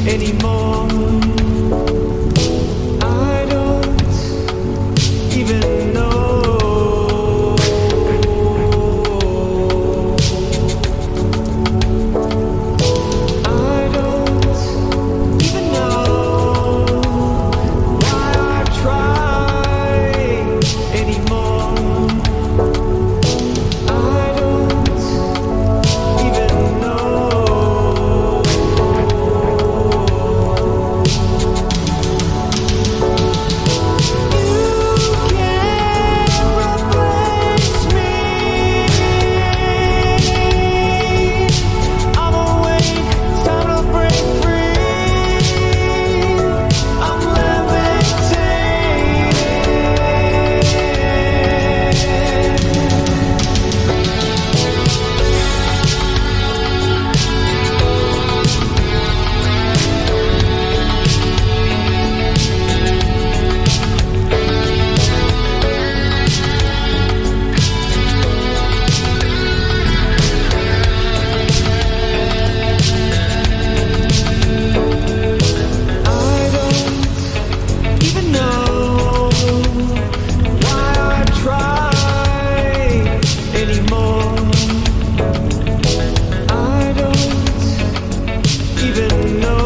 anymore. I don't even know. I don't even know why I try anymore. I don't even know. You can't replace me. I'm awake, it's time to break free. I'm levitating. I don't even know why I try anymore. I don't even know.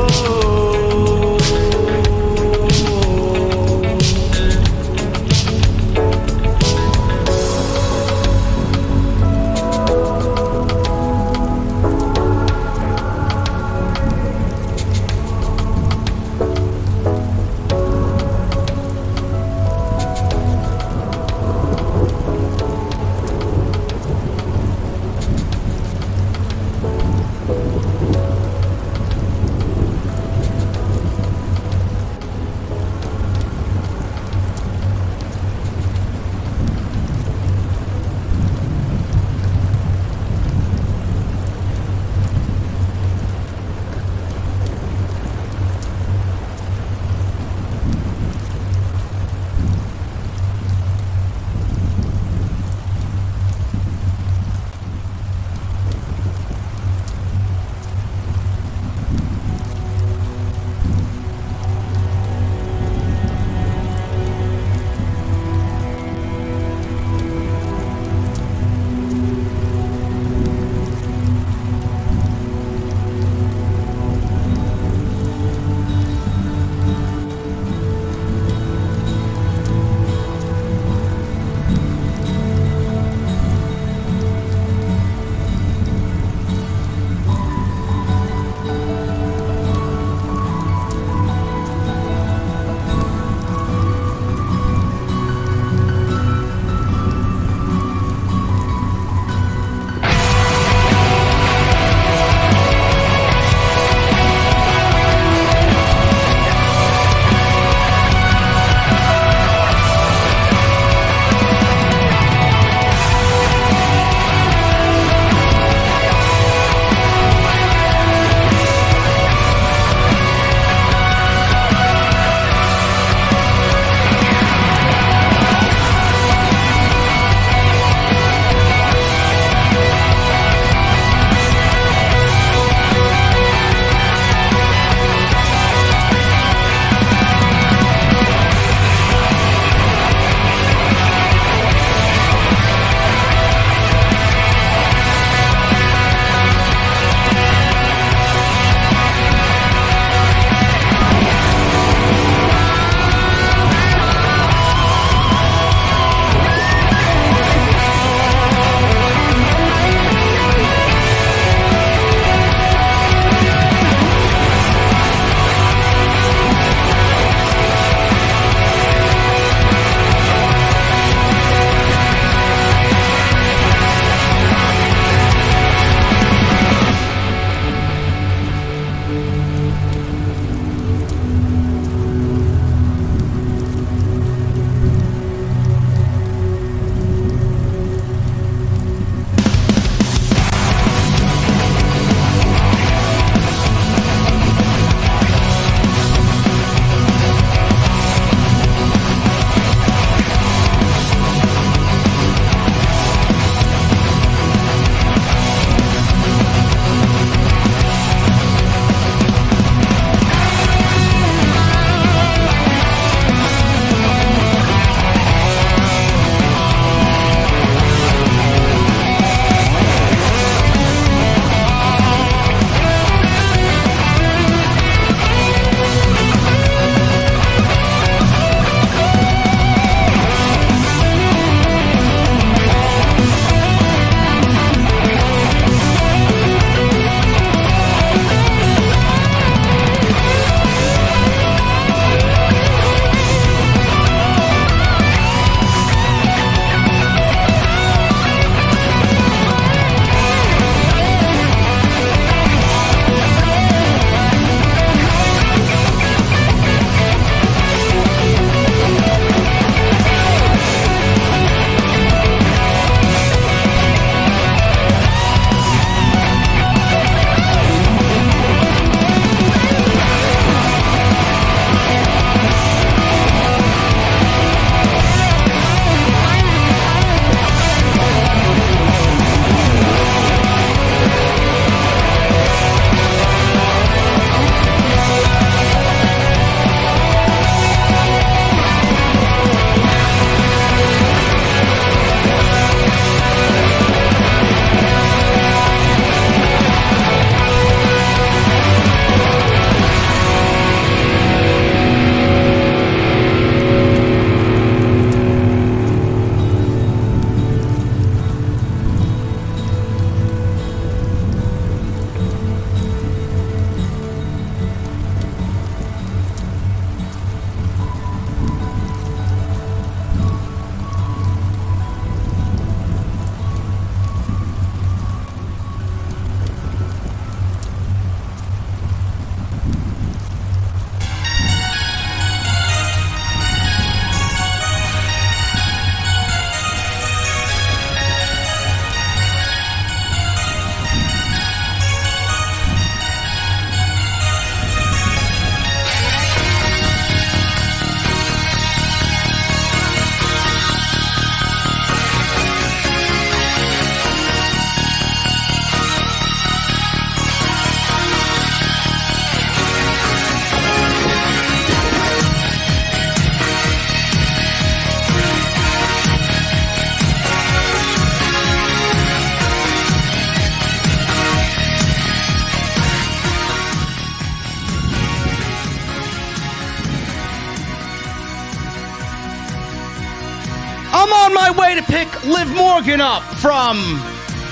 on my way to pick Liv Morgan up from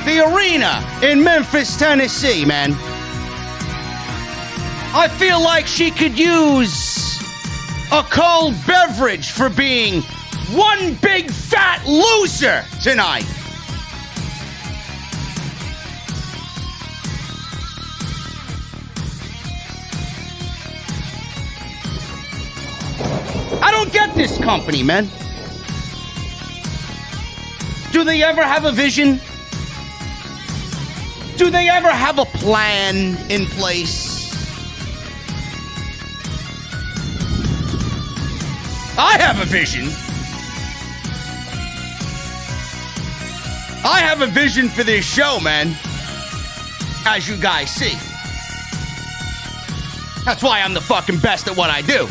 the arena in Memphis, Tennessee, man. I feel like she could use a cold beverage for being one big fat loser tonight. I don't get this company, man. Do they ever have a vision? Do they ever have a plan in place? I have a vision. I have a vision for this show, man. As you guys see. That's why I'm the fucking best at what I do.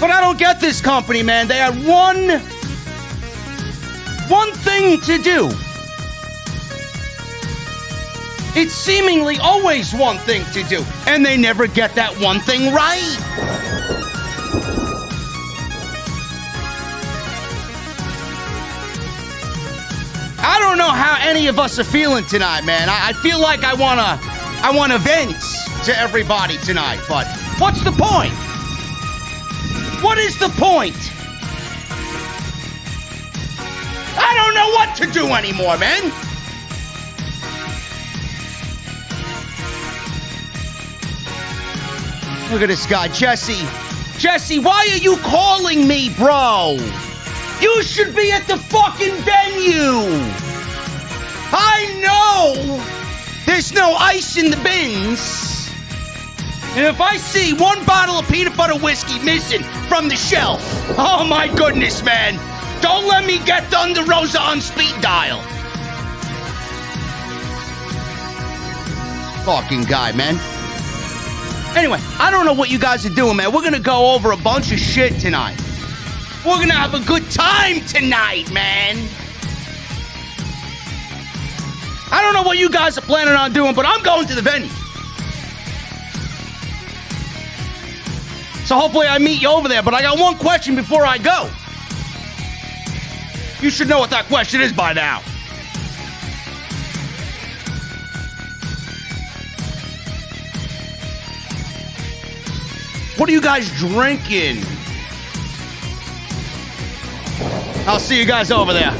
But I don't get this company, man. They had one thing to do. It's seemingly always one thing to do, and they never get that one thing right. I don't know how any of us are feeling tonight, man. I feel like I wanna vent to everybody tonight, but what's the point? What is the point? I don't know what to do anymore, man. Look at this guy, Jesse. Jesse, why are you calling me, bro? You should be at the fucking venue. I know there's no ice in the bins. And if I see one bottle of peanut butter whiskey missing from the shelf, oh my goodness, man. Don't let me get Thunder Rosa on speed dial. Fucking guy, man. Anyway, I don't know what you guys are doing, man. We're gonna go over a bunch of shit tonight. We're gonna have a good time tonight, man. I don't know what you guys are planning on doing, but I'm going to the venue. So hopefully I meet you over there, but I got one question before I go. You should know what that question is by now. What are you guys drinking? I'll see you guys over there.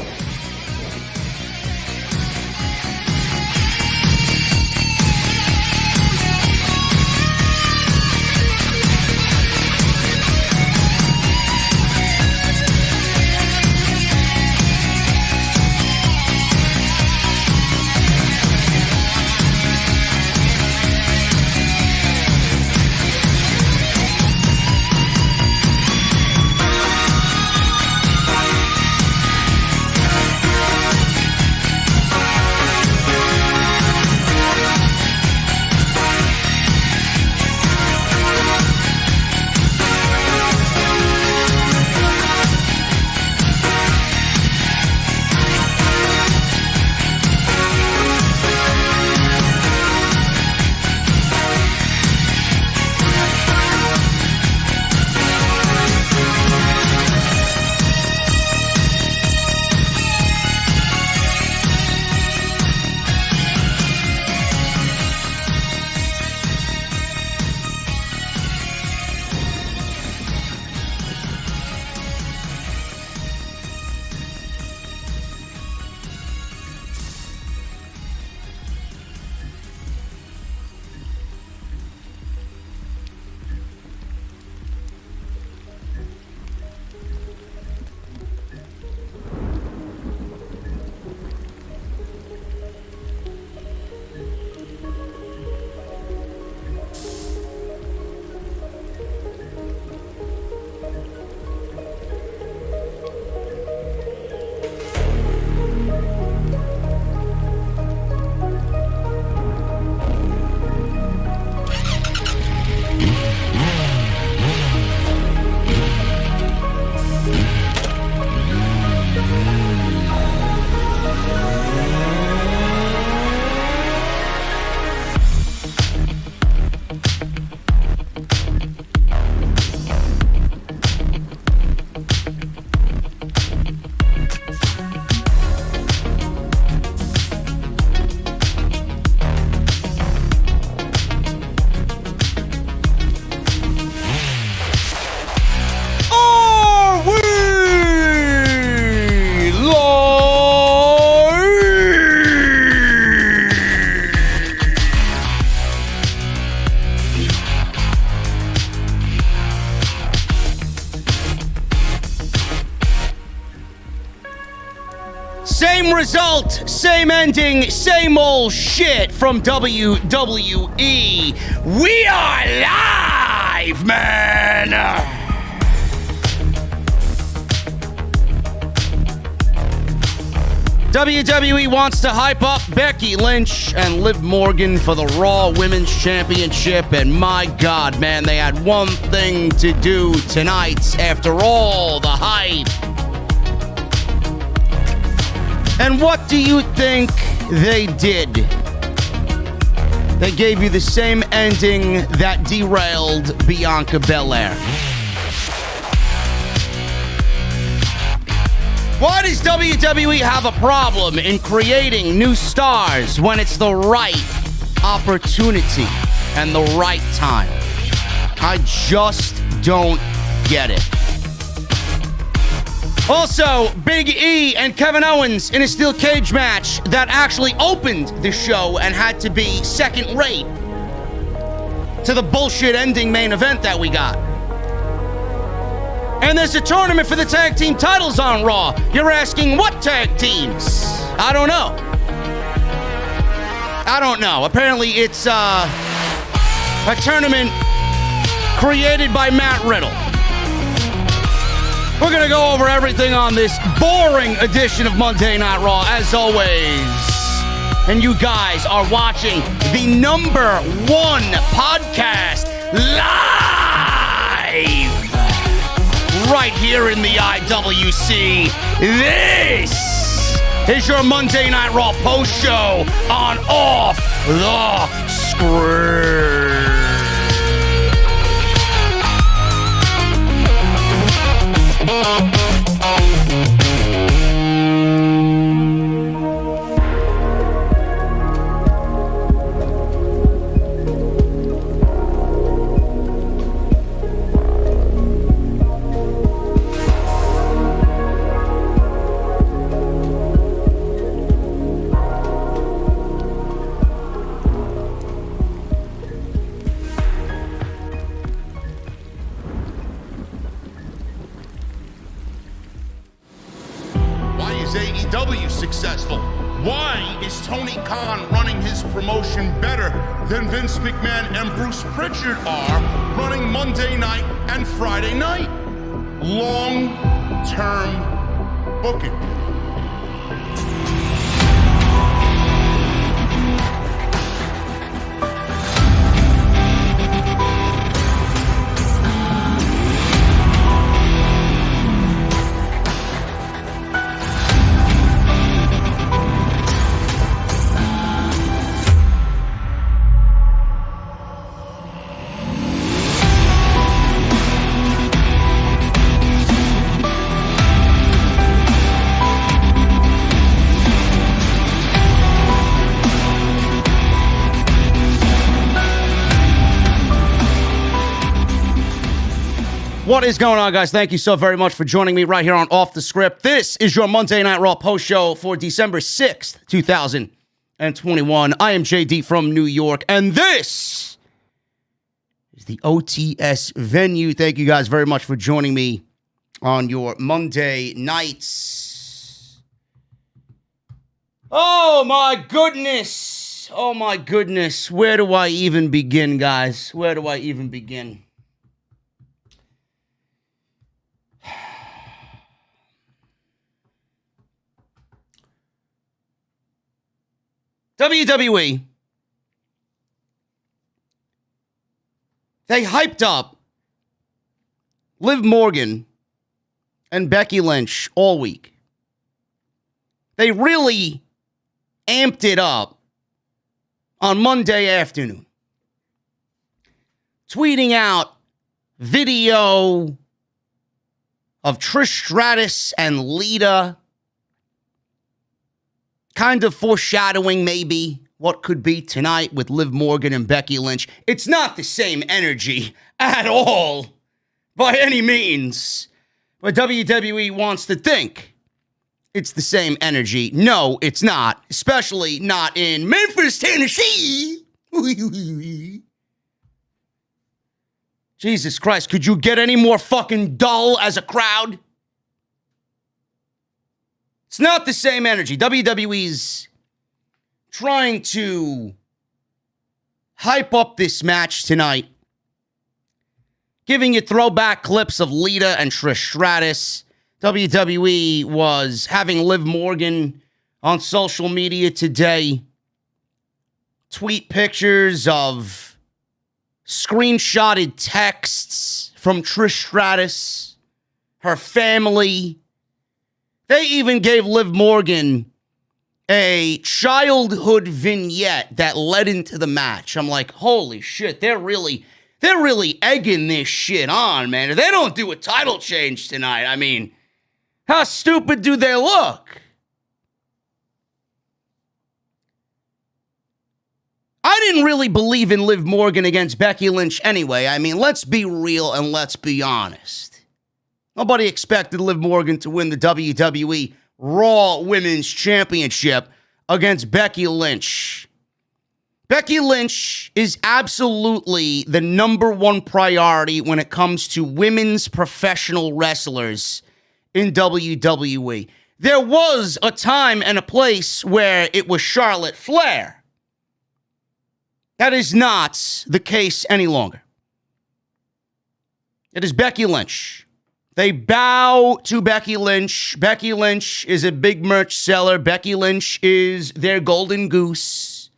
result, same ending, same old shit from WWE. We are live, man! WWE wants to hype up Becky Lynch and Liv Morgan for the Raw Women's Championship, and my God, man, they had one thing to do tonight after all the hype. And what do you think they did? They gave you the same ending that derailed Bianca Belair. Why does WWE have a problem in creating new stars when it's the right opportunity and the right time? I just don't get it. Also, Big E and Kevin Owens in a steel cage match that actually opened the show and had to be second rate to the bullshit ending main event that we got. And there's a tournament for the tag team titles on Raw. You're asking what tag teams? I don't know. Apparently it's a tournament created by Matt Riddle. We're going to go over everything on this boring edition of Monday Night Raw, as always. And you guys are watching the number one podcast live right here in the IWC. This is your Monday Night Raw post show on Off the Script. Successful? Why is Tony Khan running his promotion better than Vince McMahon and Bruce Pritchard are running Monday night and Friday night? Long-term booking. What is going on, guys? Thank you so very much for joining me right here on Off the Script. This is your Monday Night Raw post show for December 6th, 2021. I am JD from New York, and this is the OTS venue. Thank you guys very much for joining me on your Monday nights. Oh, my goodness. Oh, my goodness. Where do I even begin, guys? Where do I even begin? WWE, they hyped up Liv Morgan and Becky Lynch all week. They really amped it up on Monday afternoon, tweeting out video of Trish Stratus and Lita, kind of foreshadowing maybe what could be tonight with Liv Morgan and Becky Lynch. It's not the same energy at all, by any means. But WWE wants to think it's the same energy. No, it's not. Especially not in Memphis, Tennessee. Jesus Christ, could you get any more fucking dull as a crowd? It's not the same energy. WWE's trying to hype up this match tonight, giving you throwback clips of Lita and Trish Stratus. WWE was having Liv Morgan on social media today tweet pictures of screenshotted texts from Trish Stratus, her family. They even gave Liv Morgan a childhood vignette that led into the match. I'm like, holy shit, they're really egging this shit on, man. If they don't do a title change tonight, I mean, how stupid do they look? I didn't really believe in Liv Morgan against Becky Lynch anyway. I mean, let's be real and let's be honest. Nobody expected Liv Morgan to win the WWE Raw Women's Championship against Becky Lynch. Becky Lynch is absolutely the number one priority when it comes to women's professional wrestlers in WWE. There was a time and a place where it was Charlotte Flair. That is not the case any longer. It is Becky Lynch. They bow to Becky Lynch. Becky Lynch is a big merch seller. Becky Lynch is their golden goose.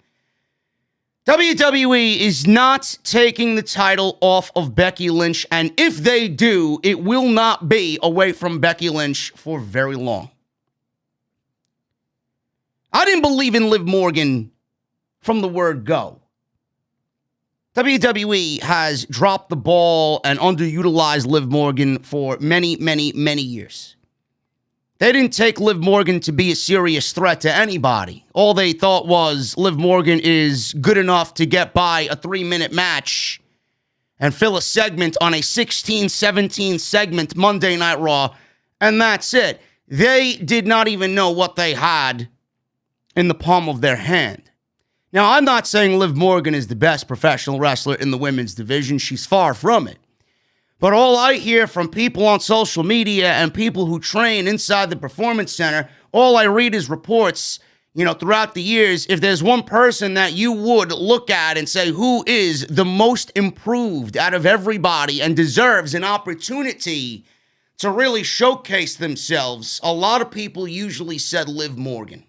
WWE is not taking the title off of Becky Lynch, and if they do, it will not be away from Becky Lynch for very long. I didn't believe in Liv Morgan from the word go. WWE has dropped the ball and underutilized Liv Morgan for many, many, many years. They didn't take Liv Morgan to be a serious threat to anybody. All they thought was Liv Morgan is good enough to get by a 3-minute match and fill a segment on a 16-17 segment Monday Night Raw, and that's it. They did not even know what they had in the palm of their hand. Now, I'm not saying Liv Morgan is the best professional wrestler in the women's division. She's far from it. But all I hear from people on social media and people who train inside the Performance Center, all I read is reports, throughout the years. If there's one person that you would look at and say who is the most improved out of everybody and deserves an opportunity to really showcase themselves, a lot of people usually said Liv Morgan.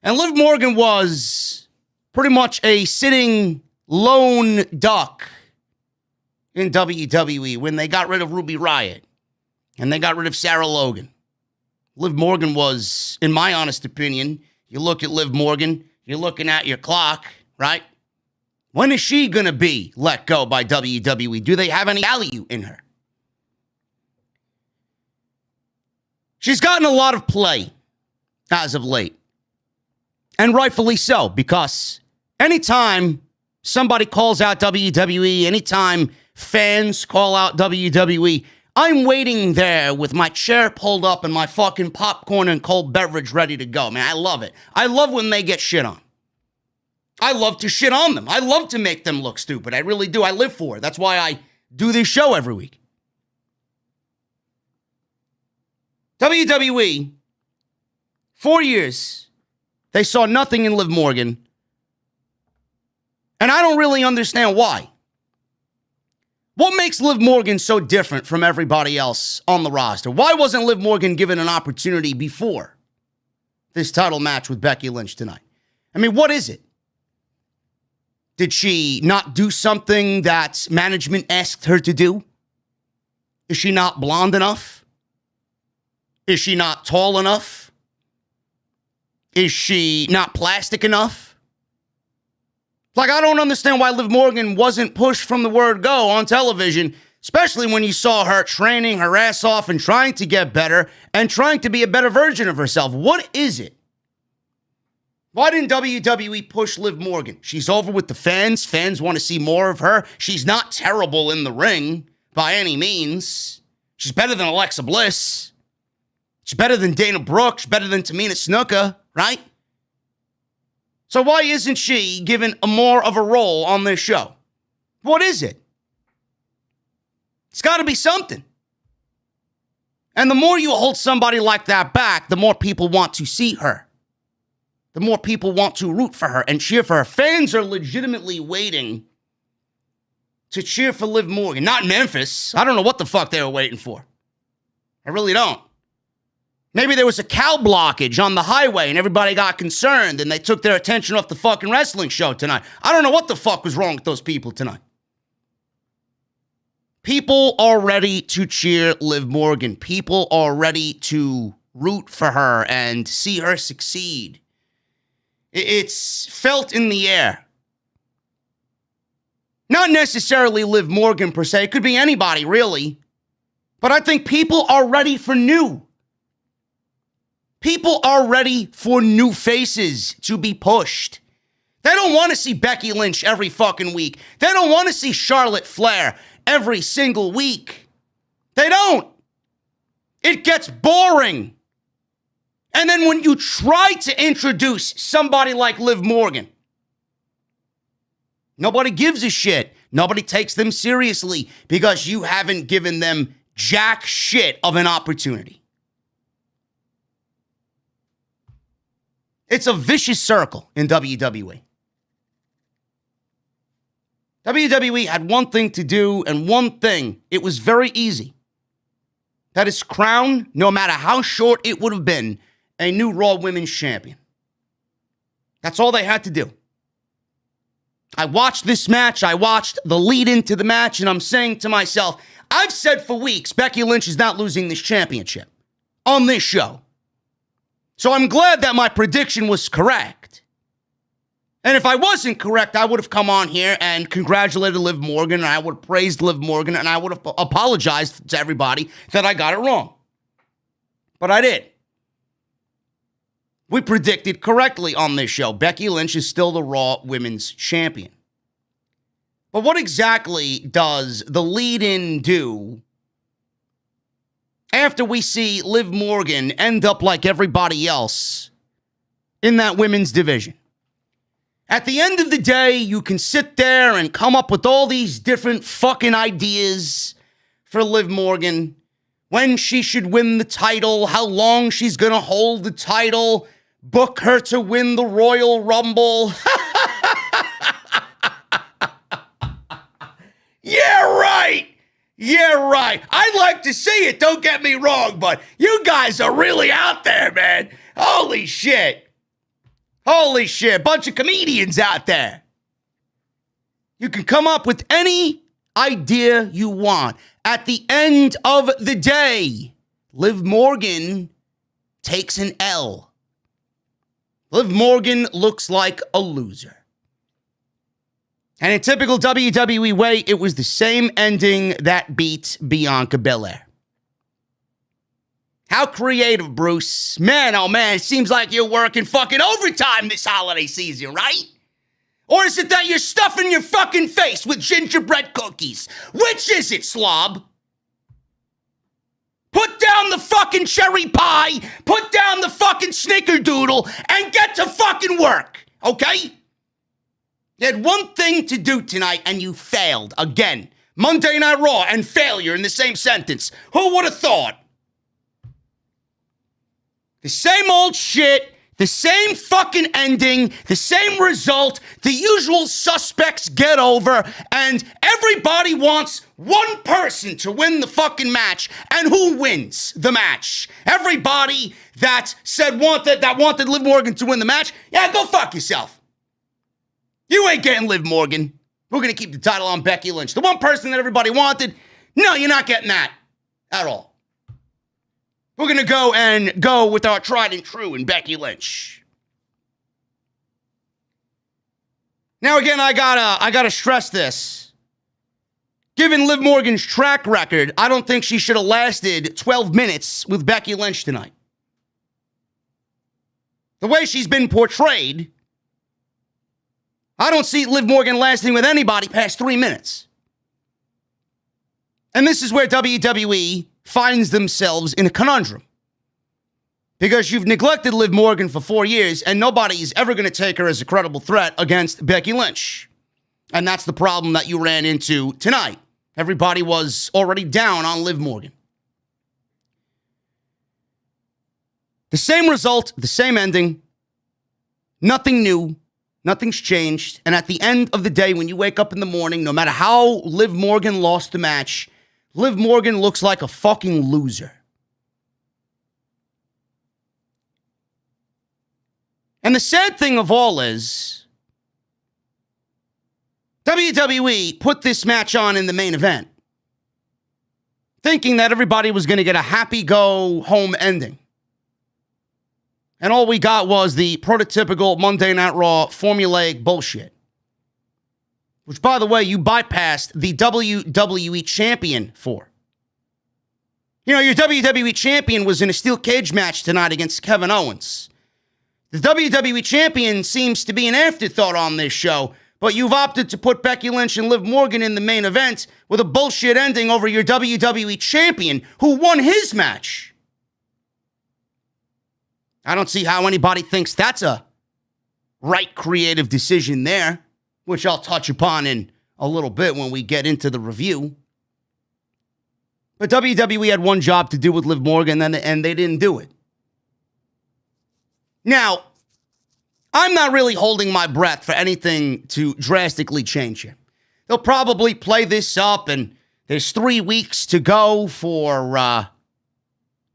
And Liv Morgan was pretty much a sitting lone duck in WWE when they got rid of Ruby Riott and they got rid of Sarah Logan. Liv Morgan was, in my honest opinion, you look at Liv Morgan, you're looking at your clock, right? When is she going to be let go by WWE? Do they have any value in her? She's gotten a lot of play as of late. And rightfully so, because anytime somebody calls out WWE, anytime fans call out WWE, I'm waiting there with my chair pulled up and my fucking popcorn and cold beverage ready to go. Man, I love it. I love when they get shit on. I love to shit on them. I love to make them look stupid. I really do. I live for it. That's why I do this show every week. WWE, 4 years, they saw nothing in Liv Morgan. And I don't really understand why. What makes Liv Morgan so different from everybody else on the roster? Why wasn't Liv Morgan given an opportunity before this title match with Becky Lynch tonight? I mean, what is it? Did she not do something that management asked her to do? Is she not blonde enough? Is she not tall enough? Is she not plastic enough? Like, I don't understand why Liv Morgan wasn't pushed from the word go on television, especially when you saw her training her ass off and trying to get better and trying to be a better version of herself. What is it? Why didn't WWE push Liv Morgan? She's over with the fans. Fans want to see more of her. She's not terrible in the ring by any means. She's better than Alexa Bliss. She's better than Dana Brooke. She's better than Tamina Snuka, right? So why isn't she given more of a role on this show? What is it? It's got to be something. And the more you hold somebody like that back, the more people want to see her. The more people want to root for her and cheer for her. Fans are legitimately waiting to cheer for Liv Morgan. Not Memphis. I don't know what the fuck they were waiting for. I really don't. Maybe there was a cow blockage on the highway and everybody got concerned and they took their attention off the fucking wrestling show tonight. I don't know what the fuck was wrong with those people tonight. People are ready to cheer Liv Morgan. People are ready to root for her and see her succeed. It's felt in the air. Not necessarily Liv Morgan per se. It could be anybody, really. But I think people are ready for new. People are ready for new faces to be pushed. They don't want to see Becky Lynch every fucking week. They don't want to see Charlotte Flair every single week. They don't. It gets boring. And then when you try to introduce somebody like Liv Morgan, nobody gives a shit. Nobody takes them seriously because you haven't given them jack shit of an opportunity. It's a vicious circle in WWE. WWE had one thing to do and one thing. It was very easy. That is crown, no matter how short it would have been, a new Raw Women's Champion. That's all they had to do. I watched this match. I watched the lead into the match, and I'm saying to myself, I've said for weeks, Becky Lynch is not losing this championship on this show. So I'm glad that my prediction was correct. And if I wasn't correct, I would have come on here and congratulated Liv Morgan, and I would have praised Liv Morgan, and I would have apologized to everybody that I got it wrong. But I did. We predicted correctly on this show. Becky Lynch is still the Raw Women's Champion. But what exactly does the lead-in do after we see Liv Morgan end up like everybody else in that women's division? At the end of the day, you can sit there and come up with all these different fucking ideas for Liv Morgan. When she should win the title, how long she's gonna hold the title, book her to win the Royal Rumble. Yeah, right. Yeah, right. I'd like to see it, don't get me wrong, but you guys are really out there, man. Holy shit. Holy shit. Bunch of comedians out there. You can come up with any idea you want. At the end of the day, Liv Morgan takes an L. Liv Morgan looks like a loser. And in typical WWE way, it was the same ending that beat Bianca Belair. How creative, Bruce. Man, oh man, it seems like you're working fucking overtime this holiday season, right? Or is it that you're stuffing your fucking face with gingerbread cookies? Which is it, slob? Put down the fucking cherry pie, put down the fucking snickerdoodle, and get to fucking work, okay? You had one thing to do tonight, and you failed. Again, Monday Night Raw and failure in the same sentence. Who would have thought? The same old shit, the same fucking ending, the same result, the usual suspects get over, and everybody wants one person to win the fucking match, and who wins the match? Everybody that wanted Liv Morgan to win the match? Yeah, go fuck yourself. You ain't getting Liv Morgan. We're going to keep the title on Becky Lynch. The one person that everybody wanted, no, you're not getting that at all. We're going to go with our tried and true in Becky Lynch. Now, again, I gotta stress this. Given Liv Morgan's track record, I don't think she should have lasted 12 minutes with Becky Lynch tonight. The way she's been portrayed, I don't see Liv Morgan lasting with anybody past 3 minutes. And this is where WWE finds themselves in a conundrum. Because you've neglected Liv Morgan for 4 years, and nobody's ever going to take her as a credible threat against Becky Lynch. And that's the problem that you ran into tonight. Everybody was already down on Liv Morgan. The same result, the same ending. Nothing new. Nothing's changed. And at the end of the day, when you wake up in the morning, no matter how Liv Morgan lost the match, Liv Morgan looks like a fucking loser. And the sad thing of all is, WWE put this match on in the main event, thinking that everybody was going to get a happy go home ending. And all we got was the prototypical Monday Night Raw formulaic bullshit. Which, by the way, you bypassed the WWE champion for. You know, your WWE champion was in a steel cage match tonight against Kevin Owens. The WWE champion seems to be an afterthought on this show, but you've opted to put Becky Lynch and Liv Morgan in the main event with a bullshit ending over your WWE champion who won his match. I don't see how anybody thinks that's a right creative decision there, which I'll touch upon in a little bit when we get into the review. But WWE had one job to do with Liv Morgan, and they didn't do it. Now, I'm not really holding my breath for anything to drastically change here. They'll probably play this up, and there's 3 weeks to go for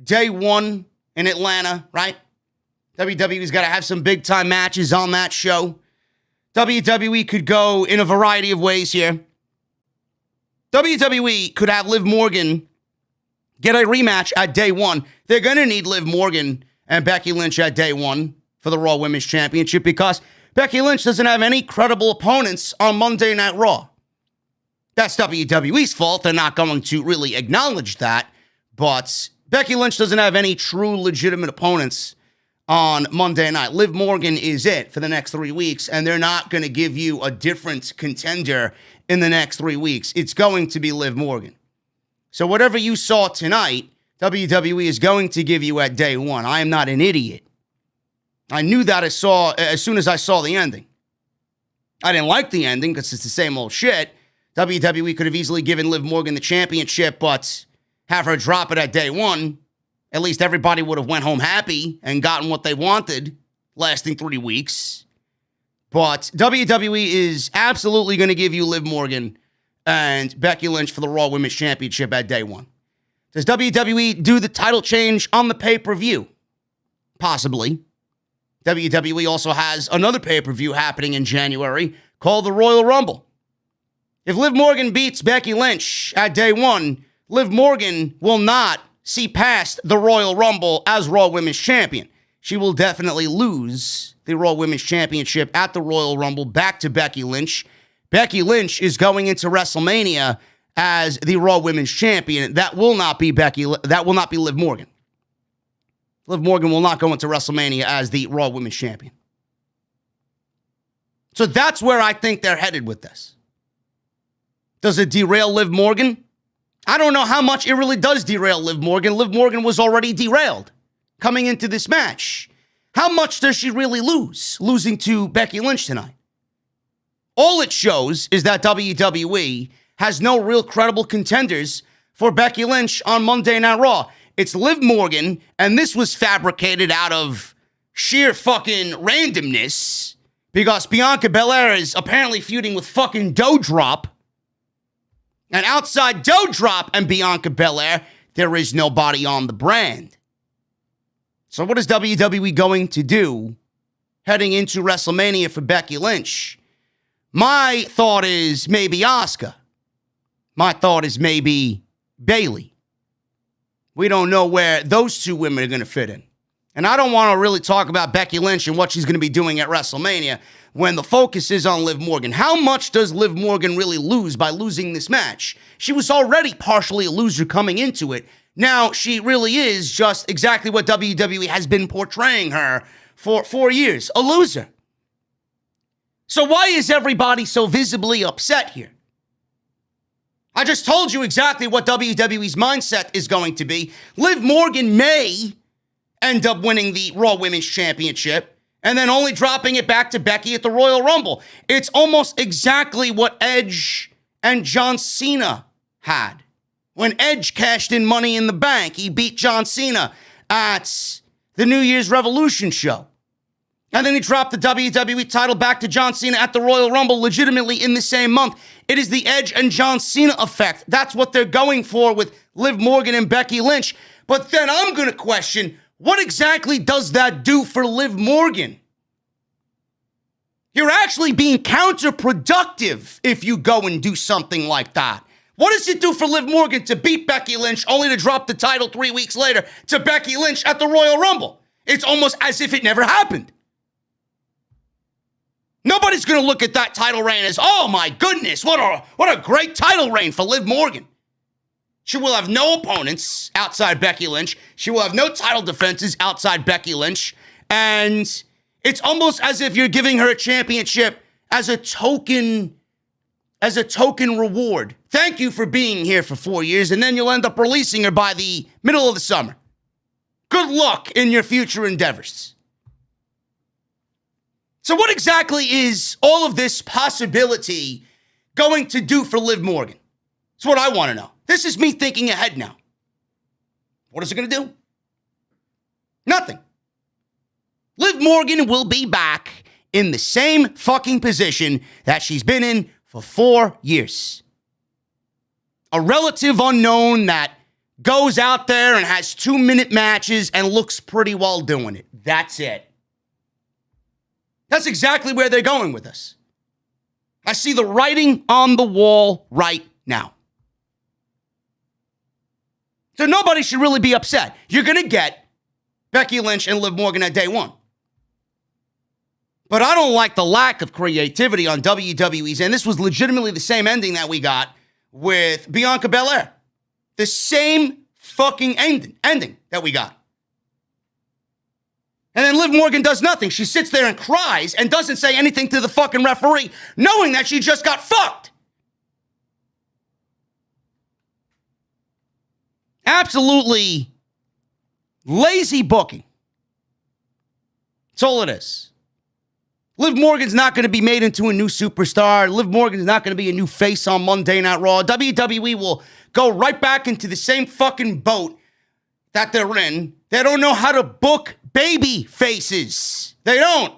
day one in Atlanta, right? WWE's got to have some big-time matches on that show. WWE could go in a variety of ways here. WWE could have Liv Morgan get a rematch at day one. They're going to need Liv Morgan and Becky Lynch at day one for the Raw Women's Championship because Becky Lynch doesn't have any credible opponents on Monday Night Raw. That's WWE's fault. They're not going to really acknowledge that. But Becky Lynch doesn't have any true legitimate opponents on Monday night. Liv Morgan is it for the next 3 weeks, and they're not going to give you a different contender in the next 3 weeks. It's going to be Liv Morgan. So whatever you saw tonight, WWE is going to give you at day one. I am not an idiot. I knew that as soon as I saw the ending. I didn't like the ending because it's the same old shit. WWE could have easily given Liv Morgan the championship, but have her drop it at day one. At least everybody would have went home happy and gotten what they wanted, lasting 3 weeks. But WWE is absolutely going to give you Liv Morgan and Becky Lynch for the Raw Women's Championship at day one. Does WWE do the title change on the pay-per-view? Possibly. WWE also has another pay-per-view happening in January called the Royal Rumble. If Liv Morgan beats Becky Lynch at day one, Liv Morgan will not see past the Royal Rumble as Raw Women's Champion. She will definitely lose the Raw Women's Championship at the Royal Rumble back to Becky Lynch. Becky Lynch is going into WrestleMania as the Raw Women's Champion. That will not be Liv Morgan. Liv Morgan will not go into WrestleMania as the Raw Women's Champion. So that's where I think they're headed with this. Does it derail Liv Morgan? I don't know how much it really does derail Liv Morgan. Liv Morgan was already derailed coming into this match. How much does she really lose, losing to Becky Lynch tonight? All it shows is that WWE has no real credible contenders for Becky Lynch on Monday Night Raw. It's Liv Morgan, and this was fabricated out of sheer fucking randomness because Bianca Belair is apparently feuding with fucking Doudrop. And outside Doudrop and Bianca Belair, there is nobody on the brand. So what is WWE going to do heading into WrestleMania for Becky Lynch? My thought is maybe Asuka. My thought is maybe Bayley. We don't know where those two women are going to fit in. And I don't want to really talk about Becky Lynch and what she's going to be doing at WrestleMania when the focus is on Liv Morgan. How much does Liv Morgan really lose by losing this match? She was already partially a loser coming into it. Now she really is just exactly what WWE has been portraying her for 4 years, a loser. So why is everybody so visibly upset here? I just told you exactly what WWE's mindset is going to be. Liv Morgan may end up winning the Raw Women's Championship and then only dropping it back to Becky at the Royal Rumble. It's almost exactly what Edge and John Cena had. When Edge cashed in Money in the Bank, he beat John Cena at the New Year's Revolution show. And then he dropped the WWE title back to John Cena at the Royal Rumble legitimately in the same month. It is the Edge and John Cena effect. That's what they're going for with Liv Morgan and Becky Lynch. But then I'm going to question, what exactly does that do for Liv Morgan? You're actually being counterproductive if you go and do something like that. What does it do for Liv Morgan to beat Becky Lynch only to drop the title 3 weeks later to Becky Lynch at the Royal Rumble? It's almost as if it never happened. Nobody's going to look at that title reign as, oh my goodness, what a great title reign for Liv Morgan. She will have no opponents outside Becky Lynch. She will have no title defenses outside Becky Lynch. And it's almost as if you're giving her a championship as a token reward. Thank you for being here for 4 years, and then you'll end up releasing her by the middle of the summer. Good luck in your future endeavors. So what exactly is all of this possibility going to do for Liv Morgan? That's what I want to know. This is me thinking ahead now. What is it going to do? Nothing. Liv Morgan will be back in the same fucking position that she's been in for 4 years. A relative unknown that goes out there and has 2-minute matches and looks pretty well doing it. That's it. That's exactly where they're going with us. I see the writing on the wall right now. So nobody should really be upset. You're going to get Becky Lynch and Liv Morgan at day one. But I don't like the lack of creativity on WWE's end. This was legitimately the same ending that we got with Bianca Belair. The same fucking ending that we got. And then Liv Morgan does nothing. She sits there and cries and doesn't say anything to the fucking referee, knowing that she just got fucked. Absolutely lazy booking. That's all it is. Liv Morgan's not going to be made into a new superstar. Liv Morgan's not going to be a new face on Monday Night Raw. WWE will go right back into the same fucking boat that they're in. They don't know how to book baby faces. They don't.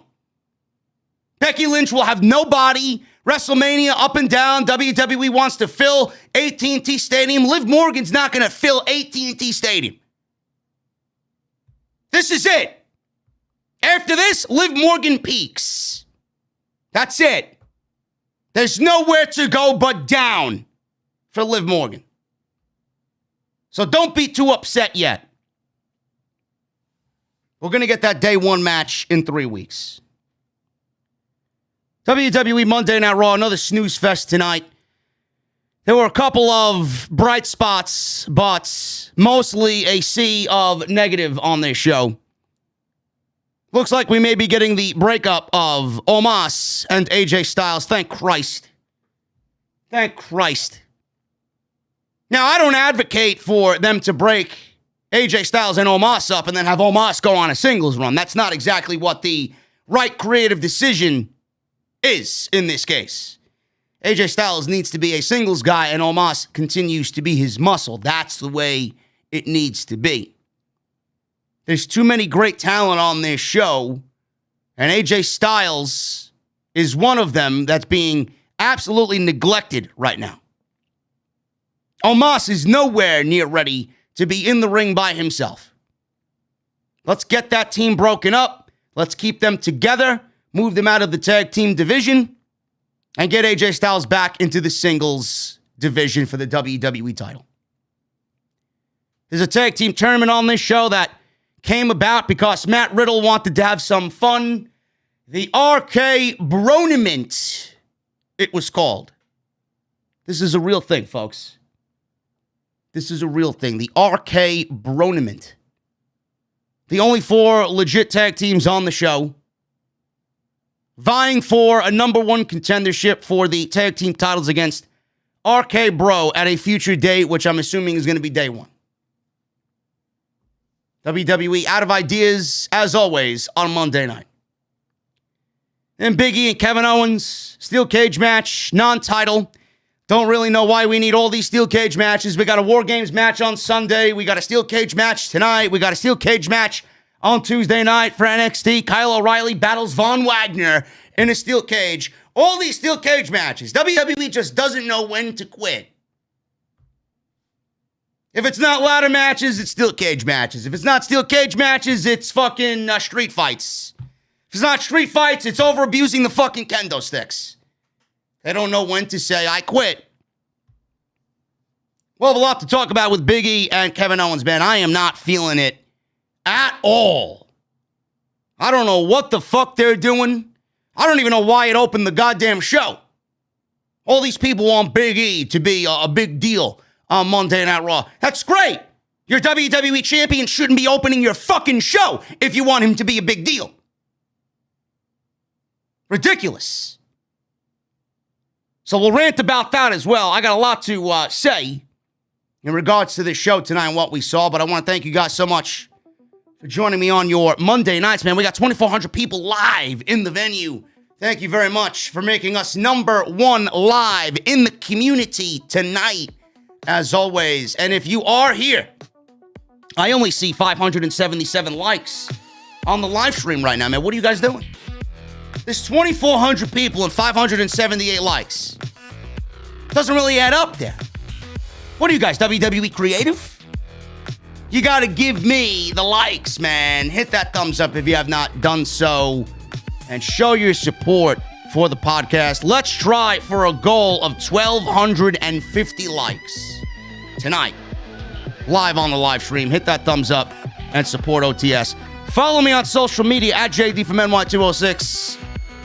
Becky Lynch will have no body. WrestleMania up and down. WWE wants to fill AT&T Stadium. Liv Morgan's not going to fill AT&T Stadium. This is it. After this, Liv Morgan peaks. That's it. There's nowhere to go but down for Liv Morgan. So don't be too upset yet. We're going to get that day one match in 3 weeks. WWE Monday Night Raw, another snooze fest tonight. There were a couple of bright spots, but mostly a sea of negative on this show. Looks like we may be getting the breakup of Omos and AJ Styles. Thank Christ. Thank Christ. Now, I don't advocate for them to break AJ Styles and Omos up and then have Omos go on a singles run. That's not exactly what the right creative decision is in this case. AJ Styles needs to be a singles guy and Omos continues to be his muscle. That's the way it needs to be. There's too many great talent on this show, and AJ Styles is one of them that's being absolutely neglected right now. Omos is nowhere near ready to be in the ring by himself. Let's get that team broken up. Let's keep them together, move them out of the tag team division, and get AJ Styles back into the singles division for the WWE title. There's a tag team tournament on this show that came about because Matt Riddle wanted to have some fun. The RK Bronament, it was called. This is a real thing, folks. This is a real thing. The RK Bronament. The only 4 legit tag teams on the show, vying for a number 1 contendership for the tag team titles against RK Bro at a future date, which I'm assuming is going to be day 1. WWE out of ideas, as always, on Monday night. Then Biggie and Kevin Owens, steel cage match, non-title. Don't really know why we need all these steel cage matches. We got a War Games match on Sunday. We got a steel cage match tonight. We got a steel cage match On Tuesday night for NXT, Kyle O'Reilly battles Von Wagner in a steel cage. All these steel cage matches. WWE just doesn't know when to quit. If it's not ladder matches, it's steel cage matches. If it's not steel cage matches, it's fucking street fights. If it's not street fights, it's over abusing the fucking kendo sticks. They don't know when to say, I quit. We'll have a lot to talk about with Biggie and Kevin Owens, man. I am not feeling it at all. I don't know what the fuck they're doing. I don't even know why it opened the goddamn show. All these people want Big E to be a big deal on Monday Night Raw. That's great. Your WWE champion shouldn't be opening your fucking show if you want him to be a big deal. Ridiculous. So we'll rant about that as well. I got a lot to say in regards to this show tonight and what we saw, but I want to thank you guys so much for joining me on your Monday nights, man. We got 2,400 people live in the venue. Thank you very much for making us number one live in the community tonight, as always. And if you are here, I only see 577 likes on the live stream right now, man. What are you guys doing? There's 2,400 people and 578 likes. Doesn't really add up there. What are you guys, WWE creative? You got to give me the likes, man. Hit that thumbs up if you have not done so. And show your support for the podcast. Let's try for a goal of 1,250 likes tonight. Live on the live stream. Hit that thumbs up and support OTS. Follow me on social media at JDfromNY206.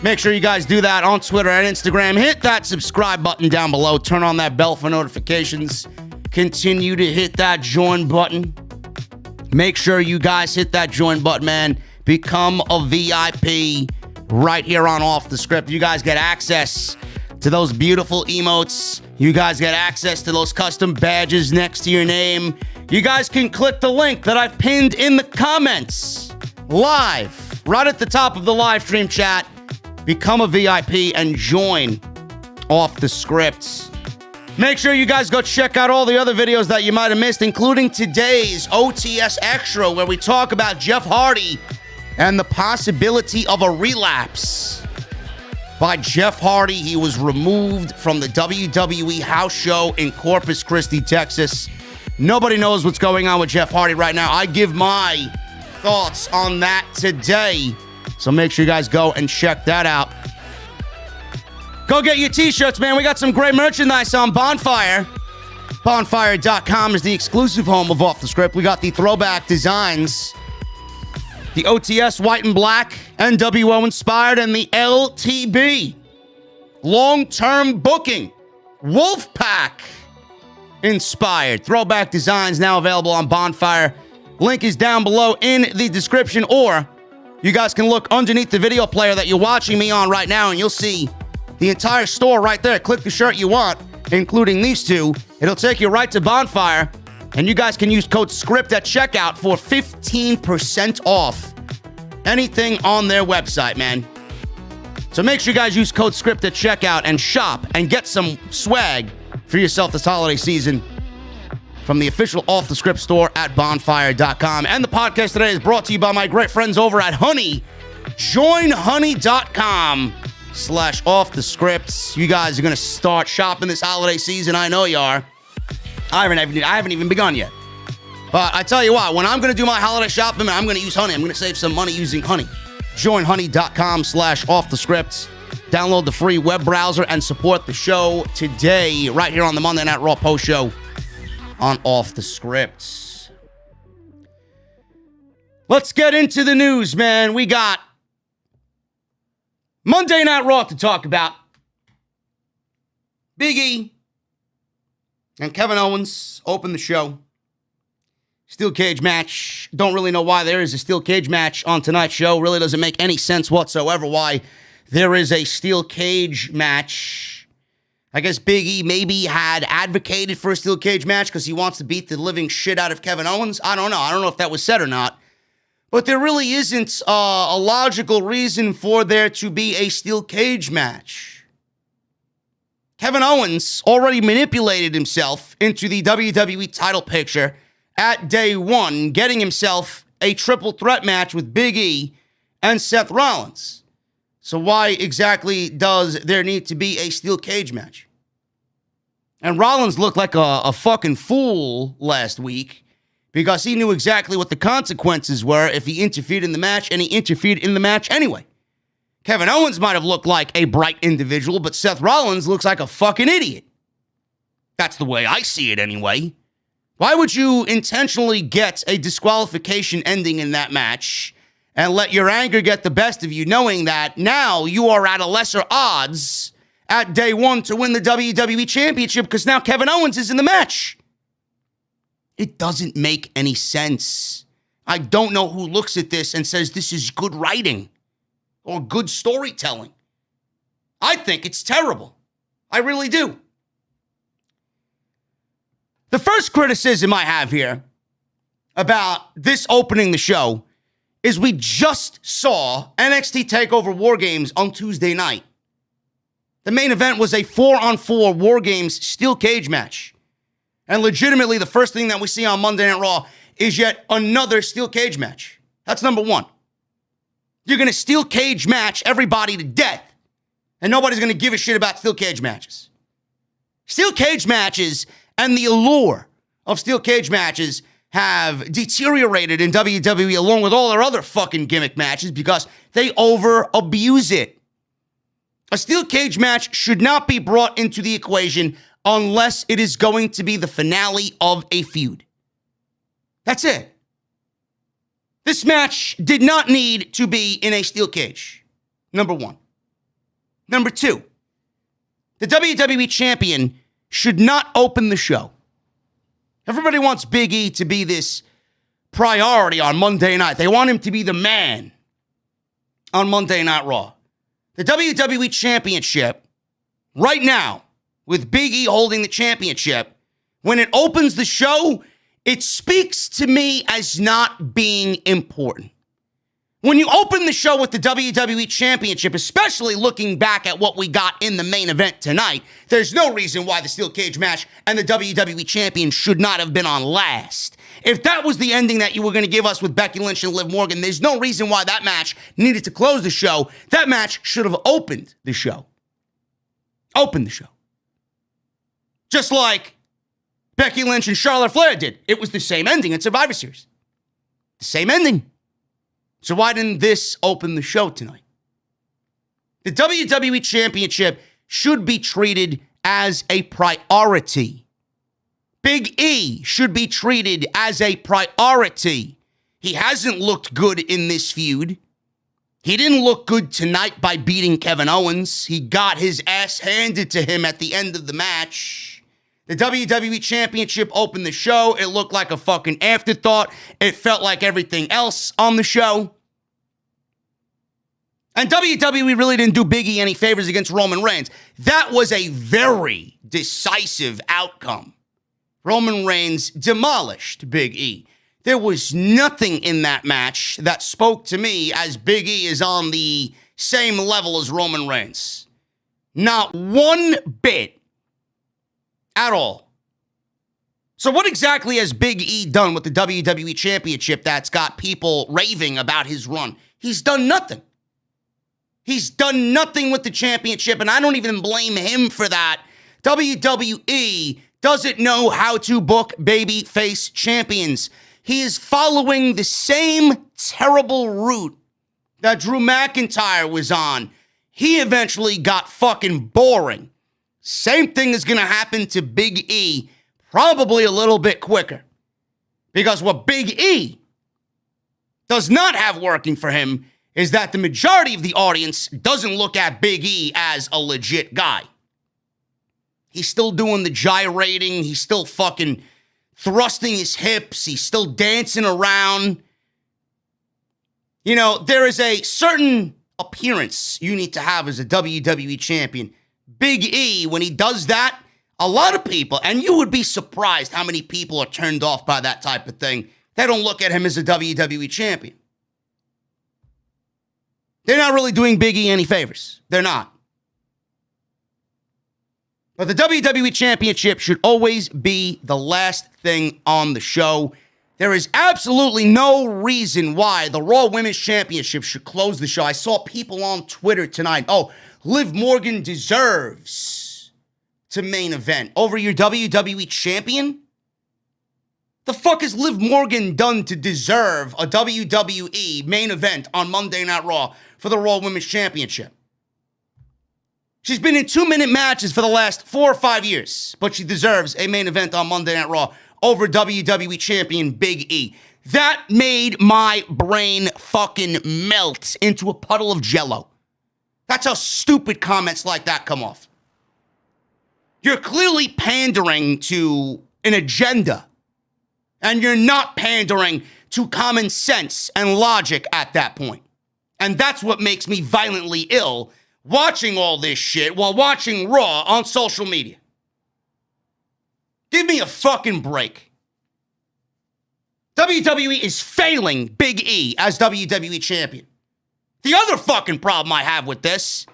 Make sure you guys do that on Twitter and Instagram. Hit that subscribe button down below. Turn on that bell for notifications. Continue to hit that join button. Make sure you guys hit that join button, man. Become a VIP right here on Off the Script. You guys get access to those beautiful emotes. You guys get access to those custom badges next to your name. You guys can click the link that I've pinned in the comments live right at the top of the live stream chat. Become a VIP and join Off the Script. Make sure you guys go check out all the other videos that you might have missed, including today's OTS Extra, where we talk about Jeff Hardy and the possibility of a relapse by Jeff Hardy. He was removed from the WWE house show in Corpus Christi, Texas. Nobody knows what's going on with Jeff Hardy right now. I give my thoughts on that today. So make sure you guys go and check that out. Go get your t-shirts, man. We got some great merchandise on Bonfire. Bonfire.com is the exclusive home of Off the Script. We got the throwback designs. The OTS white and black, NWO inspired, and the LTB. Long-term booking. Wolfpack inspired. Throwback designs now available on Bonfire. Link is down below in the description, or you guys can look underneath the video player that you're watching me on right now, and you'll see the entire store right there. Click the shirt you want, including these two. It'll take you right to Bonfire, and you guys can use code SCRIPT at checkout for 15% off anything on their website, man. So make sure you guys use code SCRIPT at checkout and shop and get some swag for yourself this holiday season from the official Off the Script store at bonfire.com. And the podcast today is brought to you by my great friends over at Honey. Join honey.com/off the scripts. You guys are going to start shopping this holiday season. I know you are. I haven't even begun yet. But I tell you what, when I'm going to do my holiday shopping, I'm going to use Honey. I'm going to save some money using Honey. Join honey.com/off the scripts. Download the free web browser and support the show today right here on the Monday Night Raw post show on Off the Scripts. Let's get into the news, man. We got Monday Night Raw to talk about. Biggie and Kevin Owens open the show. Steel cage match. Don't really know why there is a steel cage match on tonight's show. Really doesn't make any sense whatsoever why there is a steel cage match. I guess Big E maybe had advocated for a steel cage match because he wants to beat the living shit out of Kevin Owens. I don't know. I don't know if that was said or not. But there really isn't a logical reason for there to be a steel cage match. Kevin Owens already manipulated himself into the WWE title picture at day one, getting himself a triple threat match with Big E and Seth Rollins. So why exactly does there need to be a steel cage match? And Rollins looked like a fucking fool last week because he knew exactly what the consequences were if he interfered in the match, and he interfered in the match anyway. Kevin Owens might have looked like a bright individual, but Seth Rollins looks like a fucking idiot. That's the way I see it anyway. Why would you intentionally get a disqualification ending in that match and let your anger get the best of you, knowing that now you are at a lesser odds at day one to win the WWE Championship because now Kevin Owens is in the match? It doesn't make any sense. I don't know who looks at this and says this is good writing or good storytelling. I think it's terrible. I really do. The first criticism I have here about this opening the show is we just saw NXT TakeOver War Games on Tuesday night. The main event was a 4-on-4 War Games steel cage match. And legitimately, the first thing that we see on Monday Night Raw is yet another steel cage match. That's number one. You're going to steel cage match everybody to death, and nobody's going to give a shit about steel cage matches. Steel cage matches and the allure of steel cage matches have deteriorated in WWE along with all their other fucking gimmick matches because they over-abuse it. A steel cage match should not be brought into the equation unless it is going to be the finale of a feud. That's it. This match did not need to be in a steel cage. Number one. Number two, the WWE Champion should not open the show. Everybody wants Big E to be this priority on Monday night. They want him to be the man on Monday Night Raw. The WWE Championship, right now, with Big E holding the championship, when it opens the show, it speaks to me as not being important. When you open the show with the WWE Championship, especially looking back at what we got in the main event tonight, there's no reason why the steel cage match and the WWE Champion should not have been on last. If that was the ending that you were going to give us with Becky Lynch and Liv Morgan, there's no reason why that match needed to close the show. That match should have opened the show. Opened the show. Just like Becky Lynch and Charlotte Flair did. It was the same ending in Survivor Series. The same ending. So why didn't this open the show tonight? The WWE Championship should be treated as a priority. Big E should be treated as a priority. He hasn't looked good in this feud. He didn't look good tonight by beating Kevin Owens. He got his ass handed to him at the end of the match. The WWE Championship opened the show. It looked like a fucking afterthought. It felt like everything else on the show. And WWE really didn't do Big E any favors against Roman Reigns. That was a very decisive outcome. Roman Reigns demolished Big E. There was nothing in that match that spoke to me as Big E is on the same level as Roman Reigns. Not one bit. At all. So what exactly has Big E done with the WWE Championship that's got people raving about his run? He's done nothing. He's done nothing with the championship, and I don't even blame him for that. WWE doesn't know how to book babyface champions. He is following the same terrible route that Drew McIntyre was on. He eventually got fucking boring. Same thing is going to happen to Big E, probably a little bit quicker. Because what Big E does not have working for him is that the majority of the audience doesn't look at Big E as a legit guy. He's still doing the gyrating. He's still fucking thrusting his hips. He's still dancing around. You know, there is a certain appearance you need to have as a WWE champion. Big E, when he does that, a lot of people, and you would be surprised how many people are turned off by that type of thing. They don't look at him as a WWE champion. They're not really doing Big E any favors. They're not. But the WWE Championship should always be the last thing on the show. There is absolutely no reason why the Raw Women's Championship should close the show. I saw people on Twitter tonight. Oh, Liv Morgan deserves to main event over your WWE champion? The fuck has Liv Morgan done to deserve a WWE main event on Monday Night Raw for the Raw Women's Championship? She's been in 2-minute matches for the last 4 or 5 years, but she deserves a main event on Monday Night Raw over WWE Champion Big E. That made my brain fucking melt into a puddle of jello. That's how stupid comments like that come off. You're clearly pandering to an agenda, and you're not pandering to common sense and logic at that point. And that's what makes me violently ill watching all this shit while watching Raw on social media. Give me a fucking break. WWE is failing Big E as WWE champion. The other fucking problem I have with this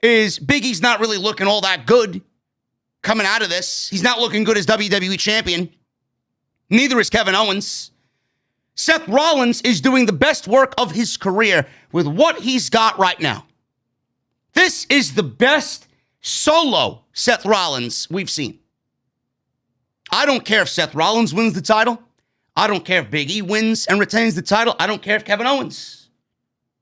is Big E's not really looking all that good coming out of this. He's not looking good as WWE champion. Neither is Kevin Owens. Seth Rollins is doing the best work of his career with what he's got right now. This is the best solo Seth Rollins we've seen. I don't care if Seth Rollins wins the title. I don't care if Big E wins and retains the title. I don't care if Kevin Owens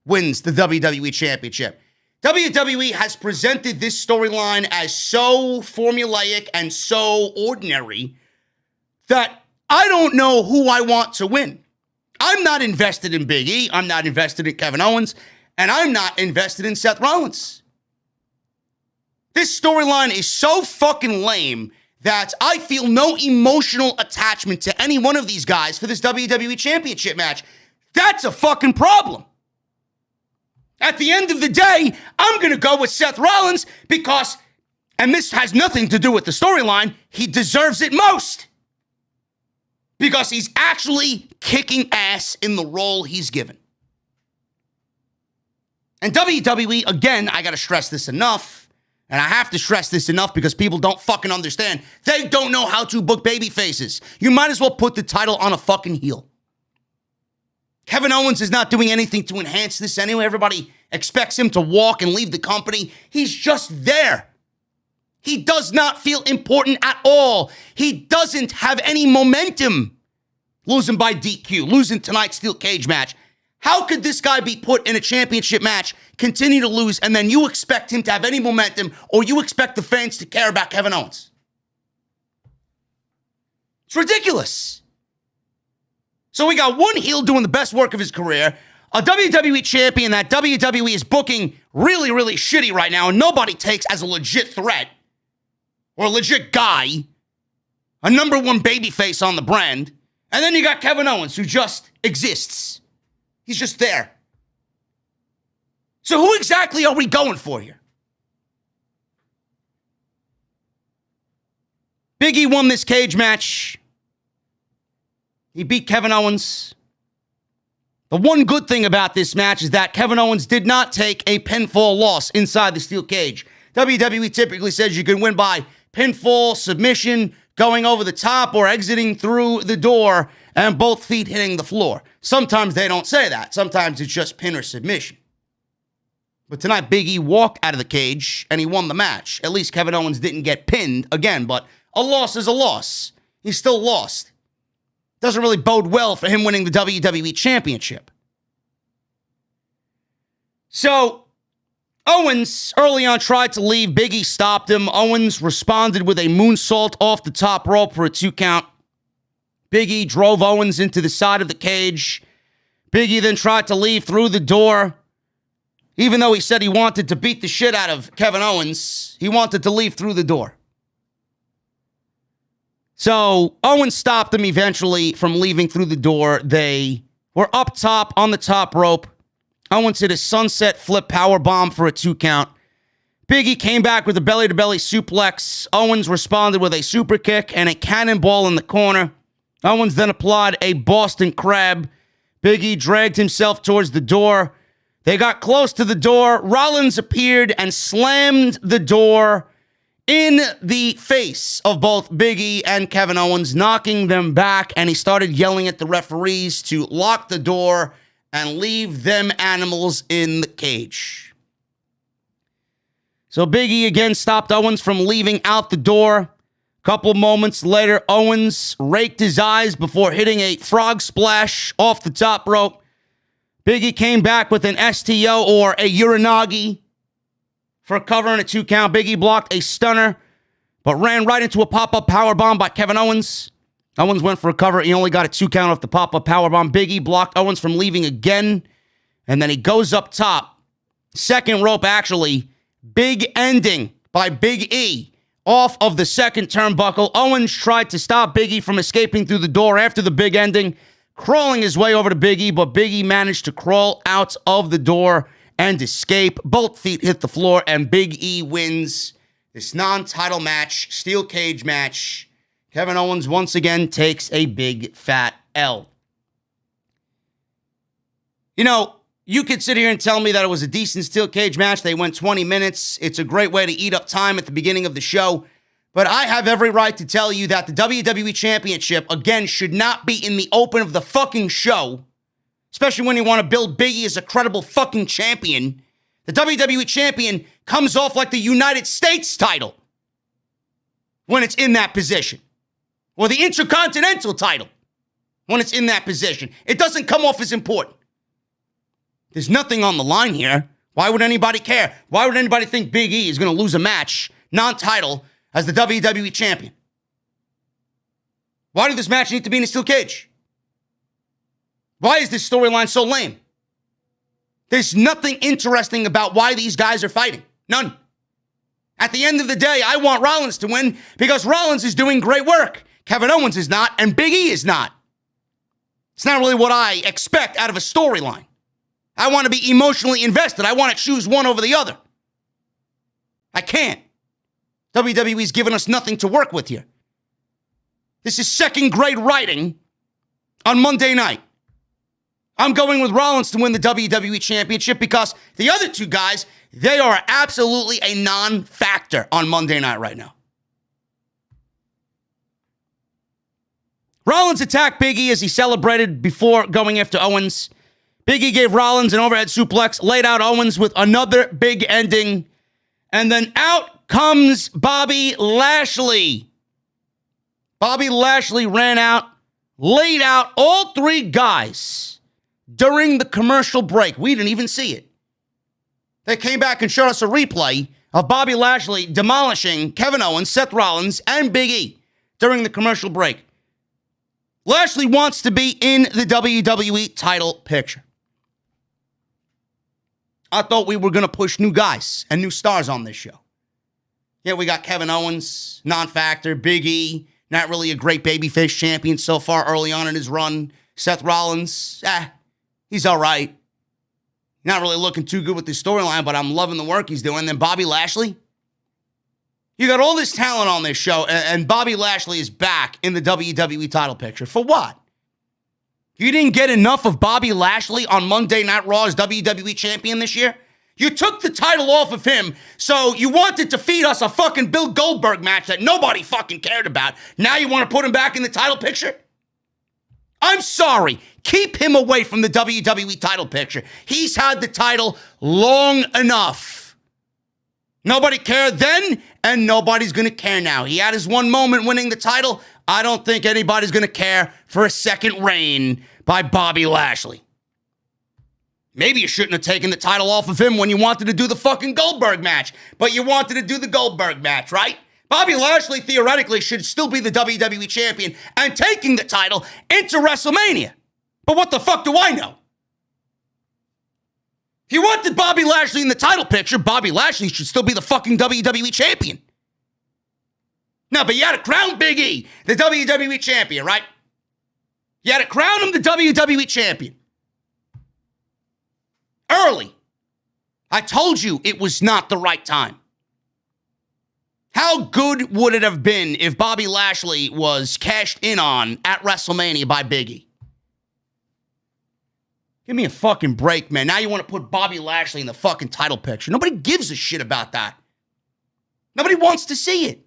wins the WWE Championship. WWE has presented this storyline as so formulaic and so ordinary that I don't know who I want to win. I'm not invested in Big E. I'm not invested in Kevin Owens. And I'm not invested in Seth Rollins. This storyline is so fucking lame that I feel no emotional attachment to any one of these guys for this WWE Championship match. That's a fucking problem. At the end of the day, I'm going to go with Seth Rollins because, and this has nothing to do with the storyline, he deserves it most. Because he's actually kicking ass in the role he's given. And WWE, again, I got to stress this enough, and I have to stress this enough because people don't fucking understand. They don't know how to book baby faces. You might as well put the title on a fucking heel. Kevin Owens is not doing anything to enhance this anyway. Everybody expects him to walk and leave the company. He's just there. He does not feel important at all. He doesn't have any momentum. Losing by DQ, losing tonight's steel cage match. How could this guy be put in a championship match, continue to lose, and then you expect him to have any momentum, or you expect the fans to care about Kevin Owens? It's ridiculous. So we got one heel doing the best work of his career, a WWE champion that WWE is booking really, really shitty right now, and nobody takes as a legit threat, or a legit guy, a number one babyface on the brand. And then you got Kevin Owens, who just exists. He's just there. So who exactly are we going for here? Big E won this cage match. He beat Kevin Owens. The one good thing about this match is that Kevin Owens did not take a pinfall loss inside the steel cage. WWE typically says you can win by pinfall, submission, going over the top, or exiting through the door and both feet hitting the floor. Sometimes they don't say that. Sometimes it's just pin or submission. But tonight, Big E walked out of the cage and he won the match. At least Kevin Owens didn't get pinned again, but a loss is a loss. He still lost. Doesn't really bode well for him winning the WWE Championship. So, Owens early on tried to leave. Big E stopped him. Owens responded with a moonsault off the top rope for a 2 count. Big E drove Owens into the side of the cage. Big E then tried to leave through the door. Even though he said he wanted to beat the shit out of Kevin Owens, he wanted to leave through the door. So Owens stopped him eventually from leaving through the door. They were up top on the top rope. Owens hit a sunset flip powerbomb for a 2 count. Big E came back with a belly-to-belly suplex. Owens responded with a super kick and a cannonball in the corner. Owens then applied a Boston Crab. Big E dragged himself towards the door. They got close to the door. Rollins appeared and slammed the door in the face of both Biggie and Kevin Owens, knocking them back, and he started yelling at the referees to lock the door and leave them animals in the cage. So Biggie again stopped Owens from leaving out the door. Couple moments later, Owens raked his eyes before hitting a frog splash off the top rope. Biggie came back with an STO or a Uranagi for a cover and a 2 count. Biggie blocked a stunner, but ran right into a pop-up powerbomb by Kevin Owens. Owens went for a cover. He only got a 2 count off the pop-up powerbomb. Biggie blocked Owens from leaving again, and then he goes up top. Second rope, actually. Big ending by Big E off of the second turnbuckle. Owens tried to stop Biggie from escaping through the door after the big ending, crawling his way over to Biggie, but Biggie managed to crawl out of the door and escape. Both feet hit the floor, and Big E wins this non-title match, steel cage match. Kevin Owens once again takes a big fat L. You know, you could sit here and tell me that it was a decent steel cage match. They went 20 minutes. It's a great way to eat up time at the beginning of the show. But I have every right to tell you that the WWE Championship, again, should not be in the open of the fucking show. Especially when you want to build Biggie as a credible fucking champion. The WWE Champion comes off like the United States title when it's in that position. Or the Intercontinental title when it's in that position. It doesn't come off as important. There's nothing on the line here. Why would anybody care? Why would anybody think Big E is going to lose a match, non-title, as the WWE Champion? Why did this match need to be in a steel cage? Why is this storyline so lame? There's nothing interesting about why these guys are fighting. None. At the end of the day, I want Rollins to win because Rollins is doing great work. Kevin Owens is not, and Big E is not. It's not really what I expect out of a storyline. I want to be emotionally invested. I want to choose one over the other. I can't. WWE's given us nothing to work with here. This is second-grade writing on Monday night. I'm going with Rollins to win the WWE Championship because the other two guys, they are absolutely a non-factor on Monday night right now. Rollins attacked Big E as he celebrated before going after Owens. Big E gave Rollins an overhead suplex, laid out Owens with another big ending, and then out comes Bobby Lashley. Bobby Lashley ran out, laid out all three guys during the commercial break. We didn't even see it. They came back and showed us a replay of Bobby Lashley demolishing Kevin Owens, Seth Rollins, and Big E during the commercial break. Lashley wants to be in the WWE title picture. I thought we were going to push new guys and new stars on this show. Yeah, we got Kevin Owens, non-factor. Big E, not really a great babyface champion so far early on in his run. Seth Rollins, he's all right. Not really looking too good with this storyline, but I'm loving the work he's doing. Then Bobby Lashley. You got all this talent on this show, and Bobby Lashley is back in the WWE title picture. For what? You didn't get enough of Bobby Lashley on Monday Night Raw as WWE champion this year? You took the title off of him, so you wanted to feed us a fucking Bill Goldberg match that nobody fucking cared about. Now you want to put him back in the title picture? I'm sorry. Keep him away from the WWE title picture. He's had the title long enough. Nobody cared then, and nobody's going to care now. He had his one moment winning the title. I don't think anybody's going to care for a second reign by Bobby Lashley. Maybe you shouldn't have taken the title off of him when you wanted to do the fucking Goldberg match, but you wanted to do the Goldberg match, right? Bobby Lashley theoretically should still be the WWE champion and taking the title into WrestleMania. But what the fuck do I know? If you wanted Bobby Lashley in the title picture, Bobby Lashley should still be the fucking WWE champion. No, but you had to crown Big E, the WWE champion, right? You had to crown him the WWE champion. Early. I told you it was not the right time. How good would it have been if Bobby Lashley was cashed in on at WrestleMania by Big E? Give me a fucking break, man. Now you want to put Bobby Lashley in the fucking title picture. Nobody gives a shit about that. Nobody wants to see it.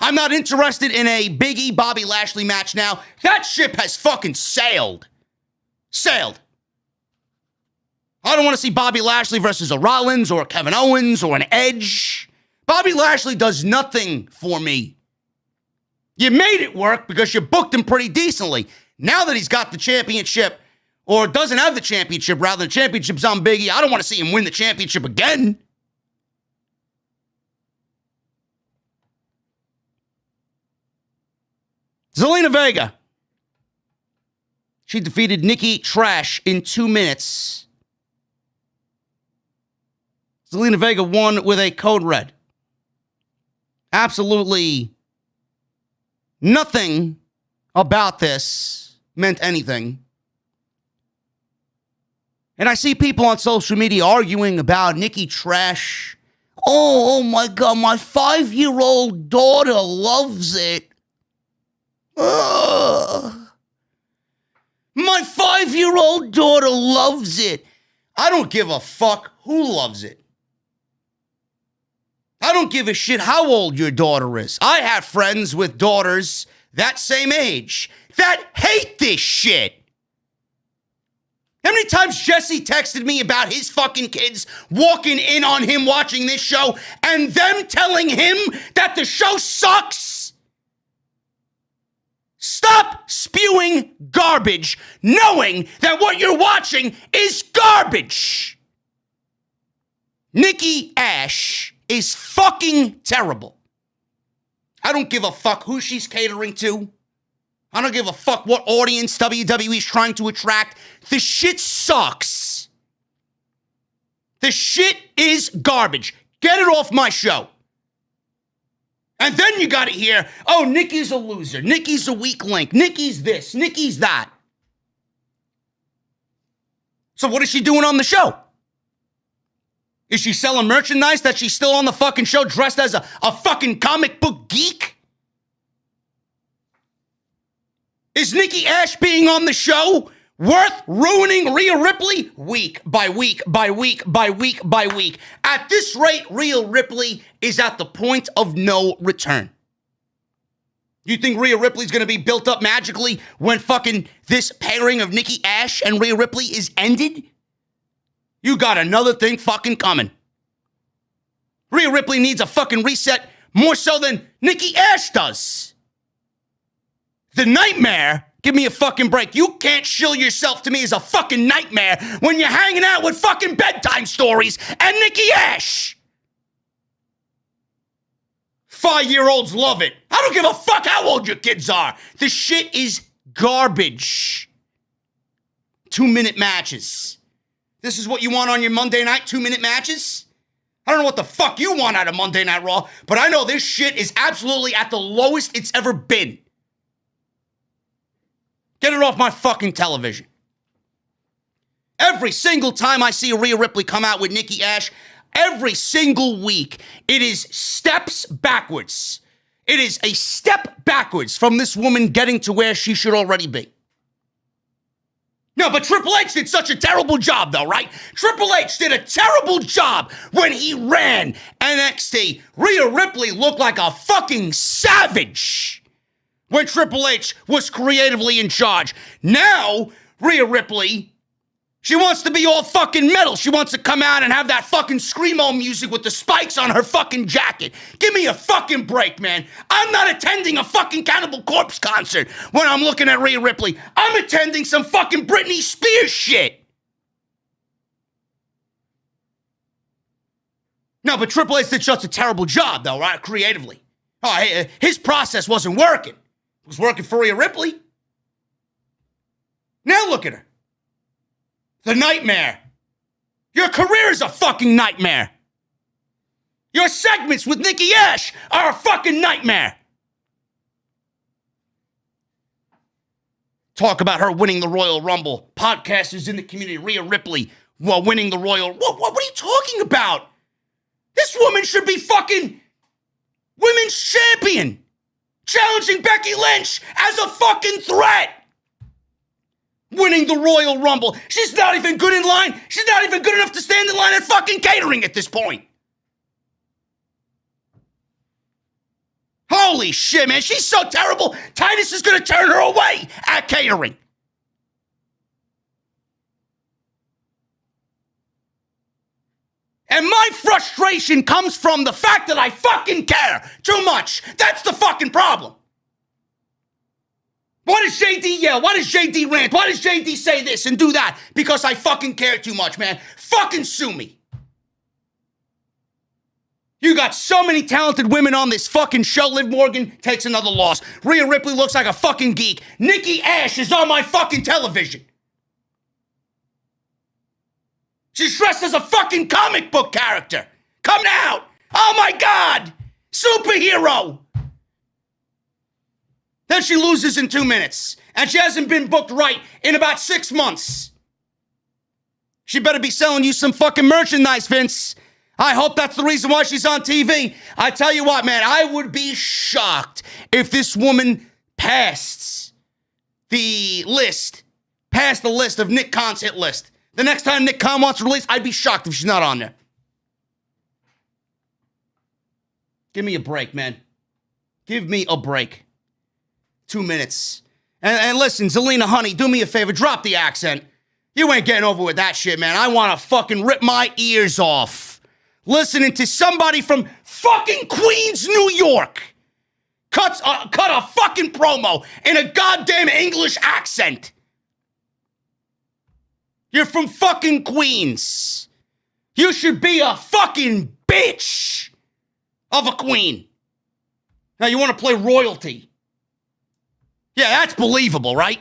I'm not interested in a Biggie Bobby Lashley match now. That ship has fucking sailed. Sailed. I don't want to see Bobby Lashley versus a Rollins or a Kevin Owens or an Edge. Bobby Lashley does nothing for me. You made it work because you booked him pretty decently. Now that he's got the championship, or doesn't have the championship, rather the championship's on Biggie, I don't want to see him win the championship again. Zelina Vega. She defeated Nikki Trash in 2 minutes. Zelina Vega won with a code red. Absolutely nothing about this meant anything. And I see people on social media arguing about Nikki Trash. Oh my God, my 5-year-old daughter loves it. Ugh. My 5-year-old daughter loves it. I don't give a fuck who loves it. I don't give a shit how old your daughter is. I have friends with daughters that same age that hate this shit. How many times Jesse texted me about his fucking kids walking in on him watching this show and them telling him that the show sucks? Stop spewing garbage, knowing that what you're watching is garbage. Nikki Ash is fucking terrible. I don't give a fuck who she's catering to. I don't give a fuck what audience WWE is trying to attract. The shit sucks. The shit is garbage. Get it off my show. And then you got to hear, oh, Nikki's a loser. Nikki's a weak link. Nikki's this. Nikki's that. So what is she doing on the show? Is she selling merchandise that she's still on the fucking show dressed as a fucking comic book geek? Is Nikki Ash being on the show worth ruining Rhea Ripley week by week by week by week by week? At this rate, Rhea Ripley is at the point of no return. You think Rhea Ripley's going to be built up magically when fucking this pairing of Nikki Ash and Rhea Ripley is ended? You got another thing fucking coming. Rhea Ripley needs a fucking reset more so than Nikki Ash does. The Nightmare, give me a fucking break. You can't shill yourself to me as a fucking nightmare when you're hanging out with fucking bedtime stories and Nikki Ash. 5-year-olds love it. I don't give a fuck how old your kids are. This shit is garbage. 2-minute matches. This is what you want on your Monday night 2-minute matches? I don't know what the fuck you want out of Monday Night Raw, but I know this shit is absolutely at the lowest it's ever been. Get it off my fucking television. Every single time I see Rhea Ripley come out with Nikki Ash, every single week, it is steps backwards. It is a step backwards from this woman getting to where she should already be. No, but Triple H did such a terrible job, though, right? Triple H did a terrible job when he ran NXT. Rhea Ripley looked like a fucking savage when Triple H was creatively in charge. Now, Rhea Ripley, she wants to be all fucking metal. She wants to come out and have that fucking screamo music with the spikes on her fucking jacket. Give me a fucking break, man. I'm not attending a fucking Cannibal Corpse concert when I'm looking at Rhea Ripley. I'm attending some fucking Britney Spears shit. No, but Triple H did such a terrible job, though, right? Creatively. Oh, his process wasn't working. It was working for Rhea Ripley. Now look at her. The Nightmare. Your career is a fucking nightmare. Your segments with Nikki Ash are a fucking nightmare. Talk about her winning the Royal Rumble. Podcasters in the community, Rhea Ripley, while winning the Royal... What are you talking about? This woman should be fucking women's champion. Challenging Becky Lynch as a fucking threat. Winning the Royal Rumble. She's not even good in line. She's not even good enough to stand in line at fucking catering at this point. Holy shit, man. She's so terrible. Titus is going to turn her away at catering. And my frustration comes from the fact that I fucking care too much. That's the fucking problem. Why does JD yell? Why does JD rant? Why does JD say this and do that? Because I fucking care too much, man. Fucking sue me. You got so many talented women on this fucking show. Liv Morgan takes another loss. Rhea Ripley looks like a fucking geek. Nikki Ash is on my fucking television. She's dressed as a fucking comic book character. Coming out. Oh my God. Superhero. Then she loses in 2 minutes. And she hasn't been booked right in about 6 months. She better be selling you some fucking merchandise, Vince. I hope that's the reason why she's on TV. I tell you what, man, I would be shocked if this woman passed the list of Nick Khan's hit list. The next time Nick Khan wants to release, I'd be shocked if she's not on there. Give me a break, man. Give me a break. 2 minutes. And listen, Zelina, honey, do me a favor. Drop the accent. You ain't getting over with that shit, man. I want to fucking rip my ears off listening to somebody from fucking Queens, New York cut a fucking promo in a goddamn English accent. You're from fucking Queens. You should be a fucking bitch of a queen. Now, you want to play royalty. Yeah, that's believable, right?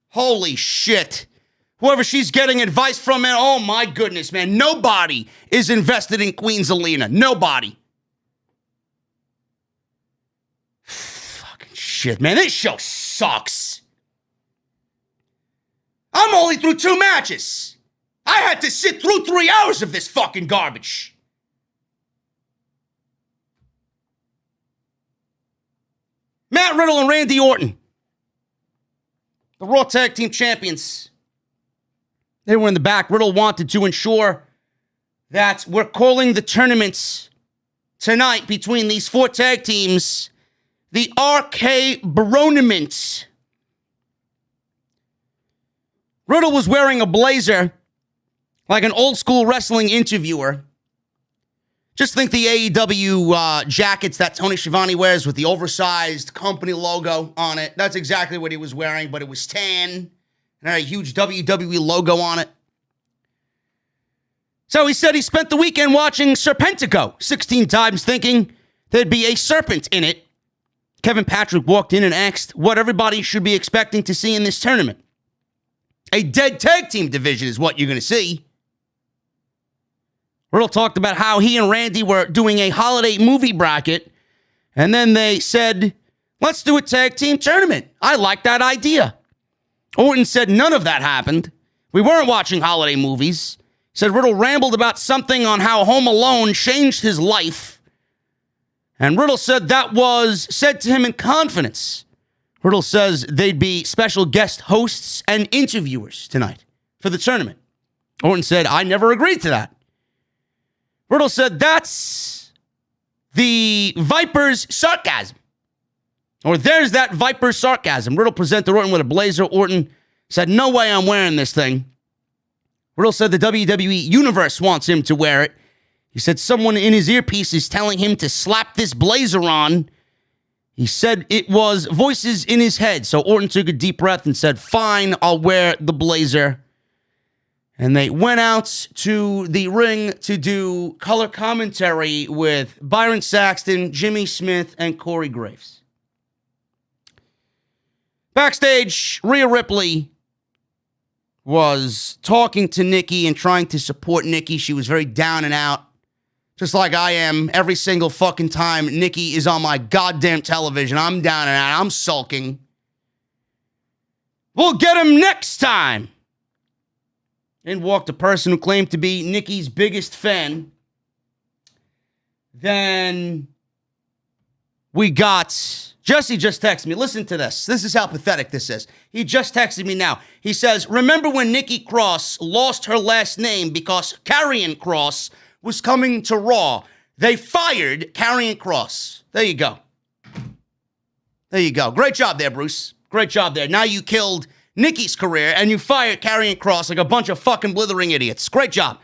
Holy shit. Whoever she's getting advice from, man, oh my goodness, man. Nobody is invested in Queen Zelina. Nobody. Fucking shit, man. This show sucks. I'm only through 2 matches. I had to sit through 3 hours of this fucking garbage. Matt Riddle and Randy Orton, the Raw Tag Team Champions. They were in the back. Riddle wanted to ensure that we're calling the tournaments tonight between these 4 tag teams the RK Baronament. Riddle was wearing a blazer like an old school wrestling interviewer. Just think the AEW jackets that Tony Schiavone wears with the oversized company logo on it. That's exactly what he was wearing, but it was tan and had a huge WWE logo on it. So he said he spent the weekend watching Serpentico 16 times thinking there'd be a serpent in it. Kevin Patrick walked in and asked what everybody should be expecting to see in this tournament. A dead tag team division is what you're going to see. Riddle talked about how he and Randy were doing a holiday movie bracket, and then they said, let's do a tag team tournament. I like that idea. Orton said none of that happened. We weren't watching holiday movies. He said Riddle rambled about something on how Home Alone changed his life. And Riddle said that was said to him in confidence. Riddle says they'd be special guest hosts and interviewers tonight for the tournament. Orton said, I never agreed to that. Riddle said that's the Viper's sarcasm. Or there's that Viper's sarcasm. Riddle presented Orton with a blazer. Orton said, no way I'm wearing this thing. Riddle said the WWE Universe wants him to wear it. He said someone in his earpiece is telling him to slap this blazer on. He said it was voices in his head. So Orton took a deep breath and said, fine, I'll wear the blazer. And they went out to the ring to do color commentary with Byron Saxton, Jimmy Smith, and Corey Graves. Backstage, Rhea Ripley was talking to Nikki and trying to support Nikki. She was very down and out, just like I am every single fucking time Nikki is on my goddamn television. I'm down and out. I'm sulking. We'll get him next time. In walked a person who claimed to be Nikki's biggest fan. Then we got... Jesse just texted me. Listen to this. This is how pathetic this is. He just texted me now. He says, remember when Nikki Cross lost her last name because Karrion Kross was coming to Raw? They fired Karrion Kross. There you go. There you go. Great job there, Bruce. Great job there. Now you killed Nikki's career and you fired Karrion Kross like a bunch of fucking blithering idiots. Great job.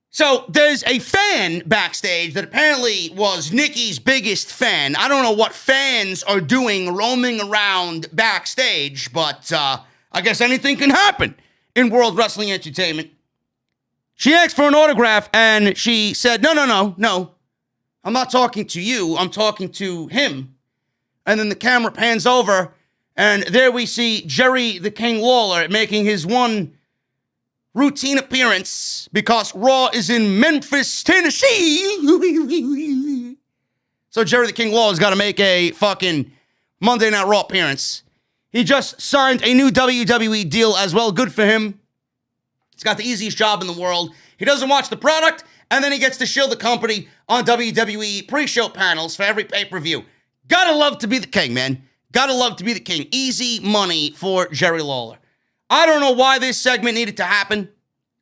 So there's a fan backstage that apparently was Nikki's biggest fan. I don't know what fans are doing roaming around backstage, but I guess anything can happen in World Wrestling Entertainment. She asked for an autograph and she said, no. I'm not talking to you. I'm talking to him. And then the camera pans over and there we see Jerry the King Lawler making his one routine appearance because Raw is in Memphis, Tennessee. So Jerry the King Lawler's got to make a fucking Monday Night Raw appearance. He just signed a new WWE deal as well. Good for him. He's got the easiest job in the world. He doesn't watch the product, and then he gets to shield the company on WWE pre-show panels for every pay-per-view. Gotta love to be the king, man. Gotta love to be the king. Easy money for Jerry Lawler. I don't know why this segment needed to happen.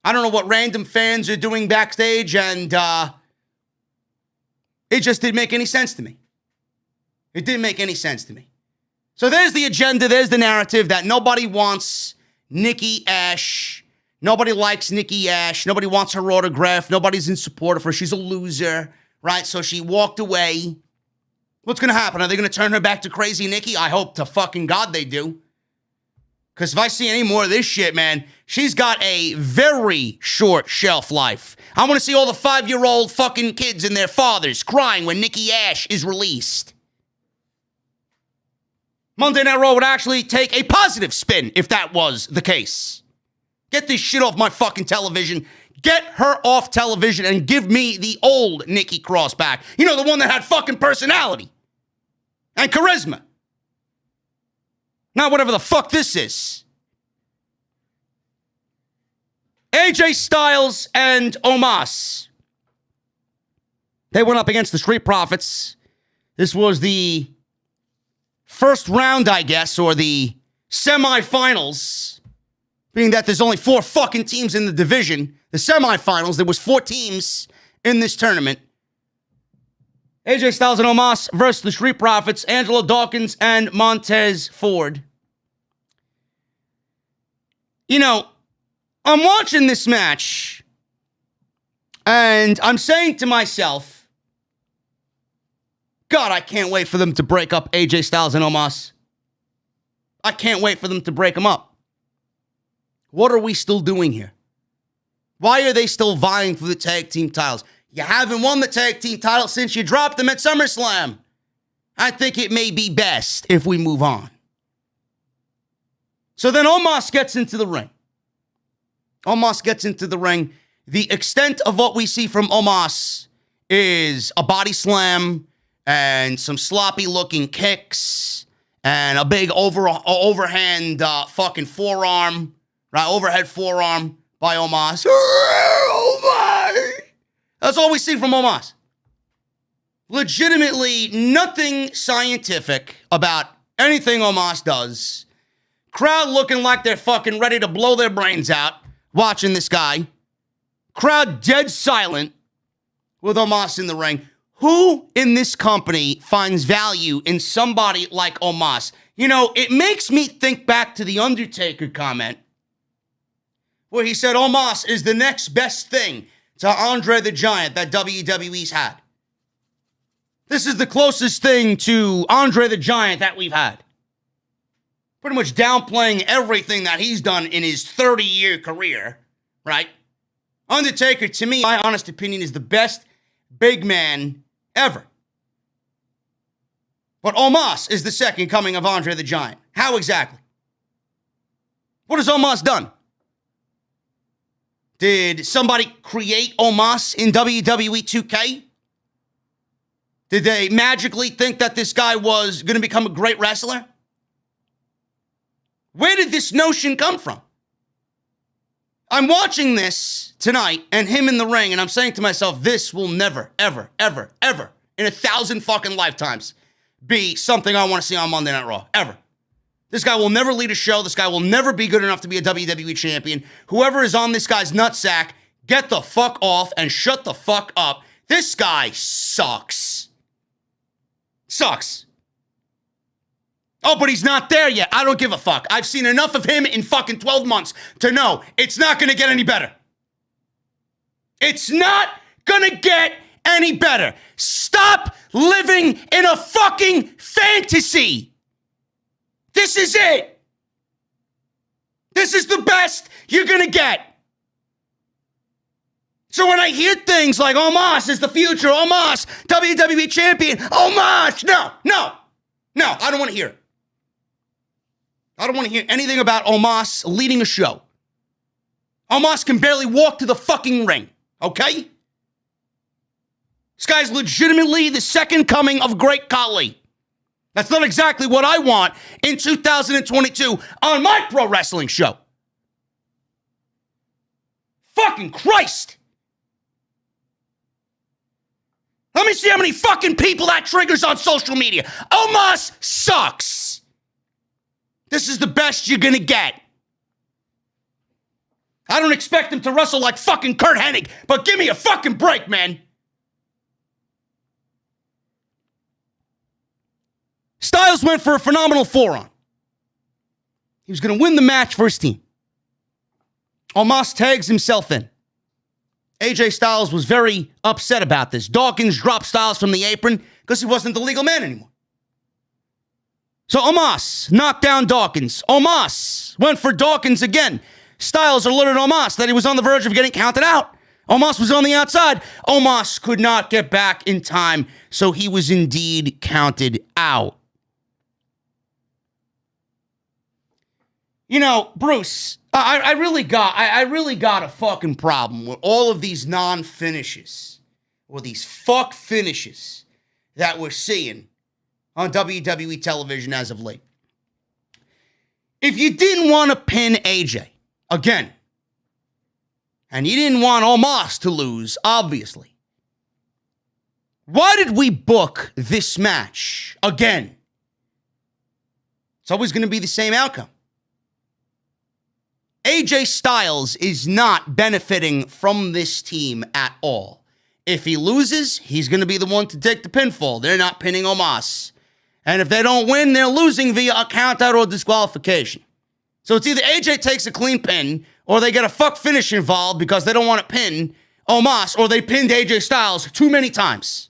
I don't know what random fans are doing backstage, and it just didn't make any sense to me. It didn't make any sense to me. So there's the agenda. There's the narrative that nobody wants Nikki Ash. Nobody likes Nikki Ash. Nobody wants her autograph. Nobody's in support of her. She's a loser, right? So she walked away. What's going to happen? Are they going to turn her back to crazy Nikki? I hope to fucking God they do. Because if I see any more of this shit, man, she's got a very short shelf life. I want to see all the 5-year-old fucking kids and their fathers crying when Nikki Ash is released. Monday Night Raw would actually take a positive spin if that was the case. Get this shit off my fucking television. Get her off television and give me the old Nikki Cross back. You know, the one that had fucking personality and charisma. Not whatever the fuck this is. AJ Styles and Omos. They went up against the Street Profits. This was the first round, I guess, or the semifinals. Being that there's only 4 fucking teams in the division. The semifinals, there was 4 teams in this tournament. AJ Styles and Omos versus the Street Profits, Angelo Dawkins and Montez Ford. You know, I'm watching this match, and I'm saying to myself, God, I can't wait for them to break up AJ Styles and Omos. I can't wait for them to break them up. What are we still doing here? Why are they still vying for the tag team titles? You haven't won the tag team title since you dropped them at SummerSlam. I think it may be best if we move on. So then Omos gets into the ring. Omos gets into the ring. The extent of what we see from Omos is a body slam and some sloppy looking kicks and a big overhand fucking forearm. Right, overhead forearm by Omos. Oh my! That's all we see from Omos. Legitimately nothing scientific about anything Omos does. Crowd looking like they're fucking ready to blow their brains out watching this guy. Crowd dead silent with Omos in the ring. Who in this company finds value in somebody like Omos? You know, it makes me think back to the Undertaker comment where he said Omos is the next best thing to Andre the Giant that WWE's had. This is the closest thing to Andre the Giant that we've had. Pretty much downplaying everything that he's done in his 30-year career, right? Undertaker, to me, my honest opinion, is the best big man ever. But Omos is the second coming of Andre the Giant. How exactly? What has Omos done? Did somebody create Omos in WWE 2K? Did they magically think that this guy was going to become a great wrestler? Where did this notion come from? I'm watching this tonight and him in the ring, and I'm saying to myself, this will never, ever, ever, ever, in 1,000 fucking lifetimes, be something I want to see on Monday Night Raw. Ever. This guy will never lead a show. This guy will never be good enough to be a WWE champion. Whoever is on this guy's nutsack, get the fuck off and shut the fuck up. This guy sucks. Sucks. Oh, but he's not there yet. I don't give a fuck. I've seen enough of him in fucking 12 months to know it's not going to get any better. It's not going to get any better. Stop living in a fucking fantasy. This is it. This is the best you're going to get. So when I hear things like Omos is the future, Omos, WWE champion, Omos, no, I don't want to hear it. I don't want to hear anything about Omos leading a show. Omos can barely walk to the fucking ring, okay? This guy's legitimately the second coming of Great Khali. That's not exactly what I want in 2022 on my pro wrestling show. Fucking Christ. Let me see how many fucking people that triggers on social media. Omos sucks. This is the best you're gonna get. I don't expect him to wrestle like fucking Kurt Hennig, but give me a fucking break, man. Styles went for a phenomenal forearm. He was gonna win the match for his team. Omos tags himself in. AJ Styles was very upset about this. Dawkins dropped Styles from the apron because he wasn't the legal man anymore. So Omos knocked down Dawkins. Omos went for Dawkins again. Styles alerted Omos that he was on the verge of getting counted out. Omos was on the outside. Omos could not get back in time, so he was indeed counted out. You know, Bruce, I really got a fucking problem with all of these non-finishes or these fuck finishes that we're seeing on WWE television as of late. If you didn't want to pin AJ again, and you didn't want Omos to lose, obviously, why did we book this match again? It's always going to be the same outcome. AJ Styles is not benefiting from this team at all. If he loses, he's going to be the one to take the pinfall. They're not pinning Omos. And if they don't win, they're losing via a countout or disqualification. So it's either AJ takes a clean pin, or they get a fuck finish involved because they don't want to pin Omos, or they pinned AJ Styles too many times.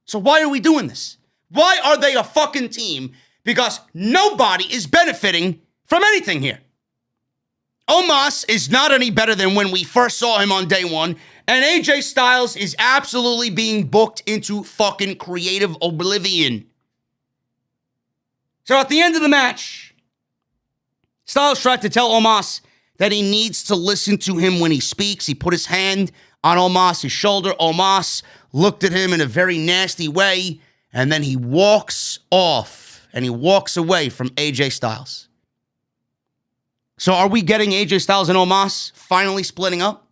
So why are we doing this? Why are they a fucking team? Because nobody is benefiting from anything here. Omos is not any better than when we first saw him on day one, and AJ Styles is absolutely being booked into fucking creative oblivion. So at the end of the match, Styles tried to tell Omos that he needs to listen to him when he speaks. He put his hand on Omos' shoulder. Omos looked at him in a very nasty way, and then he walks off, and he walks away from AJ Styles. So are we getting AJ Styles and Omos finally splitting up?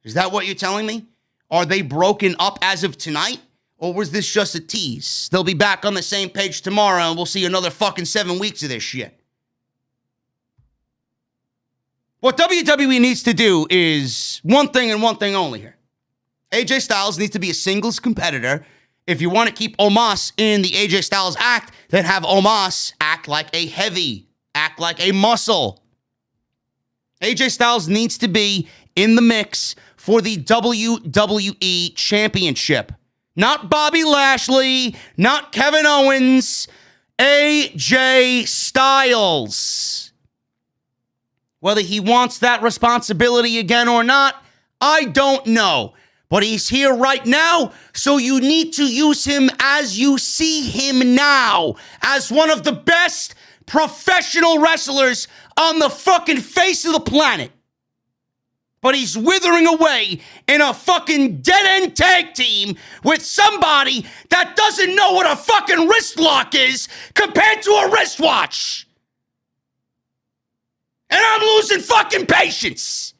Is that what you're telling me? Are they broken up as of tonight? Or was this just a tease? They'll be back on the same page tomorrow and we'll see another fucking 7 weeks of this shit. What WWE needs to do is one thing and one thing only here. AJ Styles needs to be a singles competitor. If you want to keep Omos in the AJ Styles act, then have Omos act like a heavy, act like a muscle. AJ Styles needs to be in the mix for the WWE Championship. Not Bobby Lashley, not Kevin Owens, AJ Styles. Whether he wants that responsibility again or not, I don't know. But he's here right now, so you need to use him as you see him now, as one of the best professional wrestlers on the fucking face of the planet. But he's withering away in a fucking dead-end tag team with somebody that doesn't know what a fucking wrist lock is compared to a wristwatch. And I'm losing fucking patience.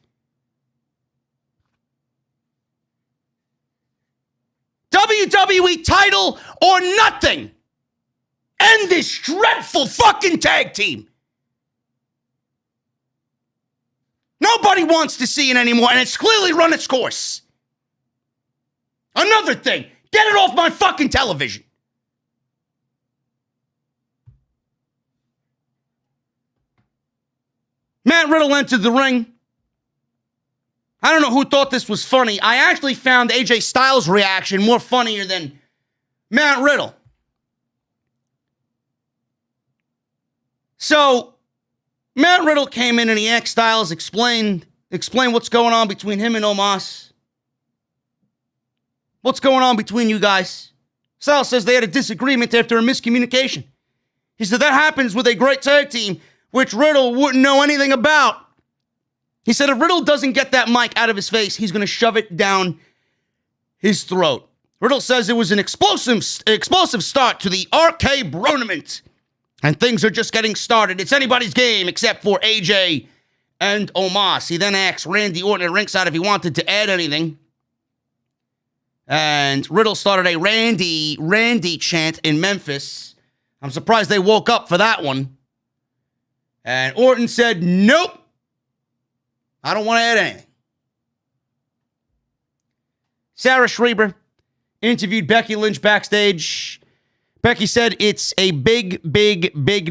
WWE title or nothing. End this dreadful fucking tag team. Nobody wants to see it anymore, and it's clearly run its course. Another thing. Get it off my fucking television. Matt Riddle entered the ring. I don't know who thought this was funny. I actually found AJ Styles' reaction more funnier than Matt Riddle. So, Matt Riddle came in and he asked Styles, explain what's going on between him and Omos. What's going on between you guys? Styles says they had a disagreement after a miscommunication. He said that happens with a great tag team, which Riddle wouldn't know anything about. He said if Riddle doesn't get that mic out of his face, he's going to shove it down his throat. Riddle says it was an explosive start to the RK Bronament. And things are just getting started. It's anybody's game except for AJ and Omos. He then asks Randy Orton at ringside if he wanted to add anything. And Riddle started a Randy chant in Memphis. I'm surprised they woke up for that one. And Orton said, nope. I don't want to add anything. Sarah Schreiber interviewed Becky Lynch backstage. Becky said it's a big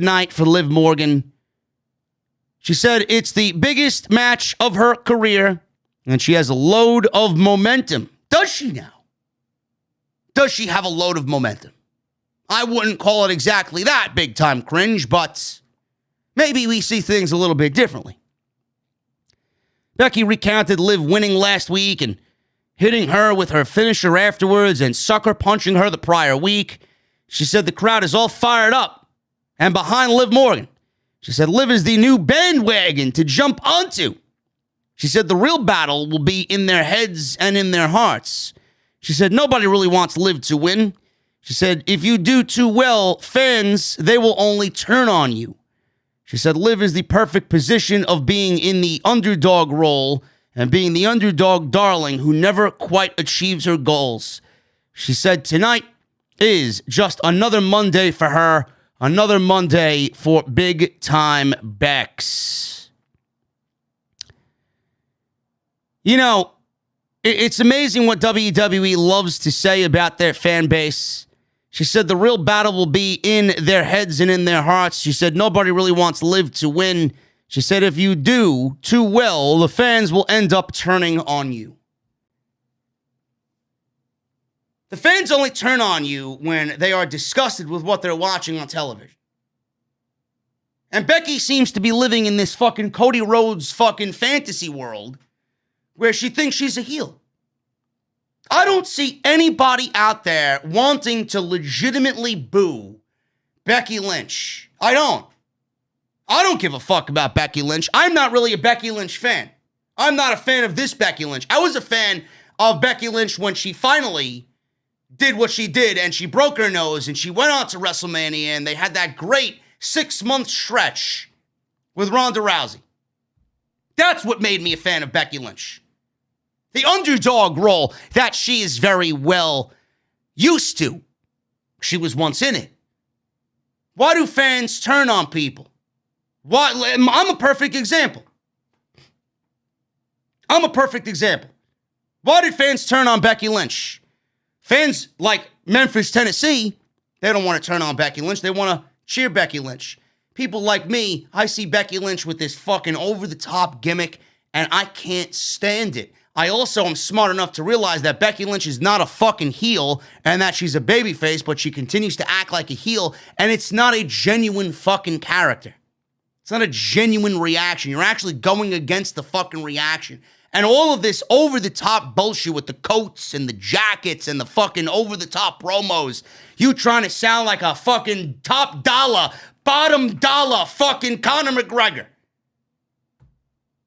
night for Liv Morgan. She said it's the biggest match of her career, and she has a load of momentum. Does she now? Does she have a load of momentum? I wouldn't call it exactly that big time cringe, but maybe we see things a little bit differently. Becky recounted Liv winning last week and hitting her with her finisher afterwards and sucker punching her the prior week. She said the crowd is all fired up and behind Liv Morgan. She said Liv is the new bandwagon to jump onto. She said the real battle will be in their heads and in their hearts. She said nobody really wants Liv to win. She said if you do too well, fans, they will only turn on you. She said Liv is the perfect position of being in the underdog role and being the underdog darling who never quite achieves her goals. She said tonight is just another Monday for her, another Monday for big-time Bex. You know, it's amazing what WWE loves to say about their fan base. She said the real battle will be in their heads and in their hearts. She said nobody really wants Liv to win. She said if you do too well, the fans will end up turning on you. The fans only turn on you when they are disgusted with what they're watching on television. And Becky seems to be living in this fucking Cody Rhodes fucking fantasy world where she thinks she's a heel. I don't see anybody out there wanting to legitimately boo Becky Lynch. I don't give a fuck about Becky Lynch. I'm not really a Becky Lynch fan. I'm not a fan of this Becky Lynch. I was a fan of Becky Lynch when she finally did what she did and she broke her nose and she went on to WrestleMania and they had that great 6-month stretch with Ronda Rousey. That's what made me a fan of Becky Lynch. The underdog role that she is very well used to. She was once in it. Why do fans turn on people? Why? I'm a perfect example. Why did fans turn on Becky Lynch? Fans like Memphis, Tennessee, they don't want to turn on Becky Lynch. They want to cheer Becky Lynch. People like me, I see Becky Lynch with this fucking over-the-top gimmick, and I can't stand it. I also am smart enough to realize that Becky Lynch is not a fucking heel and that she's a babyface, but she continues to act like a heel, and it's not a genuine fucking character. It's not a genuine reaction. You're actually going against the fucking reaction. And all of this over-the-top bullshit with the coats and the jackets and the fucking over-the-top promos, you trying to sound like a fucking top dollar, bottom dollar fucking Conor McGregor.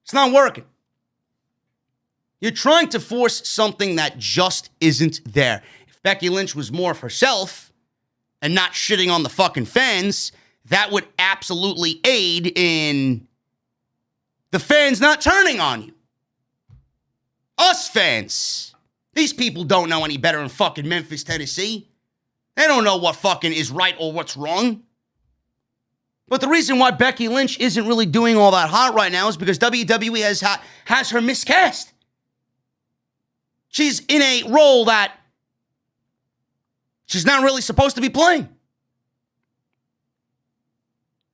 It's not working. You're trying to force something that just isn't there. If Becky Lynch was more of herself and not shitting on the fucking fans, that would absolutely aid in the fans not turning on you. Us fans. These people don't know any better in fucking Memphis, Tennessee. They don't know what fucking is right or what's wrong. But the reason why Becky Lynch isn't really doing all that hot right now is because WWE has her miscast. She's in a role that She's not really supposed to be playing.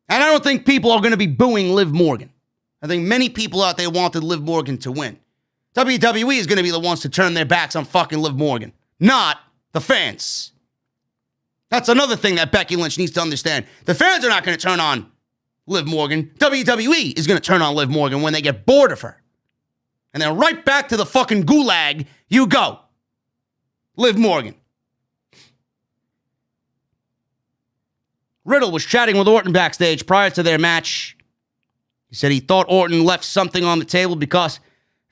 And I don't think people are going to be booing Liv Morgan. I think many people out there wanted Liv Morgan to win. WWE is going to be the ones to turn their backs on fucking Liv Morgan, not the fans. That's another thing that Becky Lynch needs to understand. The fans are not going to turn on Liv Morgan. WWE is going to turn on Liv Morgan when they get bored of her. And then right back to the fucking gulag you go. Liv Morgan. Riddle was chatting with Orton backstage prior to their match. He said he thought Orton left something on the table because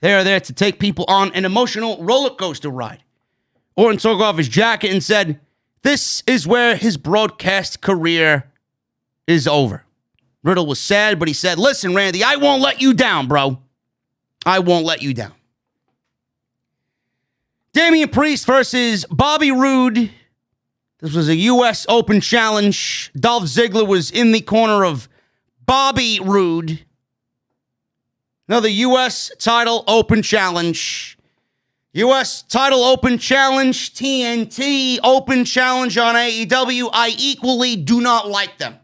they are there to take people on an emotional roller coaster ride. Orton took off his jacket and said, "This is where his broadcast career is over." Riddle was sad, but he said, "Listen, Randy, I won't let you down, bro. I won't let you down." Damian Priest versus Bobby Roode. This was a U.S. Open challenge. Dolph Ziggler was in the corner of Bobby Roode. Another U.S. title open challenge. U.S. title open challenge, TNT open challenge on AEW. I equally do not like them.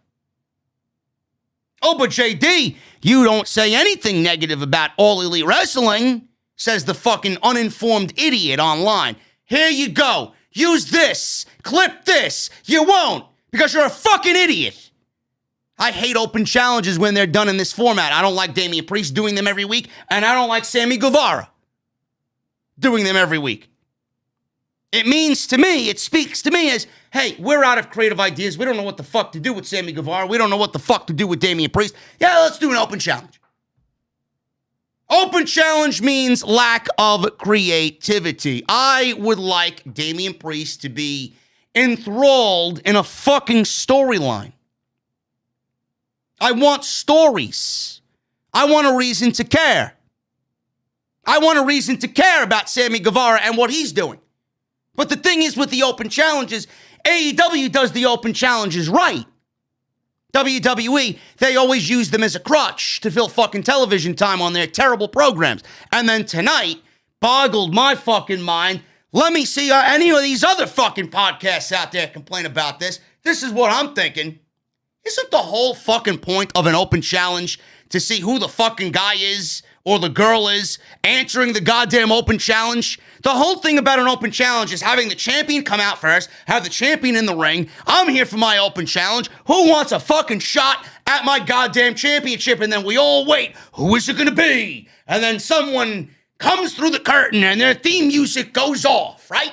Oh, but JD, you don't say anything negative about All Elite Wrestling, says the fucking uninformed idiot online. Here you go. Use this. Clip this. You won't, because you're a fucking idiot. I hate open challenges when they're done in this format. I don't like Damian Priest doing them every week, and I don't like Sammy Guevara doing them every week. It means to me, it speaks to me as, hey, we're out of creative ideas. We don't know what the fuck to do with Sammy Guevara. We don't know what the fuck to do with Damian Priest. Yeah, let's do an open challenge. Open challenge means lack of creativity. I would like Damian Priest to be enthralled in a fucking storyline. I want stories. I want a reason to care. I want a reason to care about Sammy Guevara and what he's doing. But the thing is with the open challenges, AEW does the open challenges right. WWE, they always use them as a crutch to fill fucking television time on their terrible programs. And then tonight, boggled my fucking mind. Let me see any of these other fucking podcasts out there complain about this. This is what I'm thinking. Isn't the whole fucking point of an open challenge to see who the fucking guy is or the girl is answering the goddamn open challenge? The whole thing about an open challenge is having the champion come out first, have the champion in the ring. I'm here for my open challenge. Who wants a fucking shot at my goddamn championship? And then we all wait. Who is it going to be? And then someone comes through the curtain and their theme music goes off, right?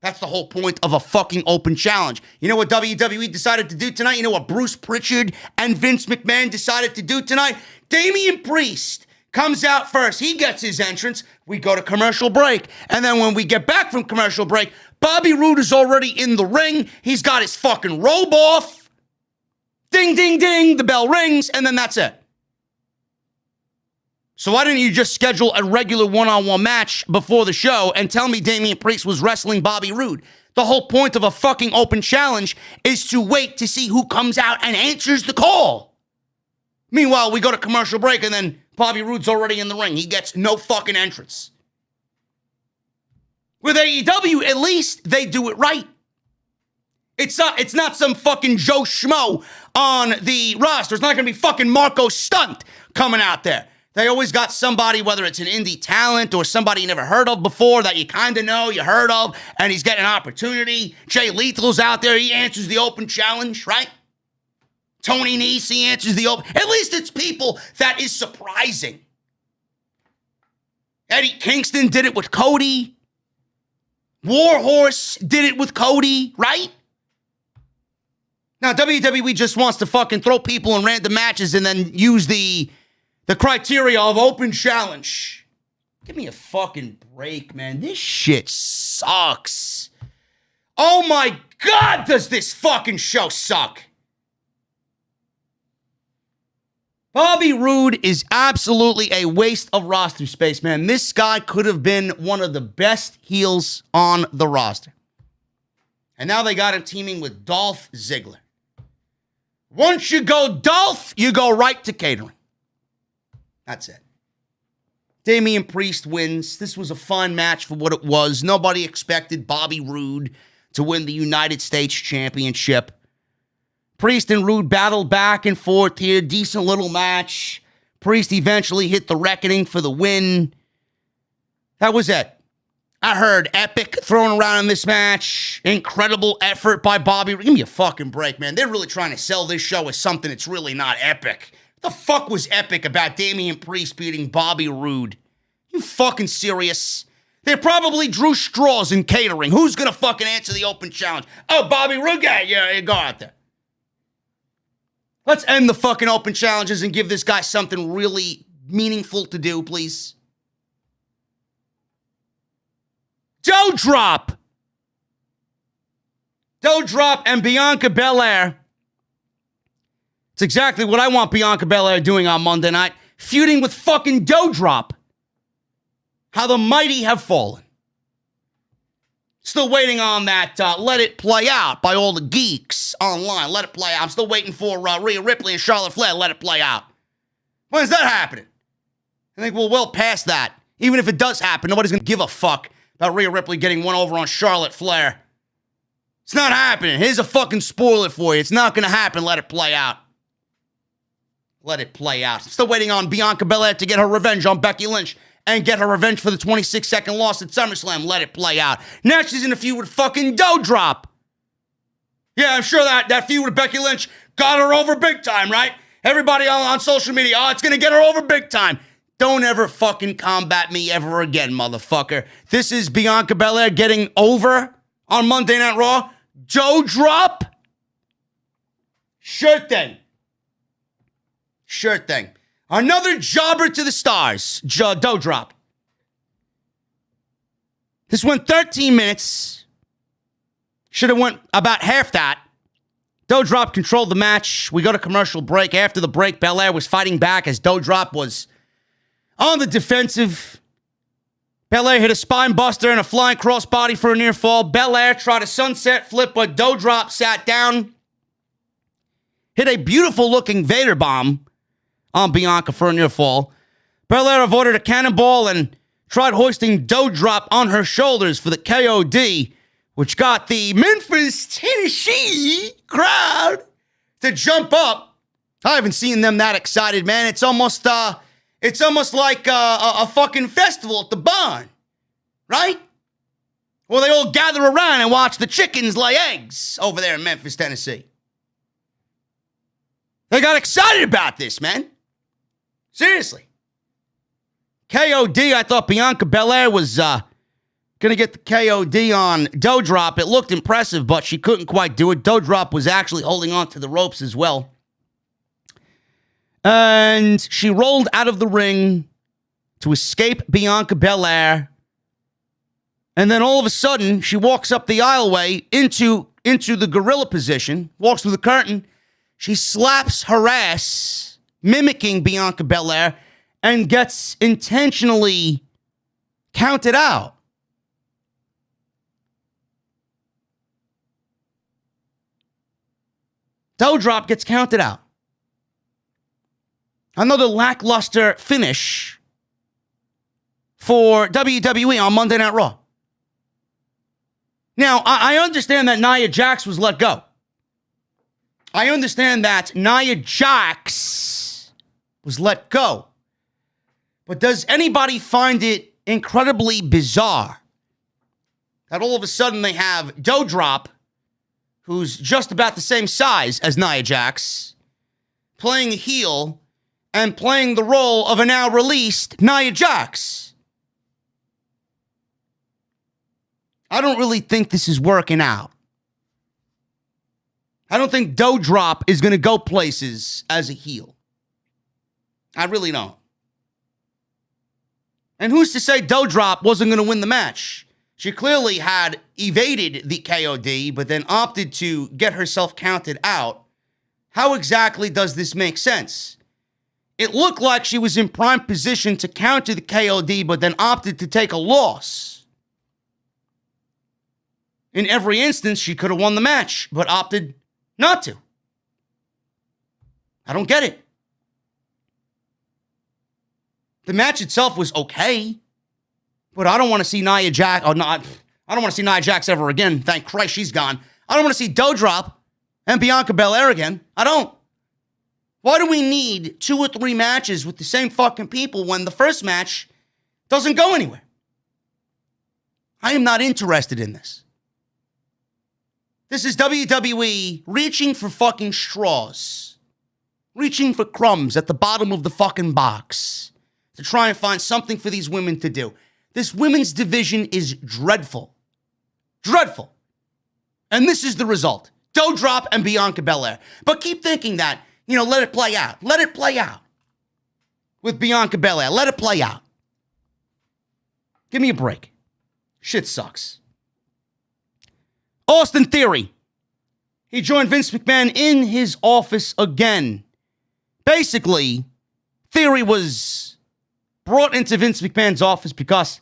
That's the whole point of a fucking open challenge. You know what WWE decided to do tonight? You know what Bruce Pritchard and Vince McMahon decided to do tonight? Damian Priest comes out first. He gets his entrance. We go to commercial break. And then when we get back from commercial break, Bobby Roode is already in the ring. He's got his fucking robe off. Ding, ding, ding. The bell rings. And then that's it. So why didn't you just schedule a regular one-on-one match before the show and tell me Damian Priest was wrestling Bobby Roode? The whole point of a fucking open challenge is to wait to see who comes out and answers the call. Meanwhile, we go to commercial break and then Bobby Roode's already in the ring. He gets no fucking entrance. With AEW, at least they do it right. It's not some fucking Joe Schmo on the roster. It's not going to be fucking Marco Stunt coming out there. They always got somebody, whether it's an indie talent or somebody you never heard of before that you kind of know, you heard of, and he's getting an opportunity. Jay Lethal's out there. He answers the open challenge, right? Tony Nese, he answers the open. At least it's people that is surprising. Eddie Kingston did it with Cody. Warhorse did it with Cody, right? Now, WWE just wants to fucking throw people in random matches and then use the criteria of open challenge. Give me a fucking break, man. This shit sucks. Oh my God, does this fucking show suck. Bobby Roode is absolutely a waste of roster space, man. This guy could have been one of the best heels on the roster. And now they got him teaming with Dolph Ziggler. Once you go Dolph, you go right to catering. That's it. Damian Priest wins. This was a fun match for what it was. Nobody expected Bobby Roode to win the United States Championship. Priest and Roode battled back and forth here. Decent little match. Priest eventually hit the reckoning for the win. That was it. I heard epic thrown around in this match. Incredible effort by Bobby. Give me a fucking break, man. They're really trying to sell this show as something that's really not epic. What the fuck was epic about Damian Priest beating Bobby Roode? You fucking serious? They probably drew straws in catering. Who's gonna fucking answer the open challenge? Oh, Bobby Roode guy. Yeah, go out there. Let's end the fucking open challenges and give this guy something really meaningful to do, please. Dough Drop and Bianca Belair. It's exactly what I want Bianca Belair doing on Monday night. Feuding with fucking Dough Drop. How the mighty have fallen. Still waiting on that Let It Play Out by all the geeks online. Let it play out. I'm still waiting for Rhea Ripley and Charlotte Flair. Let it play out. When's that happening? I think we're well past that. Even if it does happen, nobody's going to give a fuck about Rhea Ripley getting one over on Charlotte Flair. It's not happening. Here's a fucking spoiler for you. It's not going to happen. Let it play out. Let it play out. I'm still waiting on Bianca Belair to get her revenge on Becky Lynch and get her revenge for the 26-second loss at SummerSlam. Let it play out. Now she's in a feud with fucking Dough Drop. Yeah, I'm sure that feud with Becky Lynch got her over big time, right? Everybody on social media, oh, it's going to get her over big time. Don't ever fucking combat me ever again, motherfucker. This is Bianca Belair getting over on Monday Night Raw. Dough Drop? Sure thing. Sure thing. Another jobber to the stars. Dough Drop. This went 13 minutes. Should have went about half that. Dough Drop controlled the match. We go to commercial break. After the break, Belair was fighting back as Dough Drop was on the defensive. Belair hit a spine buster and a flying crossbody for a near fall. Belair tried a sunset flip, but Dough Drop sat down. Hit a beautiful looking Vader bomb on Bianca for a near fall. Belair avoided a cannonball and tried hoisting Dough Drop on her shoulders for the KOD, which got the Memphis, Tennessee crowd to jump up. I haven't seen them that excited, man. It's almost like a fucking festival at the barn, right? Well, they all gather around and watch the chickens lay eggs over there in Memphis, Tennessee. They got excited about this, man. Seriously. KOD, I thought Bianca Belair was going to get the KOD on Dough Drop. It looked impressive, but she couldn't quite do it. Dough Drop was actually holding on to the ropes as well. And she rolled out of the ring to escape Bianca Belair. And then all of a sudden, she walks up the aisleway into the gorilla position, walks through the curtain. She slaps her ass, mimicking Bianca Belair, and gets intentionally counted out. Dough Drop gets counted out. Another lackluster finish for WWE on Monday Night Raw. Now, I understand that Nia Jax was let go. I understand that Nia Jax was let go. But does anybody find it incredibly bizarre that all of a sudden they have Dough Drop, who's just about the same size as Nia Jax, playing a heel and playing the role of a now released Nia Jax? I don't really think this is working out. I don't think Dough Drop is going to go places as a heel. I really don't. And who's to say Dough Drop wasn't going to win the match? She clearly had evaded the KOD, but then opted to get herself counted out. How exactly does this make sense? It looked like she was in prime position to counter the KOD, but then opted to take a loss. In every instance, she could have won the match, but opted not to. I don't get it. The match itself was okay, but I don't want to see Nia Jax. Oh, no, I I don't want to see Nia Jax ever again. Thank Christ she's gone. I don't want to see Doudrop and Bianca Belair again. I don't. Why do we need 2 or 3 matches with the same fucking people when the first match doesn't go anywhere? I am not interested in this. This is WWE reaching for fucking straws. Reaching for crumbs at the bottom of the fucking box to try and find something for these women to do. This women's division is dreadful. Dreadful. And this is the result. Doudrop and Bianca Belair. But keep thinking that, let it play out. Let it play out. With Bianca Belair. Let it play out. Give me a break. Shit sucks. Austin Theory. He joined Vince McMahon in his office again. Basically, Theory was brought into Vince McMahon's office because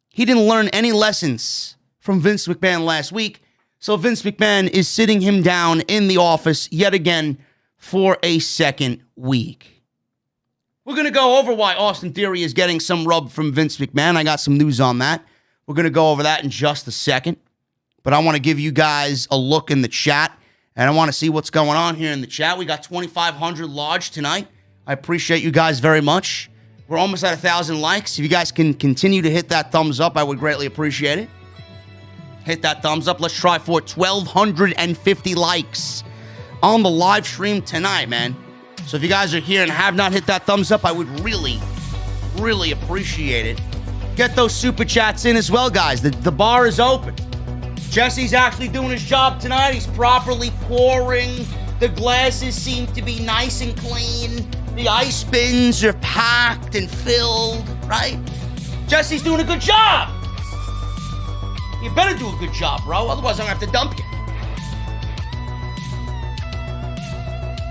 he didn't learn any lessons from Vince McMahon last week. So Vince McMahon is sitting him down in the office yet again for a second week. We're going to go over why Austin Theory is getting some rub from Vince McMahon. I got some news on that. We're going to go over that in just a second. But I want to give you guys a look in the chat. And I want to see what's going on here in the chat. We got 2,500 large tonight. I appreciate you guys very much. We're almost at 1,000 likes. If you guys can continue to hit that thumbs up, I would greatly appreciate it. Hit that thumbs up. Let's try for 1,250 likes on the live stream tonight, man. So if you guys are here and have not hit that thumbs up, I would really, really appreciate it. Get those super chats in as well, guys. The bar is open. Jesse's actually doing his job tonight. He's properly pouring. The glasses seem to be nice and clean. The ice bins are packed and filled, right? Jesse's doing a good job. You better do a good job, bro. Otherwise, I'm going to have to dump you.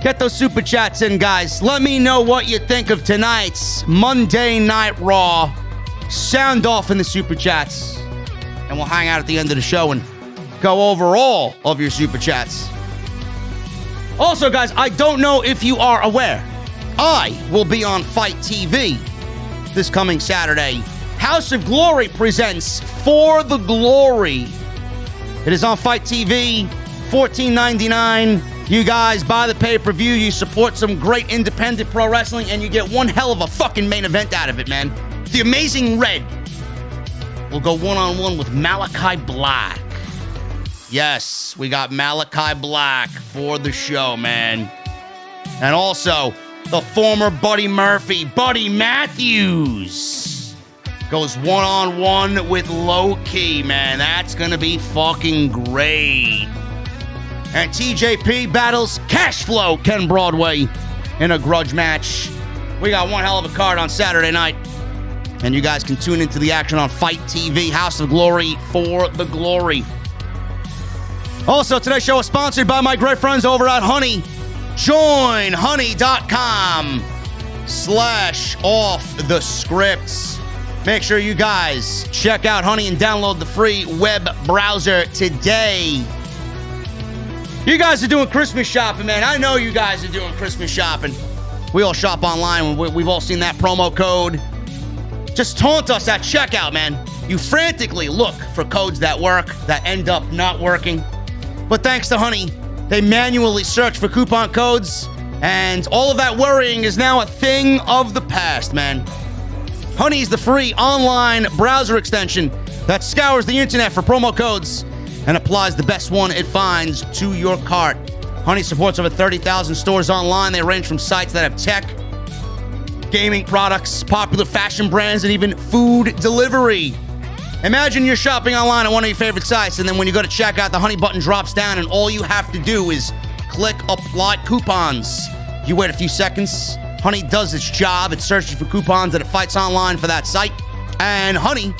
Get those super chats in, guys. Let me know what you think of tonight's Monday Night Raw. Sound off in the super chats. And we'll hang out at the end of the show and go over all of your super chats. Also, guys, I don't know if you are aware, I will be on Fight TV this coming Saturday. House of Glory presents For the Glory. It is on Fight TV, $14.99. You guys buy the pay-per-view, you support some great independent pro wrestling, and you get one hell of a fucking main event out of it, man. The Amazing Red will go one-on-one with Malachi Black. Yes, we got Malachi Black for the show, man. And also, the former Buddy Murphy, Buddy Matthews, goes one-on-one with Low Key, man. That's going to be fucking great. And TJP battles Cashflow Ken Broadway in a grudge match. We got one hell of a card on Saturday night. And you guys can tune into the action on Fight TV, House of Glory, For the Glory. Also, today's show is sponsored by my great friends over at Honey. Join honey.com/offthescripts. Make sure you guys check out Honey and download the free web browser today. You guys are doing Christmas shopping, man. I know you guys are doing Christmas shopping. We all shop online. We've all seen that promo code. Just taunt us at checkout, man. You frantically look for codes that work, that end up not working. But thanks to Honey, they manually search for coupon codes, and all of that worrying is now a thing of the past, man. Honey is the free online browser extension that scours the internet for promo codes and applies the best one it finds to your cart. Honey supports over 30,000 stores online. They range from sites that have tech, gaming products, popular fashion brands, and even food delivery. Imagine you're shopping online on one of your favorite sites, and then when you go to checkout, the Honey button drops down, and all you have to do is click Apply Coupons. You wait a few seconds. Honey does its job. It searches for coupons, and it fights online for that site. And Honey,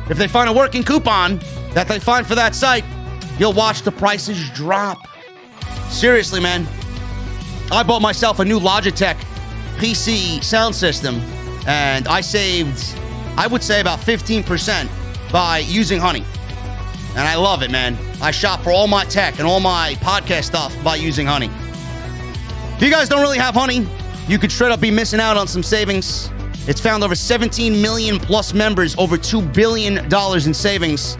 if they find a working coupon that they find for that site, you'll watch the prices drop. Seriously, man. I bought myself a new Logitech PC sound system, and I saved, I would say, about 15% by using Honey. And I love it, man. I shop for all my tech and all my podcast stuff by using Honey. If you guys don't really have Honey, you could straight up be missing out on some savings. It's found over 17 million plus members, over $2 billion in savings.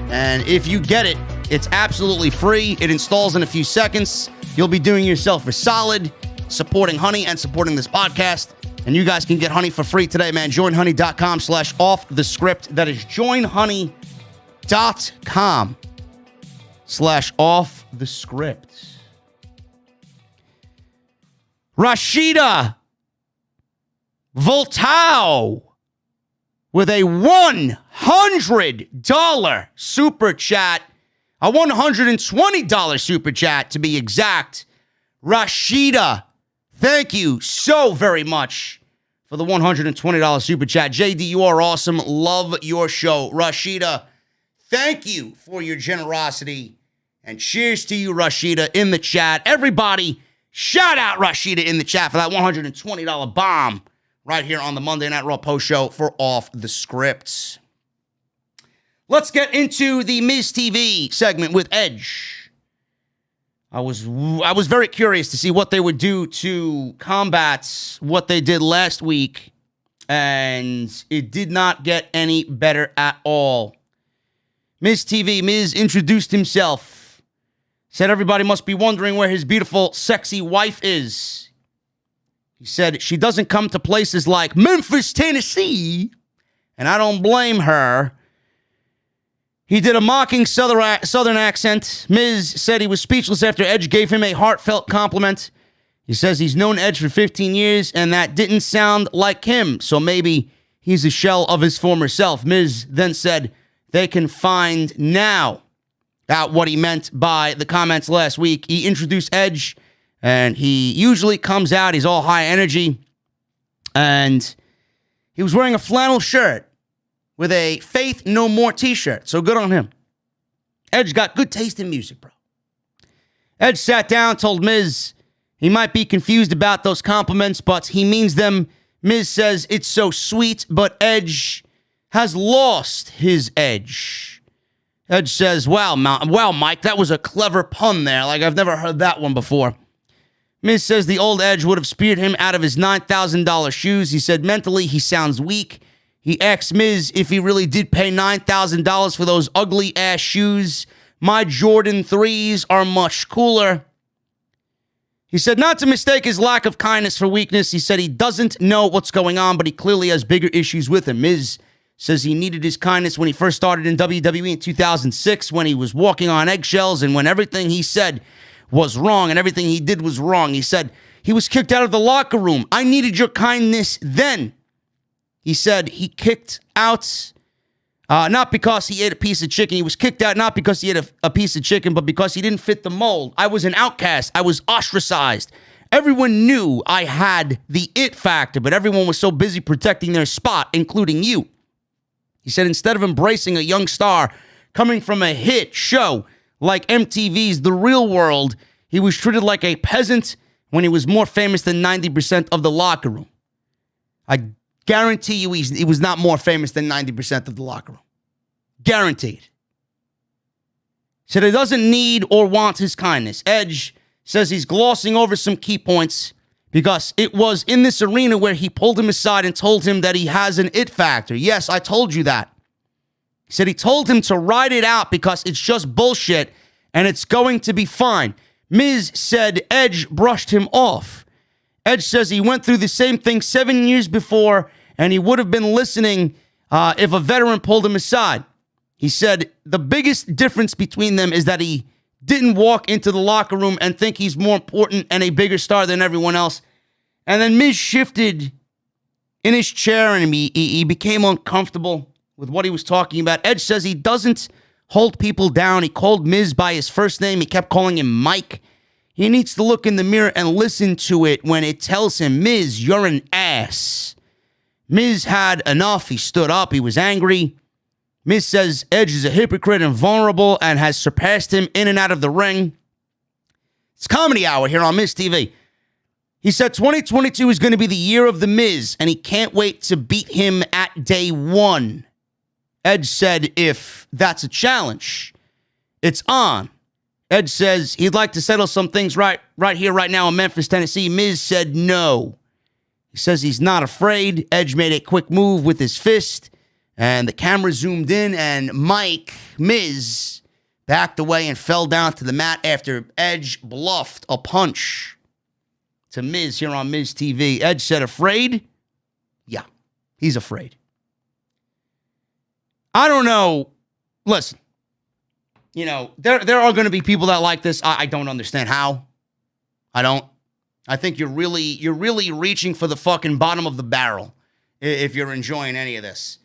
And if you get it, it's absolutely free. It installs in a few seconds. You'll be doing yourself a solid, supporting Honey and supporting this podcast. And you guys can get Honey for free today, man. JoinHoney.com/offthescript. That is JoinHoney.com/offthescript. Rashida Voltao with a $100 super chat. A $120 super chat, to be exact. Rashida, thank you so very much for the $120 super chat. JD, you are awesome. Love your show. Rashida, thank you for your generosity. And cheers to you, Rashida, in the chat. Everybody, shout out Rashida in the chat for that $120 bomb right here on the Monday Night Raw post show for Off the Scripts. Let's get into the MIZ TV segment with Edge. I was very curious to see what they would do to combat what they did last week, and it did not get any better at all. MIZ TV, Miz introduced himself, said everybody must be wondering where his beautiful, sexy wife is. He said she doesn't come to places like Memphis, Tennessee, and I don't blame her. He did a mocking southern accent. Miz said he was speechless after Edge gave him a heartfelt compliment. He says he's known Edge for 15 years, and that didn't sound like him, so maybe he's a shell of his former self. Miz then said they can find now out what he meant by the comments last week. He introduced Edge, and he usually comes out, he's all high energy, and he was wearing a flannel shirt with a Faith No More t-shirt. So good on him. Edge got good taste in music, bro. Edge sat down, told Miz he might be confused about those compliments, but he means them. Miz says it's so sweet, but Edge has lost his edge. Edge says, wow, Mike, that was a clever pun there. Like, I've never heard that one before. Miz says the old Edge would have speared him out of his $9,000 shoes. He said mentally he sounds weak. He asked Miz if he really did pay $9,000 for those ugly-ass shoes. My Jordan 3s are much cooler. He said not to mistake his lack of kindness for weakness. He said he doesn't know what's going on, but he clearly has bigger issues with him. Miz says he needed his kindness when he first started in WWE in 2006, when he was walking on eggshells and when everything he said was wrong and everything he did was wrong. He said he was kicked out of the locker room. I needed your kindness then. He said he kicked out, not because he ate a piece of chicken. He was kicked out not because he ate a piece of chicken, but because he didn't fit the mold. I was an outcast. I was ostracized. Everyone knew I had the it factor, but everyone was so busy protecting their spot, including you. He said instead of embracing a young star coming from a hit show like MTV's The Real World, he was treated like a peasant when he was more famous than 90% of the locker room. I guarantee you he was not more famous than 90% of the locker room. Guaranteed. Said he doesn't need or want his kindness. Edge says he's glossing over some key points because it was in this arena where he pulled him aside and told him that he has an it factor. Yes, I told you that. He said he told him to ride it out because it's just bullshit and it's going to be fine. Miz said Edge brushed him off. Edge says he went through the same thing 7 years before, and he would have been listening if a veteran pulled him aside. He said the biggest difference between them is that he didn't walk into the locker room and think he's more important and a bigger star than everyone else. And then Miz shifted in his chair, and he became uncomfortable with what he was talking about. Edge says he doesn't hold people down. He called Miz by his first name. He kept calling him Mike. He needs to look in the mirror and listen to it when it tells him, Miz, you're an ass. Miz had enough. He stood up. He was angry. Miz says Edge is a hypocrite and vulnerable and has surpassed him in and out of the ring. It's Comedy Hour here on MIZ TV. He said 2022 is going to be the year of The Miz, and he can't wait to beat him at day one. Edge said if that's a challenge, it's on. Edge says he'd like to settle some things right here, right now in Memphis, Tennessee. Miz said no. He says he's not afraid. Edge made a quick move with his fist. And the camera zoomed in, and Miz backed away and fell down to the mat after Edge bluffed a punch to Miz here on Miz TV. Edge said, afraid? Yeah, he's afraid. I don't know. Listen, you know, there are going to be people that like this. I don't understand how. I don't. I think you're really reaching for the fucking bottom of the barrel if you're enjoying any of this.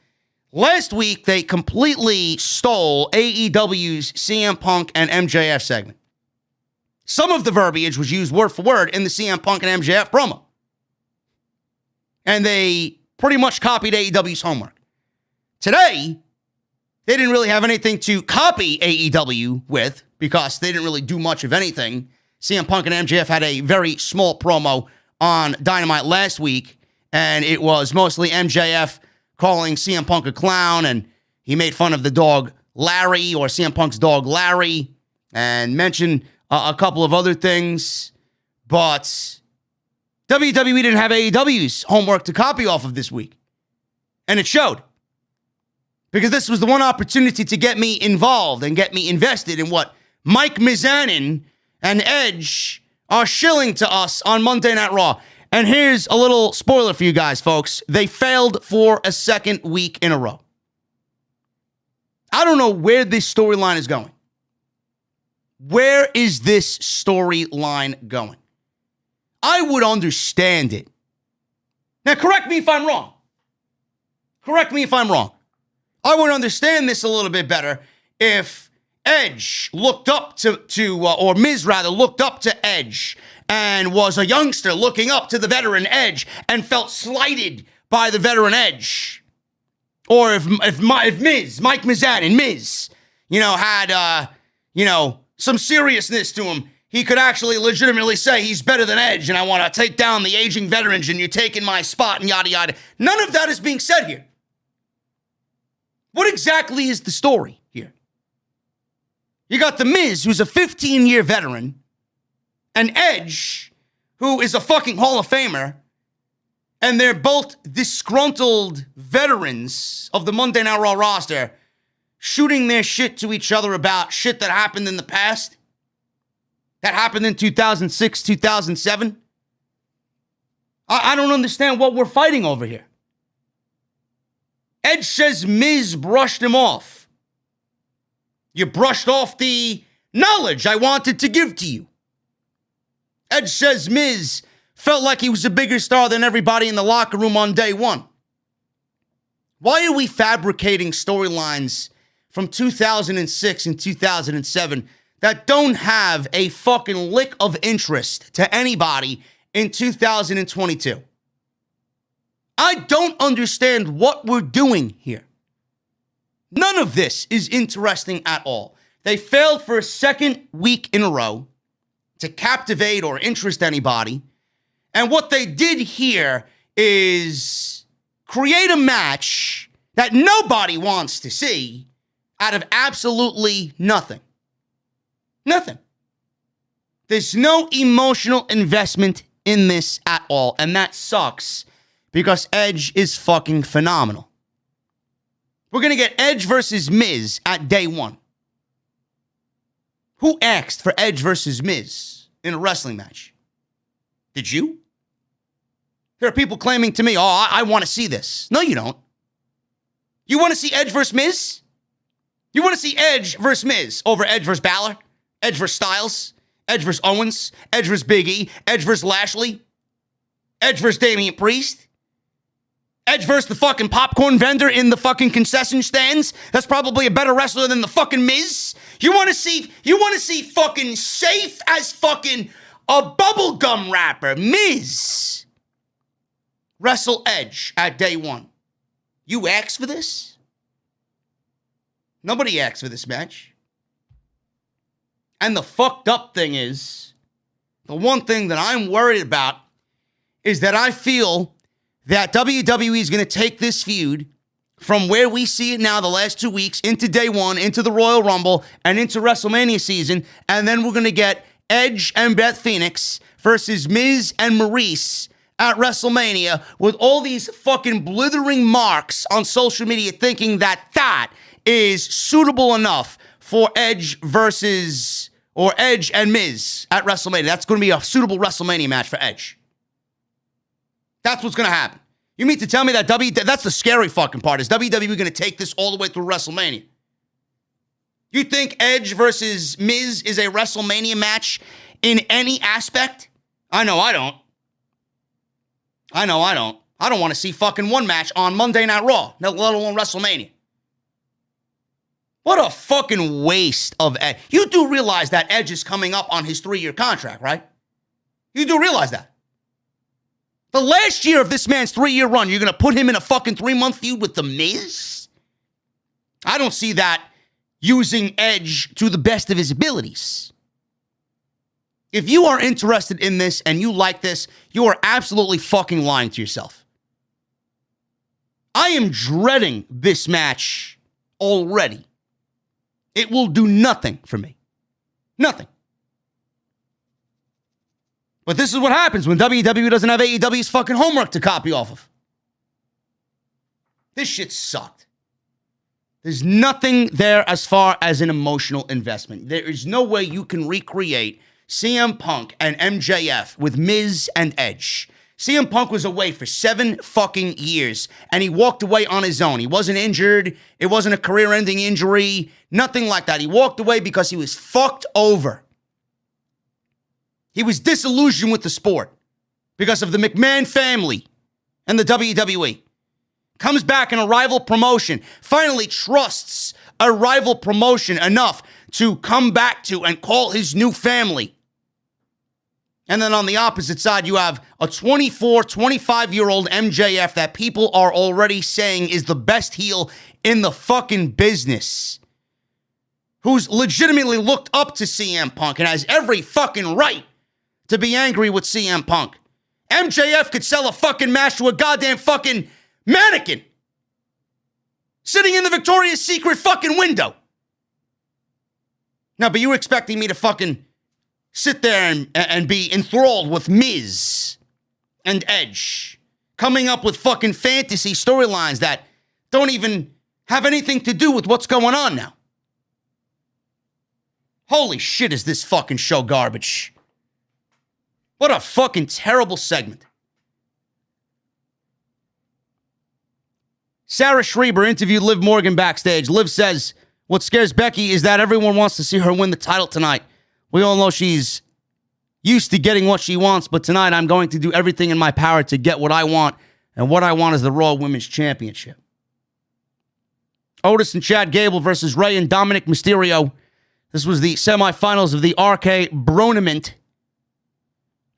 Last week, they completely stole AEW's CM Punk and MJF segment. Some of the verbiage was used word for word in the CM Punk and MJF promo. And they pretty much copied AEW's homework. Today, they didn't really have anything to copy AEW with because they didn't really do much of anything. CM Punk and MJF had a very small promo on Dynamite last week, and it was mostly MJF calling CM Punk a clown, and he made fun of the dog Larry, or CM Punk's dog Larry, and mentioned a couple of other things. But WWE didn't have AEW's homework to copy off of this week. And it showed. Because this was the one opportunity to get me involved and get me invested in what Mike Mizanin and Edge are shilling to us on Monday Night Raw. And here's a little spoiler for you guys, folks. They failed for a second week in a row. I don't know where this storyline is going. Where is this storyline going? I would understand it. Now, correct me if I'm wrong. Correct me if I'm wrong. I would understand this a little bit better if Edge looked up or Miz rather, looked up to Edge and was a youngster looking up to the veteran Edge and felt slighted by the veteran Edge. Or if Miz, Mike Mizanin, Miz, had, some seriousness to him, he could actually legitimately say he's better than Edge and I want to take down the aging veterans and you're taking my spot and yada, yada. None of that is being said here. What exactly is the story here? You got The Miz, who's a 15-year veteran, and Edge, who is a fucking Hall of Famer, and they're both disgruntled veterans of the Monday Night Raw roster, shooting their shit to each other about shit that happened in the past, that happened in 2006, 2007. I don't understand what we're fighting over here. Edge says Miz brushed him off. You brushed off the knowledge I wanted to give to you. Edge says Miz felt like he was a bigger star than everybody in the locker room on day one. Why are we fabricating storylines from 2006 and 2007 that don't have a fucking lick of interest to anybody in 2022? I don't understand what we're doing here. None of this is interesting at all. They failed for a second week in a row to captivate or interest anybody. And what they did here is create a match that nobody wants to see out of absolutely nothing. Nothing. There's no emotional investment in this at all. And that sucks. Because Edge is fucking phenomenal. We're going to get Edge versus Miz at day one. Who asked for Edge versus Miz in a wrestling match? Did you? There are people claiming to me, I want to see this. No, you don't. You want to see Edge versus Miz? You want to see Edge versus Miz over Edge versus Balor? Edge versus Styles? Edge versus Owens? Edge versus Biggie? Edge versus Lashley? Edge versus Damian Priest? Edge versus the fucking popcorn vendor in the fucking concession stands. That's probably a better wrestler than the fucking Miz. You want to see fucking safe as fucking a bubblegum wrapper, Miz, wrestle Edge at day one. You asked for this? Nobody asked for this match. And the fucked up thing is, the one thing that I'm worried about is that I feel that WWE is going to take this feud from where we see it now the last 2 weeks into day one, into the Royal Rumble, and into WrestleMania season, and then we're going to get Edge and Beth Phoenix versus Miz and Maurice at WrestleMania with all these fucking blithering marks on social media thinking that that is suitable enough for Edge and Miz at WrestleMania. That's going to be a suitable WrestleMania match for Edge. That's what's going to happen. You mean to tell me that that's the scary fucking part, is WWE going to take this all the way through WrestleMania? You think Edge versus Miz is a WrestleMania match in any aspect? I know I don't. I don't want to see fucking one match on Monday Night Raw, let alone WrestleMania. What a fucking waste of Edge. You do realize that Edge is coming up on his 3-year contract, right? You do realize that. The last year of this man's 3-year run, you're going to put him in a fucking 3-month feud with The Miz? I don't see that using Edge to the best of his abilities. If you are interested in this and you like this, you are absolutely fucking lying to yourself. I am dreading this match already. It will do nothing for me. Nothing. But this is what happens when WWE doesn't have AEW's fucking homework to copy off of. This shit sucked. There's nothing there as far as an emotional investment. There is no way you can recreate CM Punk and MJF with Miz and Edge. CM Punk was away for 7 fucking years, and he walked away on his own. He wasn't injured. It wasn't a career-ending injury. Nothing like that. He walked away because he was fucked over. He was disillusioned with the sport because of the McMahon family and the WWE. Comes back in a rival promotion, finally trusts a rival promotion enough to come back to and call his new family. And then on the opposite side, you have a 24, 25-year-old MJF that people are already saying is the best heel in the fucking business, who's legitimately looked up to CM Punk and has every fucking right to be angry with CM Punk. MJF could sell a fucking match to a goddamn fucking mannequin sitting in the Victoria's Secret fucking window. Now, but you were expecting me to fucking sit there and be enthralled with Miz and Edge, coming up with fucking fantasy storylines that don't even have anything to do with what's going on now. Holy shit, is this fucking show garbage. What a fucking terrible segment. Sarah Schreiber interviewed Liv Morgan backstage. Liv says, what scares Becky is that everyone wants to see her win the title tonight. We all know she's used to getting what she wants, but tonight I'm going to do everything in my power to get what I want, and what I want is the Raw Women's Championship. Otis and Chad Gable versus Rey and Dominik Mysterio. This was the semifinals of the RK Bronament.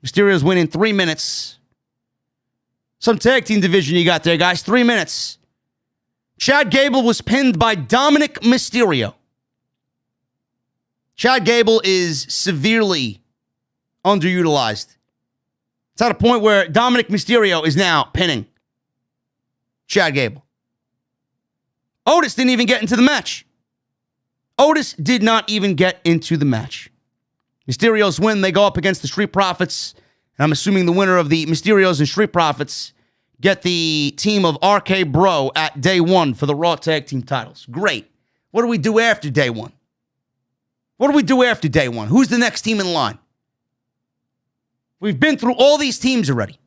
Mysterio's winning 3 minutes. Some tag team division you got there, guys. 3 minutes. Chad Gable was pinned by Dominik Mysterio. Chad Gable is severely underutilized. It's at a point where Dominik Mysterio is now pinning Chad Gable. Otis didn't even get into the match. Otis did not even get into the match. Mysterio's win. They go up against the Street Profits. And I'm assuming the winner of the Mysterios and Street Profits get the team of RK Bro at day 1 for the Raw Tag Team titles. Great. What do we do after day 1? What do we do after day 1? Who's the next team in line? We've been through all these teams already.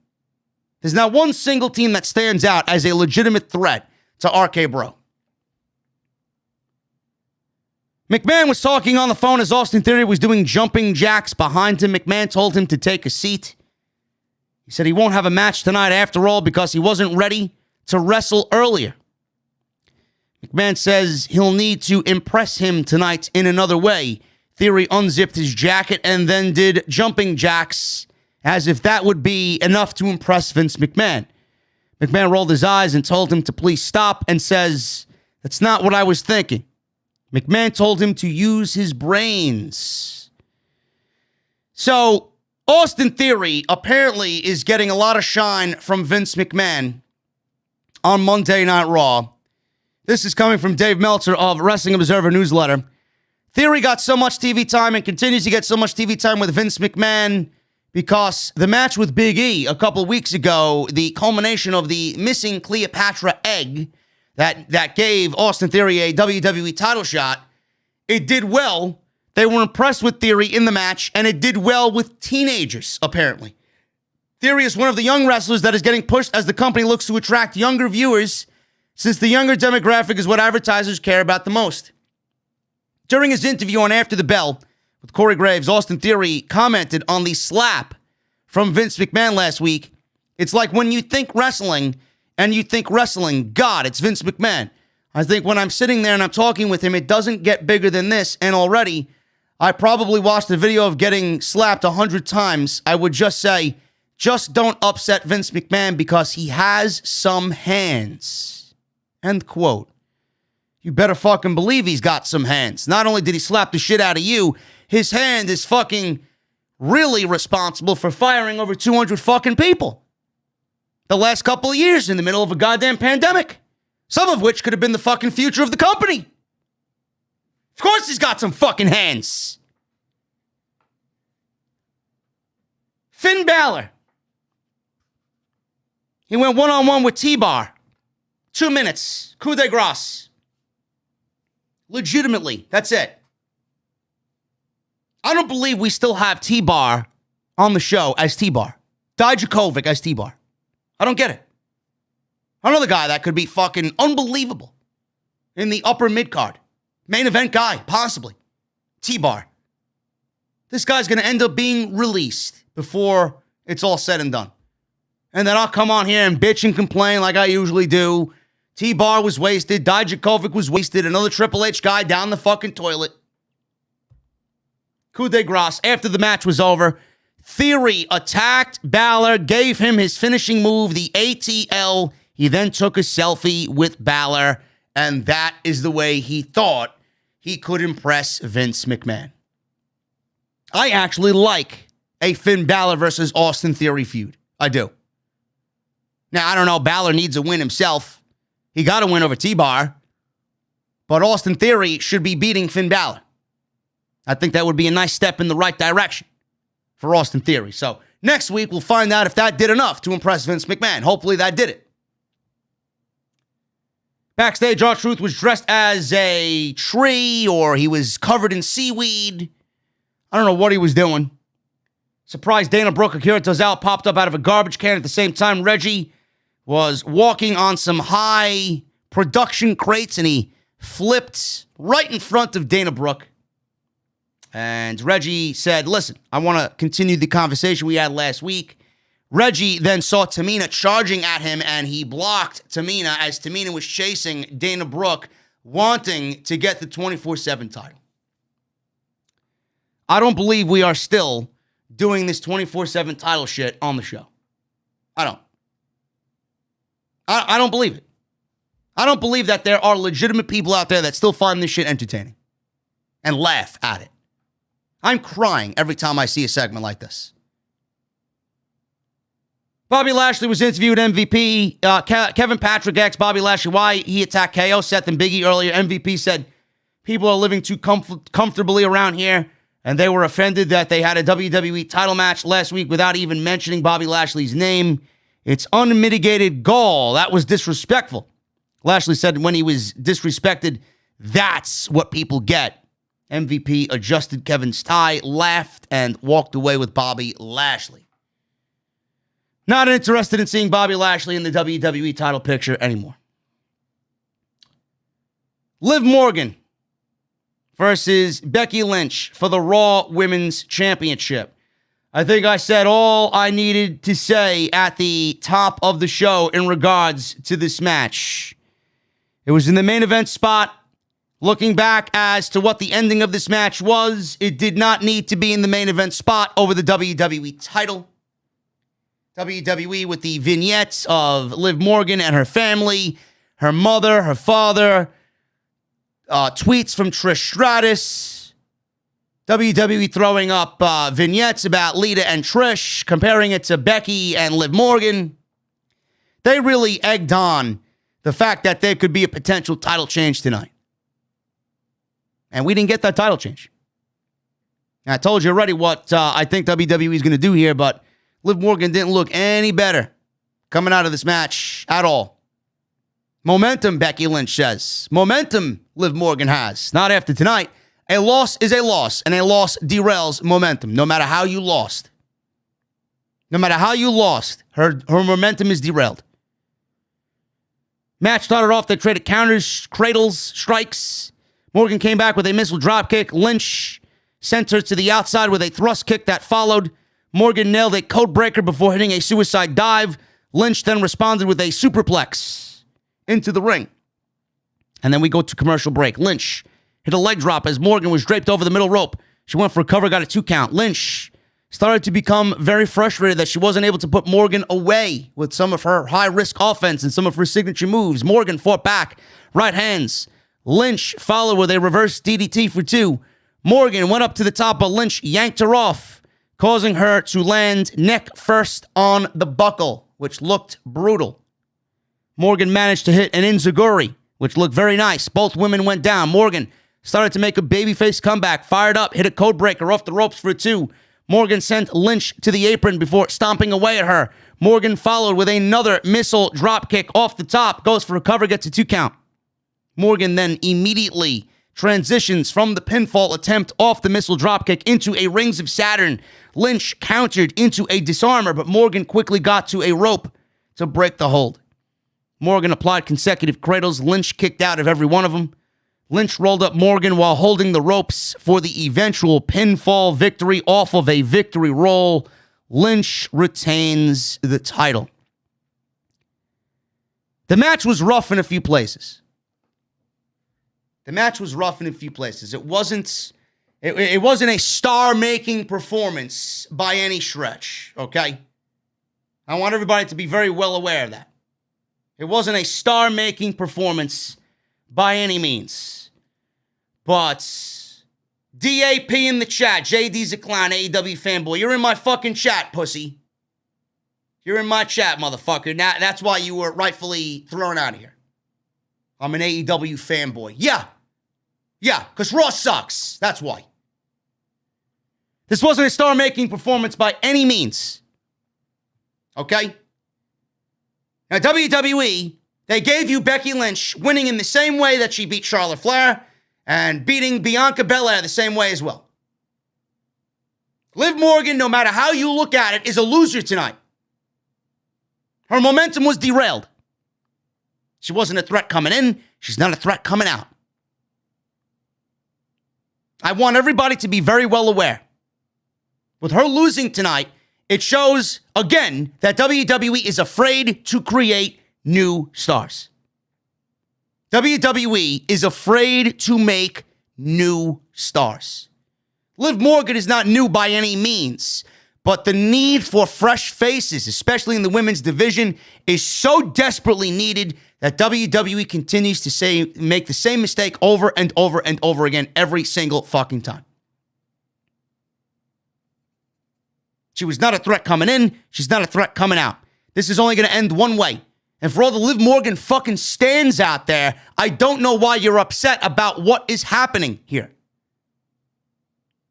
There's not one single team that stands out as a legitimate threat to RK Bro. McMahon was talking on the phone as Austin Theory was doing jumping jacks behind him. McMahon told him to take a seat. He said he won't have a match tonight after all because he wasn't ready to wrestle earlier. McMahon says he'll need to impress him tonight in another way. Theory unzipped his jacket and then did jumping jacks as if that would be enough to impress Vince McMahon. McMahon rolled his eyes and told him to please stop and says, "That's not what I was thinking." McMahon told him to use his brains. So, Austin Theory apparently is getting a lot of shine from Vince McMahon on Monday Night Raw. This is coming from Dave Meltzer of Wrestling Observer Newsletter. Theory got so much TV time and continues to get so much TV time with Vince McMahon because the match with Big E a couple weeks ago, the culmination of the missing Cleopatra egg that gave Austin Theory a WWE title shot, it did well. They were impressed with Theory in the match, and it did well with teenagers, apparently. Theory is one of the young wrestlers that is getting pushed as the company looks to attract younger viewers, since the younger demographic is what advertisers care about the most. During his interview on After the Bell with Corey Graves, Austin Theory commented on the slap from Vince McMahon last week. It's like when you think wrestling and you think wrestling, God, it's Vince McMahon. I think when I'm sitting there and I'm talking with him, it doesn't get bigger than this. And already, I probably watched the video of getting slapped 100 times. I would just say, just don't upset Vince McMahon because he has some hands. End quote. You better fucking believe he's got some hands. Not only did he slap the shit out of you, his hand is fucking really responsible for firing over 200 fucking people the last couple of years in the middle of a goddamn pandemic. Some of which could have been the fucking future of the company. Of course he's got some fucking hands. Finn Balor. He went one-on-one with T-Bar. 2 minutes. Coup de grace. Legitimately. That's it. I don't believe we still have T-Bar on the show as T-Bar. Dijakovic as T-Bar. I don't get it. Another guy that could be fucking unbelievable in the upper mid-card. Main event guy, possibly. T-Bar. This guy's going to end up being released before it's all said and done. And then I'll come on here and bitch and complain like I usually do. T-Bar was wasted. Dijakovic was wasted. Another Triple H guy down the fucking toilet. Coup de grace. After the match was over, Theory attacked Balor, gave him his finishing move, the ATL. He then took a selfie with Balor, and that is the way he thought he could impress Vince McMahon. I actually like a Finn Balor versus Austin Theory feud. I do. Now, I don't know. Balor needs a win himself. He got a win over T-Bar. But Austin Theory should be beating Finn Balor. I think that would be a nice step in the right direction for Austin Theory. So next week, we'll find out if that did enough to impress Vince McMahon. Hopefully that did it. Backstage, R-Truth was dressed as a tree, or he was covered in seaweed. I don't know what he was doing. Surprised Dana Brooke, Akira Tozawa popped up out of a garbage can at the same time. Reggie was walking on some high production crates, and he flipped right in front of Dana Brooke. And Reggie said, listen, I want to continue the conversation we had last week. Reggie then saw Tamina charging at him, and he blocked Tamina as Tamina was chasing Dana Brooke, wanting to get the 24/7 title. I don't believe we are still doing this 24/7 title shit on the show. I don't. I don't believe it. I don't believe that there are legitimate people out there that still find this shit entertaining and laugh at it. I'm crying every time I see a segment like this. Bobby Lashley was interviewed MVP. Kevin Patrick asked Bobby Lashley why he attacked KO, Seth, and Biggie earlier. MVP said, people are living too comfortably around here, and they were offended that they had a WWE title match last week without even mentioning Bobby Lashley's name. It's unmitigated gall. That was disrespectful. Lashley said when he was disrespected, that's what people get. MVP adjusted Kevin's tie, laughed, and walked away with Bobby Lashley. Not interested in seeing Bobby Lashley in the WWE title picture anymore. Liv Morgan versus Becky Lynch for the Raw Women's Championship. I think I said all I needed to say at the top of the show in regards to this match. It was in the main event spot. Looking back as to what the ending of this match was, it did not need to be in the main event spot over the WWE title. WWE with the vignettes of Liv Morgan and her family, her mother, her father, tweets from Trish Stratus, WWE throwing up vignettes about Lita and Trish, comparing it to Becky and Liv Morgan. They really egged on the fact that there could be a potential title change tonight. And we didn't get that title change. I told you already what I think WWE is going to do here, but Liv Morgan didn't look any better coming out of this match at all. Momentum, Becky Lynch says. Momentum Liv Morgan has. Not after tonight. A loss is a loss, and a loss derails momentum, no matter how you lost. No matter how you lost, her momentum is derailed. Match started off, they traded counters, cradles, strikes. Morgan came back with a missile dropkick. Lynch sent her to the outside with a thrust kick that followed. Morgan nailed a code breaker before hitting a suicide dive. Lynch then responded with a superplex into the ring. And then we go to commercial break. Lynch hit a leg drop as Morgan was draped over the middle rope. She went for a cover, got a 2 count. Lynch started to become very frustrated that she wasn't able to put Morgan away with some of her high-risk offense and some of her signature moves. Morgan fought back. Right hands. Lynch followed with a reverse DDT for 2. Morgan went up to the top, but Lynch yanked her off, causing her to land neck first on the buckle, which looked brutal. Morgan managed to hit an enziguri, which looked very nice. Both women went down. Morgan started to make a babyface comeback, fired up, hit a code breaker off the ropes for 2. Morgan sent Lynch to the apron before stomping away at her. Morgan followed with another missile dropkick off the top, goes for a cover, gets a 2 count. Morgan then immediately transitions from the pinfall attempt off the missile dropkick into a Rings of Saturn. Lynch countered into a disarmer, but Morgan quickly got to a rope to break the hold. Morgan applied consecutive cradles. Lynch kicked out of every one of them. Lynch rolled up Morgan while holding the ropes for the eventual pinfall victory off of a victory roll. Lynch retains the title. The match was rough in a few places. It wasn't a star-making performance by any stretch, okay? I want everybody to be very well aware of that. It wasn't a star-making performance by any means. But DAP in the chat, JD's a clown, AEW fanboy. You're in my fucking chat, pussy. You're in my chat, motherfucker. Now, that's why you were rightfully thrown out of here. I'm an AEW fanboy. Yeah, because Raw sucks. That's why. This wasn't a star-making performance by any means. Okay? Now, WWE, they gave you Becky Lynch winning in the same way that she beat Charlotte Flair and beating Bianca Belair the same way as well. Liv Morgan, no matter how you look at it, is a loser tonight. Her momentum was derailed. She wasn't a threat coming in. She's not a threat coming out. I want everybody to be very well aware. With her losing tonight, it shows, again, that WWE is afraid to create new stars. WWE is afraid to make new stars. Liv Morgan is not new by any means, but the need for fresh faces, especially in the women's division, is so desperately needed that WWE continues to make the same mistake over and over and over again every single fucking time. She was not a threat coming in. She's not a threat coming out. This is only going to end one way. And for all the Liv Morgan fucking stands out there, I don't know why you're upset about what is happening here.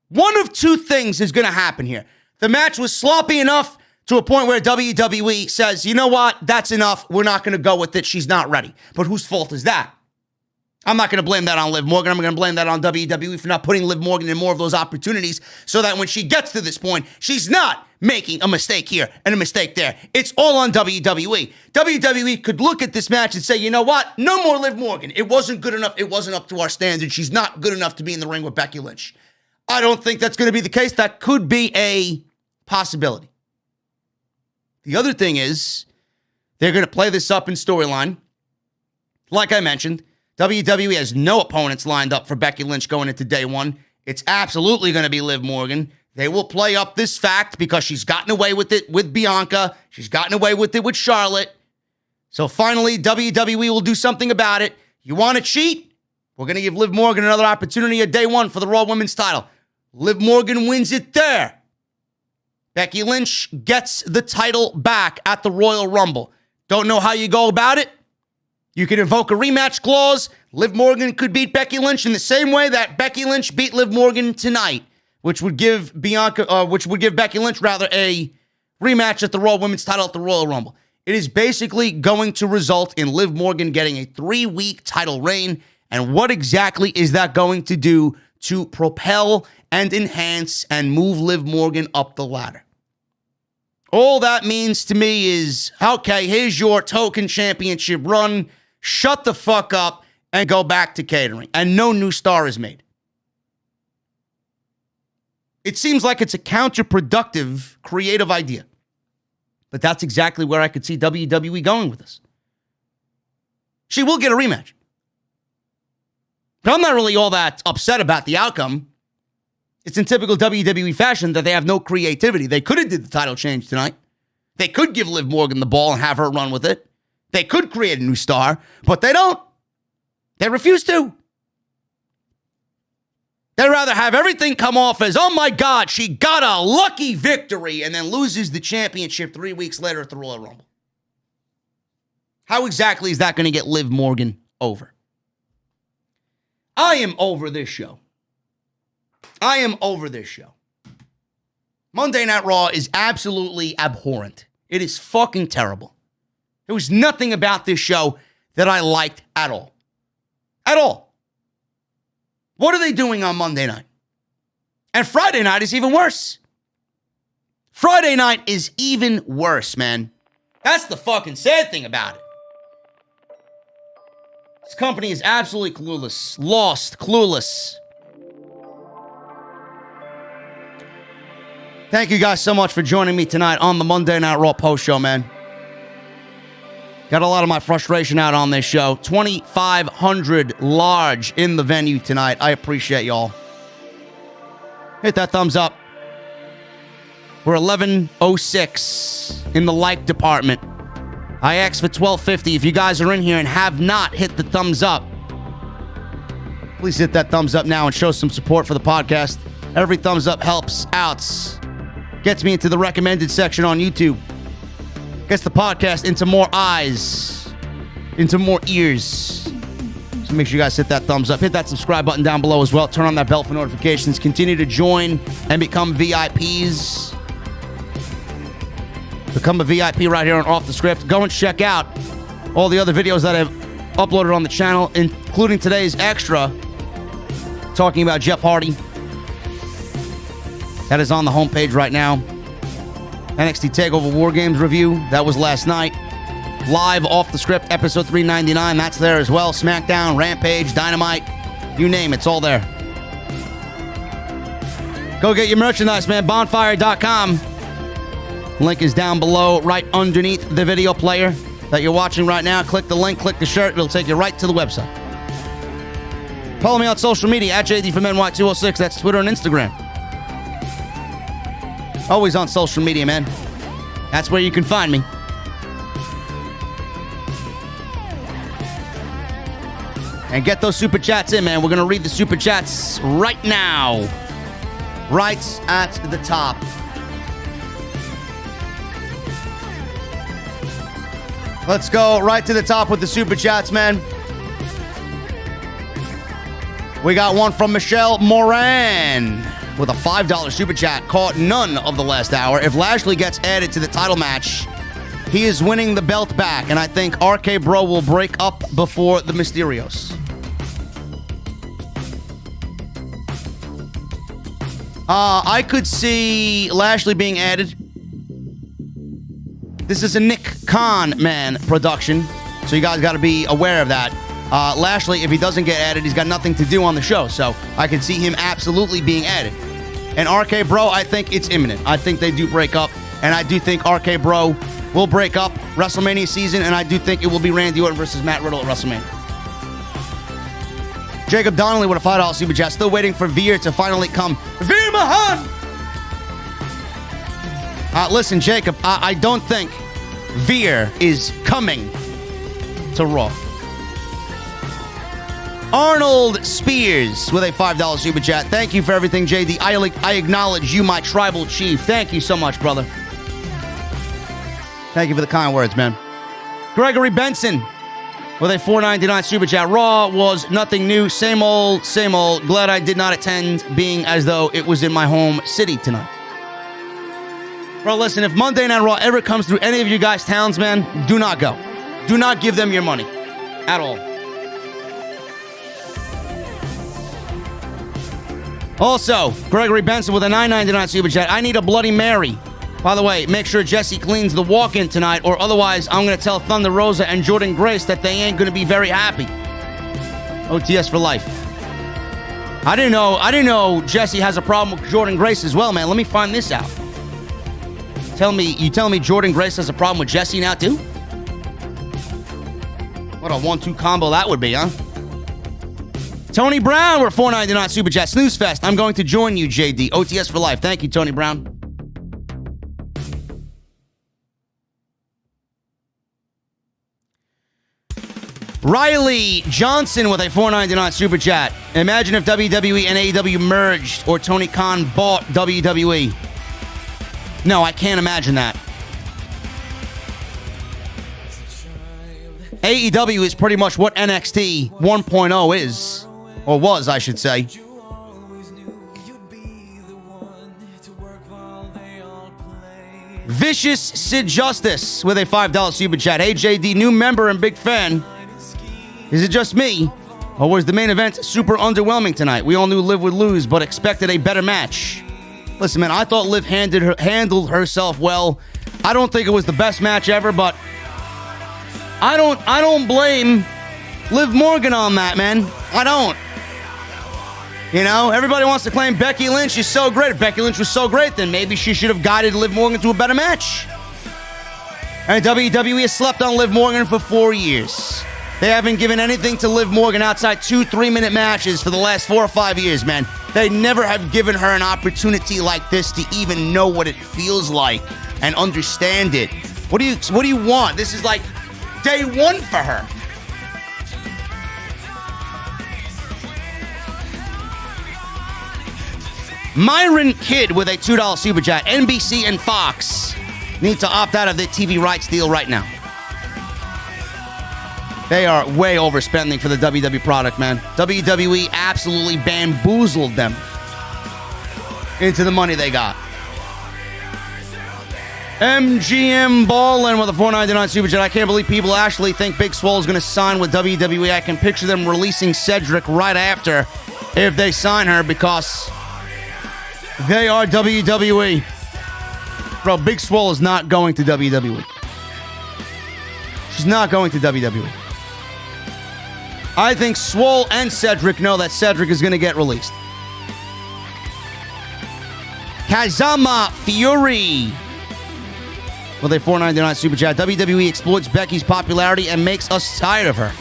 One of two things is going to happen here. The match was sloppy enough to a point where WWE says, you know what, that's enough. We're not going to go with it. She's not ready. But whose fault is that? I'm not going to blame that on Liv Morgan. I'm going to blame that on WWE for not putting Liv Morgan in more of those opportunities so that when she gets to this point, she's not making a mistake here and a mistake there. It's all on WWE. WWE could look at this match and say, you know what? No more Liv Morgan. It wasn't good enough. It wasn't up to our standards. She's not good enough to be in the ring with Becky Lynch. I don't think that's going to be the case. That could be a possibility. The other thing is they're going to play this up in storyline. Like I mentioned, WWE has no opponents lined up for Becky Lynch going into day one. It's absolutely going to be Liv Morgan. They will play up this fact because she's gotten away with it with Bianca. She's gotten away with it with Charlotte. So finally, WWE will do something about it. You want to cheat? We're going to give Liv Morgan another opportunity at day one for the Raw Women's title. Liv Morgan wins it there. Becky Lynch gets the title back at the Royal Rumble. Don't know how you go about it? You can invoke a rematch clause. Liv Morgan could beat Becky Lynch in the same way that Becky Lynch beat Liv Morgan tonight, which would give Becky Lynch rather a rematch at the Raw Women's title at the Royal Rumble. It is basically going to result in Liv Morgan getting a 3-week title reign. And what exactly is that going to do to propel and enhance and move Liv Morgan up the ladder? All that means to me is, okay, here's your token championship run. Shut the fuck up and go back to catering. And no new star is made. It seems like it's a counterproductive, creative idea. But that's exactly where I could see WWE going with this. She will get a rematch. But I'm not really all that upset about the outcome. It's in typical WWE fashion that they have no creativity. They could have did the title change tonight. They could give Liv Morgan the ball and have her run with it. They could create a new star, but they don't. They refuse to. They'd rather have everything come off as, oh my God, she got a lucky victory, and then loses the championship 3 weeks later at the Royal Rumble. How exactly is that going to get Liv Morgan over? I am over this show. I am over this show. Monday Night Raw is absolutely abhorrent. It is fucking terrible. There was nothing about this show that I liked at all. At all. What are they doing on Monday night? And Friday night is even worse. Friday night is even worse, man. That's the fucking sad thing about it. This company is absolutely clueless. Lost, clueless. Thank you guys so much for joining me tonight on the Monday Night Raw post show, man. Got a lot of my frustration out on this show. 2,500 large in the venue tonight. I appreciate y'all. Hit that thumbs up. We're 1106 in the like department. I asked for 1250. If you guys are in here and have not hit the thumbs up, please hit that thumbs up now and show some support for the podcast. Every thumbs up helps out. Gets me into the recommended section on YouTube. Gets the podcast into more eyes, into more ears. So make sure you guys hit that thumbs up. Hit that subscribe button down below as well. Turn on that bell for notifications. Continue to join and become VIPs. Become a VIP right here on Off the Script. Go and check out all the other videos that I've uploaded on the channel, including today's extra talking about Jeff Hardy. That is on the homepage right now. NXT TakeOver War Games review. That was last night. Live Off the Script, episode 399. That's there as well. SmackDown, Rampage, Dynamite. You name it. It's all there. Go get your merchandise, man. Bonfire.com. Link is down below, right underneath the video player that you're watching right now. Click the link, click the shirt. It'll take you right to the website. Follow me on social media at JDfromNY206. That's Twitter and Instagram. Always on social media, man. That's where you can find me. And get those super chats in, man. We're going to read the super chats right now. Right at the top. Let's go right to the top with the super chats, man. We got one from Michelle Moran with a $5 super chat. Caught none of the last hour. If Lashley gets added to the title match, he is winning the belt back, and I think RK Bro will break up before the Mysterios. I could see Lashley being added. This is a Nick Khan, man, production, so you guys got to be aware of that. Lashley, if he doesn't get added, he's got nothing to do on the show, so I can see him absolutely being added. And RK Bro, I think it's imminent. I think they do break up, and I do think RK Bro will break up WrestleMania season, and I do think it will be Randy Orton versus Matt Riddle at WrestleMania. Jacob Donnelly with a $5 super chat. Still waiting for Veer to finally come. Veer Mahan! Listen, Jacob, I don't think Veer is coming to Raw. Arnold Spears with a $5 super chat. Thank you for everything, JD. I acknowledge you, my tribal chief. Thank you so much, brother. Thank you for the kind words, man. Gregory Benson with a $4.99 super chat. Raw was nothing new. Same old, same old. Glad I did not attend, being as though it was in my home city tonight. Bro, listen, if Monday Night Raw ever comes through any of you guys' towns, man, do not go. Do not give them your money. At all. Also, Gregory Benson with a $9.99 super chat. I need a Bloody Mary. By the way, make sure Jesse cleans the walk-in tonight, or otherwise I'm going to tell Thunder Rosa and Jordan Grace that they ain't going to be very happy. OTS for life. I didn't know Jesse has a problem with Jordan Grace as well, man. Let me find this out. You telling me Jordan Grace has a problem with Jesse now too? What a 1-2 combo that would be, huh? Tony Brown, we're $4.99 super chat. Snooze Fest. I'm going to join you, JD. OTS for life. Thank you, Tony Brown. Riley Johnson with a $4.99 super chat. Imagine if WWE and AEW merged or Tony Khan bought WWE. No, I can't imagine that. AEW is pretty much what NXT 1.0 is. Or was, I should say. Vicious Sid Justice with a $5 super chat. Hey, JD, new member and big fan. Is it just me? Or was the main event super underwhelming tonight? We all knew Liv would lose, but expected a better match. Listen, man, I thought Liv handled herself well. I don't think it was the best match ever, but I don't blame Liv Morgan on that, man. I don't. You know, everybody wants to claim Becky Lynch is so great. If Becky Lynch was so great, then maybe she should have guided Liv Morgan to a better match. And WWE has slept on Liv Morgan for 4 years. They haven't given anything to Liv Morgan outside 2 3-minute matches for the last 4 or 5 years, man. They never have given her an opportunity like this to even know what it feels like and understand it. What do you want? This is like day one for her. Myron Kidd with a $2 super chat. NBC and Fox need to opt out of the TV rights deal right now. They are way overspending for the WWE product, man. WWE absolutely bamboozled them into the money they got. MGM Ballin with a $4.99 super chat. I can't believe people actually think Big Swole is going to sign with WWE. I can picture them releasing Cedric right after if they sign her because they are WWE. Bro, Big Swole is not going to WWE. She's not going to WWE. I think Swole and Cedric know that Cedric is going to get released. Kazama Fury with a $4.99 super chat. WWE exploits Becky's popularity and makes us tired of her.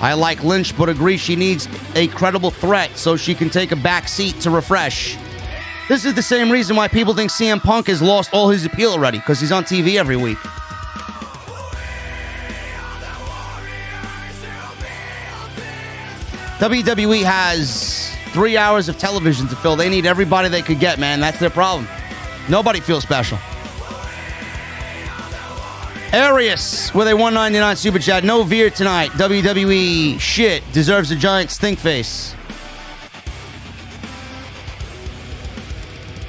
I like Lynch, but agree she needs a credible threat so she can take a back seat to refresh. This is the same reason why people think CM Punk has lost all his appeal already, because he's on TV every week. WWE has 3 hours of television to fill. They need everybody they could get, man. That's their problem. Nobody feels special. Arius with a $1.99 super chat. No Veer tonight. WWE shit deserves a giant stink face.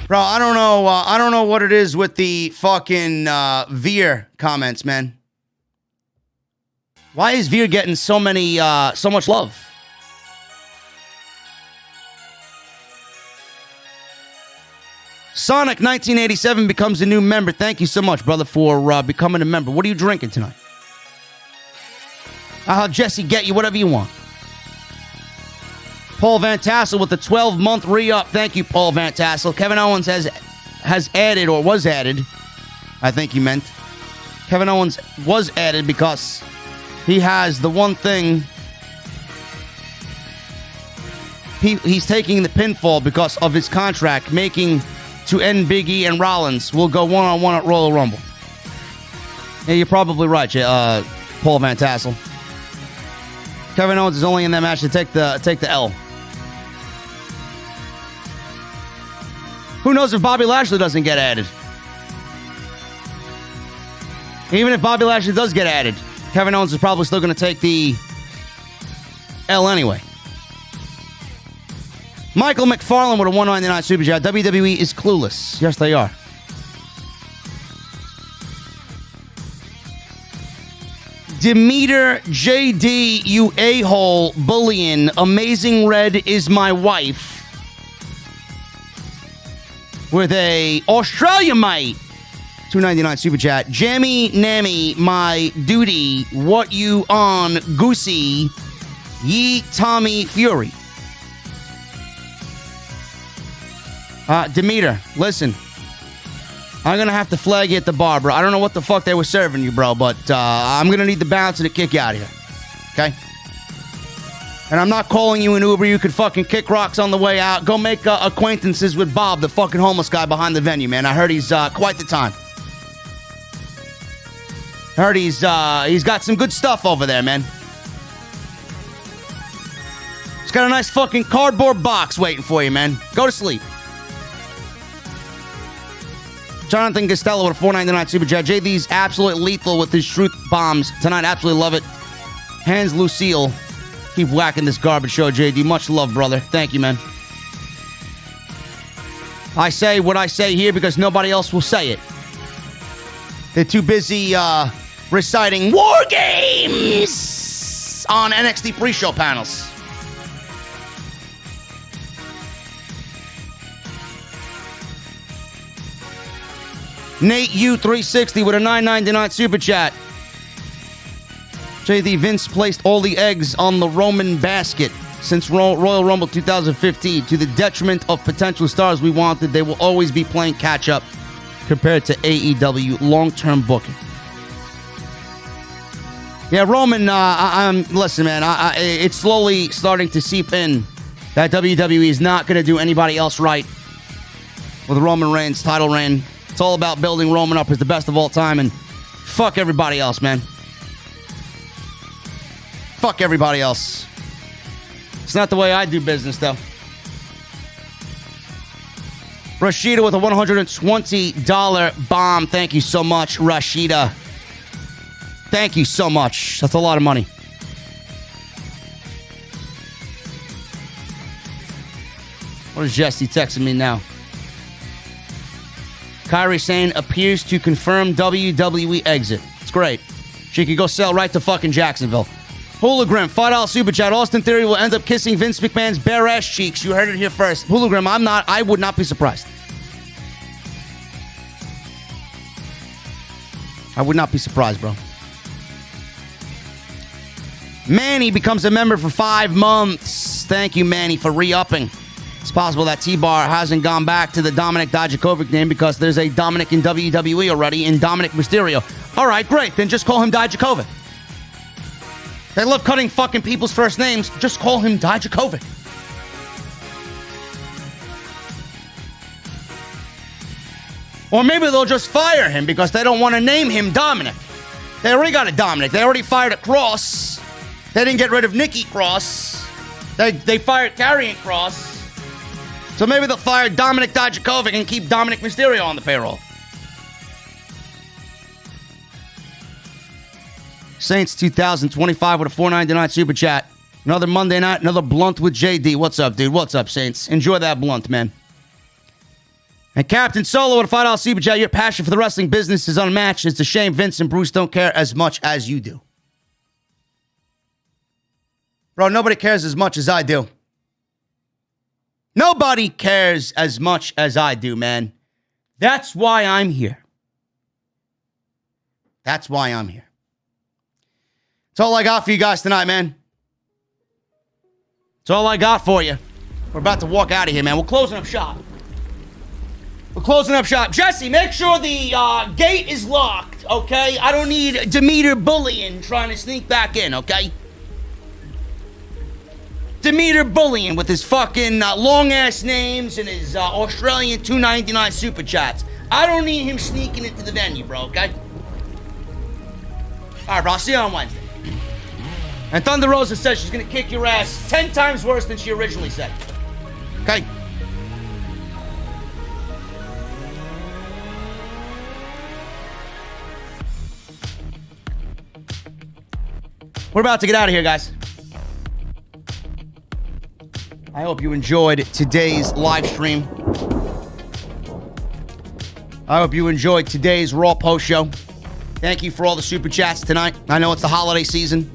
Bro, I don't know what it is with the fucking Veer comments, man. Why is Veer getting so much love? Sonic 1987 becomes a new member. Thank you so much, brother, for becoming a member. What are you drinking tonight? I'll have Jesse get you whatever you want. Paul Van Tassel with the 12-month re-up. Thank you, Paul Van Tassel. Kevin Owens has added, or was added, I think he meant. Kevin Owens was added because he has the one thing. He's taking the pinfall because of his contract, making to end Biggie and Rollins will go one-on-one at Royal Rumble. Yeah, you're probably right, Paul Van Tassel. Kevin Owens is only in that match to take the L. Who knows if Bobby Lashley doesn't get added? Even if Bobby Lashley does get added, Kevin Owens is probably still going to take the L anyway. Michael McFarlane with a $1.99 super chat. WWE is clueless. Yes, they are. Demeter JD, you a-hole, bullying. Amazing Red is my wife. With a Australia mate. $2.99 super chat. Jammy Nammy, my duty. What you on, Goosey? Ye Tommy Fury. Demeter, listen. I'm going to have to flag you at the bar, bro. I don't know what the fuck they were serving you, bro, but I'm going to need the bouncer to kick you out of here. Okay? And I'm not calling you an Uber. You could fucking kick rocks on the way out. Go make acquaintances with Bob, the fucking homeless guy behind the venue, man. I heard he's quite the time. Heard he's got some good stuff over there, man. He's got a nice fucking cardboard box waiting for you, man. Go to sleep. Jonathan Costello with a $4.99 super chat. JD's absolutely lethal with his truth bombs tonight. Absolutely love it. Hans Lucille. Keep whacking this garbage show, JD. Much love, brother. Thank you, man. I say what I say here because nobody else will say it. They're too busy reciting war games on NXT pre-show panels. Nate U360 with a $9.99 super chat. JD, Vince placed all the eggs on the Roman basket since Royal Rumble 2015. To the detriment of potential stars we wanted, they will always be playing catch-up compared to AEW long-term booking. Yeah, Roman, listen, man, it's slowly starting to seep in that WWE is not going to do anybody else right with Roman Reigns' title reign. It's all about building Roman up as the best of all time, and fuck everybody else, man. Fuck everybody else. It's not the way I do business, though. Rashida with a $120 bomb. Thank you so much, Rashida. Thank you so much. That's a lot of money. What is Jesse texting me now? Kyrie Sane appears to confirm WWE exit. It's great. She could go sell right to fucking Jacksonville. Hologram, $5 super chat. Austin Theory will end up kissing Vince McMahon's bare ass cheeks. You heard it here first. Hologram, I would not be surprised. I would not be surprised, bro. Manny becomes a member for 5 months. Thank you, Manny, for re-upping. It's possible that T-Bar hasn't gone back to the Dominik Dijakovic name because there's a Dominik in WWE already in Dominik Mysterio. All right, great. Then just call him Dijakovic. They love cutting fucking people's first names. Just call him Dijakovic. Or maybe they'll just fire him because they don't want to name him Dominik. They already got a Dominik. They already fired a Cross. They didn't get rid of Nikki Cross. They fired Karrion Kross. So maybe they'll fire Dominik Dijakovic and keep Dominik Mysterio on the payroll. Saints 2025 with a $4.99 super chat. Another Monday night, another blunt with JD. What's up, dude? What's up, Saints? Enjoy that blunt, man. And Captain Solo with a $5 super chat. Your passion for the wrestling business is unmatched. It's a shame Vince and Bruce don't care as much as you do. Bro, nobody cares as much as I do. Nobody cares as much as I do, man. That's why I'm here. That's why I'm here. That's all I got for you guys tonight, man. That's all I got for you. We're about to walk out of here, man. We're closing up shop. We're closing up shop. Jesse, make sure the gate is locked, okay? I don't need Demeter bullying trying to sneak back in, okay? Demeter bullying with his fucking long-ass names and his Australian $2.99 super chats. I don't need him sneaking into the venue, bro, okay? All right, bro, I'll see you on Wednesday. And Thunder Rosa says she's going to kick your ass 10 times worse than she originally said. Okay? We're about to get out of here, guys. I hope you enjoyed today's live stream. I hope you enjoyed today's Raw post show. Thank you for all the super chats tonight. I know it's the holiday season,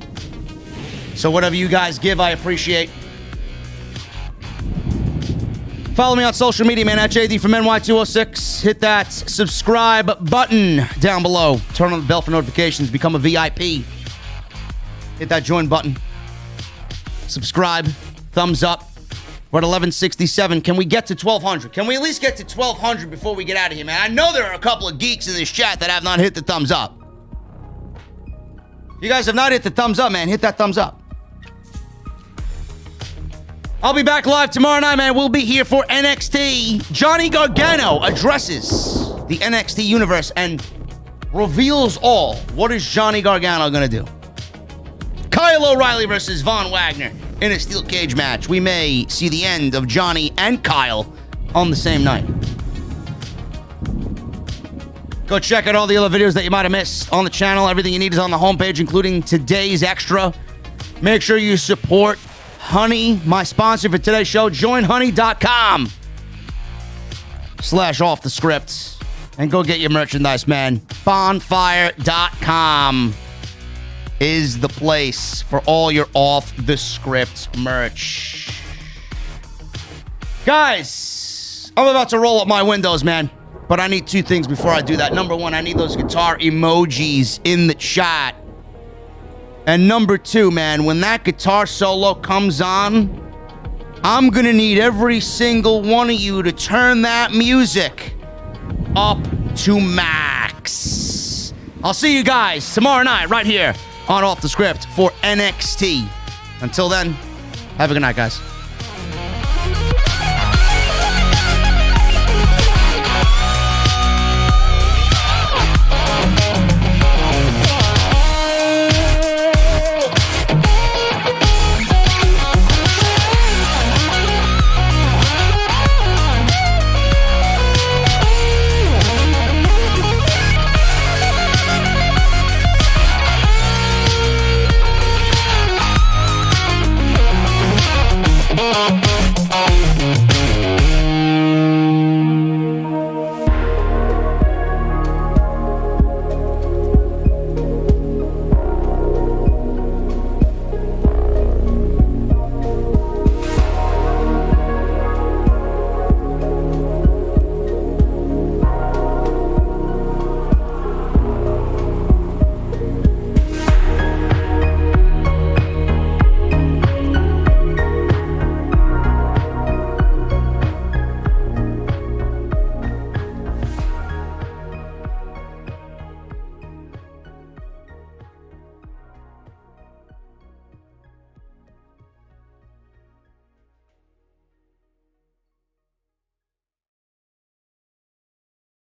so whatever you guys give, I appreciate. Follow me on social media, man, at JDfromNY206. Hit that subscribe button down below. Turn on the bell for notifications. Become a VIP. Hit that join button. Subscribe. Thumbs up. We're at 1167. Can we get to 1200? Can we at least get to 1200 before we get out of here, man? I know there are a couple of geeks in this chat that have not hit the thumbs up. If you guys have not hit the thumbs up, man, hit that thumbs up. I'll be back live tomorrow night, man. We'll be here for NXT. Johnny Gargano addresses the NXT universe and reveals all. What is Johnny Gargano going to do? Kyle O'Reilly versus Von Wagner in a steel cage match. We may see the end of Johnny and Kyle on the same night. Go check out all the other videos that you might have missed on the channel. Everything you need is on the homepage, including today's extra. Make sure you support Honey, my sponsor for today's show. JoinHoney.com/offthescript and go get your merchandise, man. Bonfire.com is the place for all your off-the-script merch. Guys, I'm about to roll up my windows, man. But I need two things before I do that. Number one, I need those guitar emojis in the chat. And number two, man, when that guitar solo comes on, I'm gonna need every single one of you to turn that music up to max. I'll see you guys tomorrow night right here on Off the Script for NXT. Until then, have a good night, guys.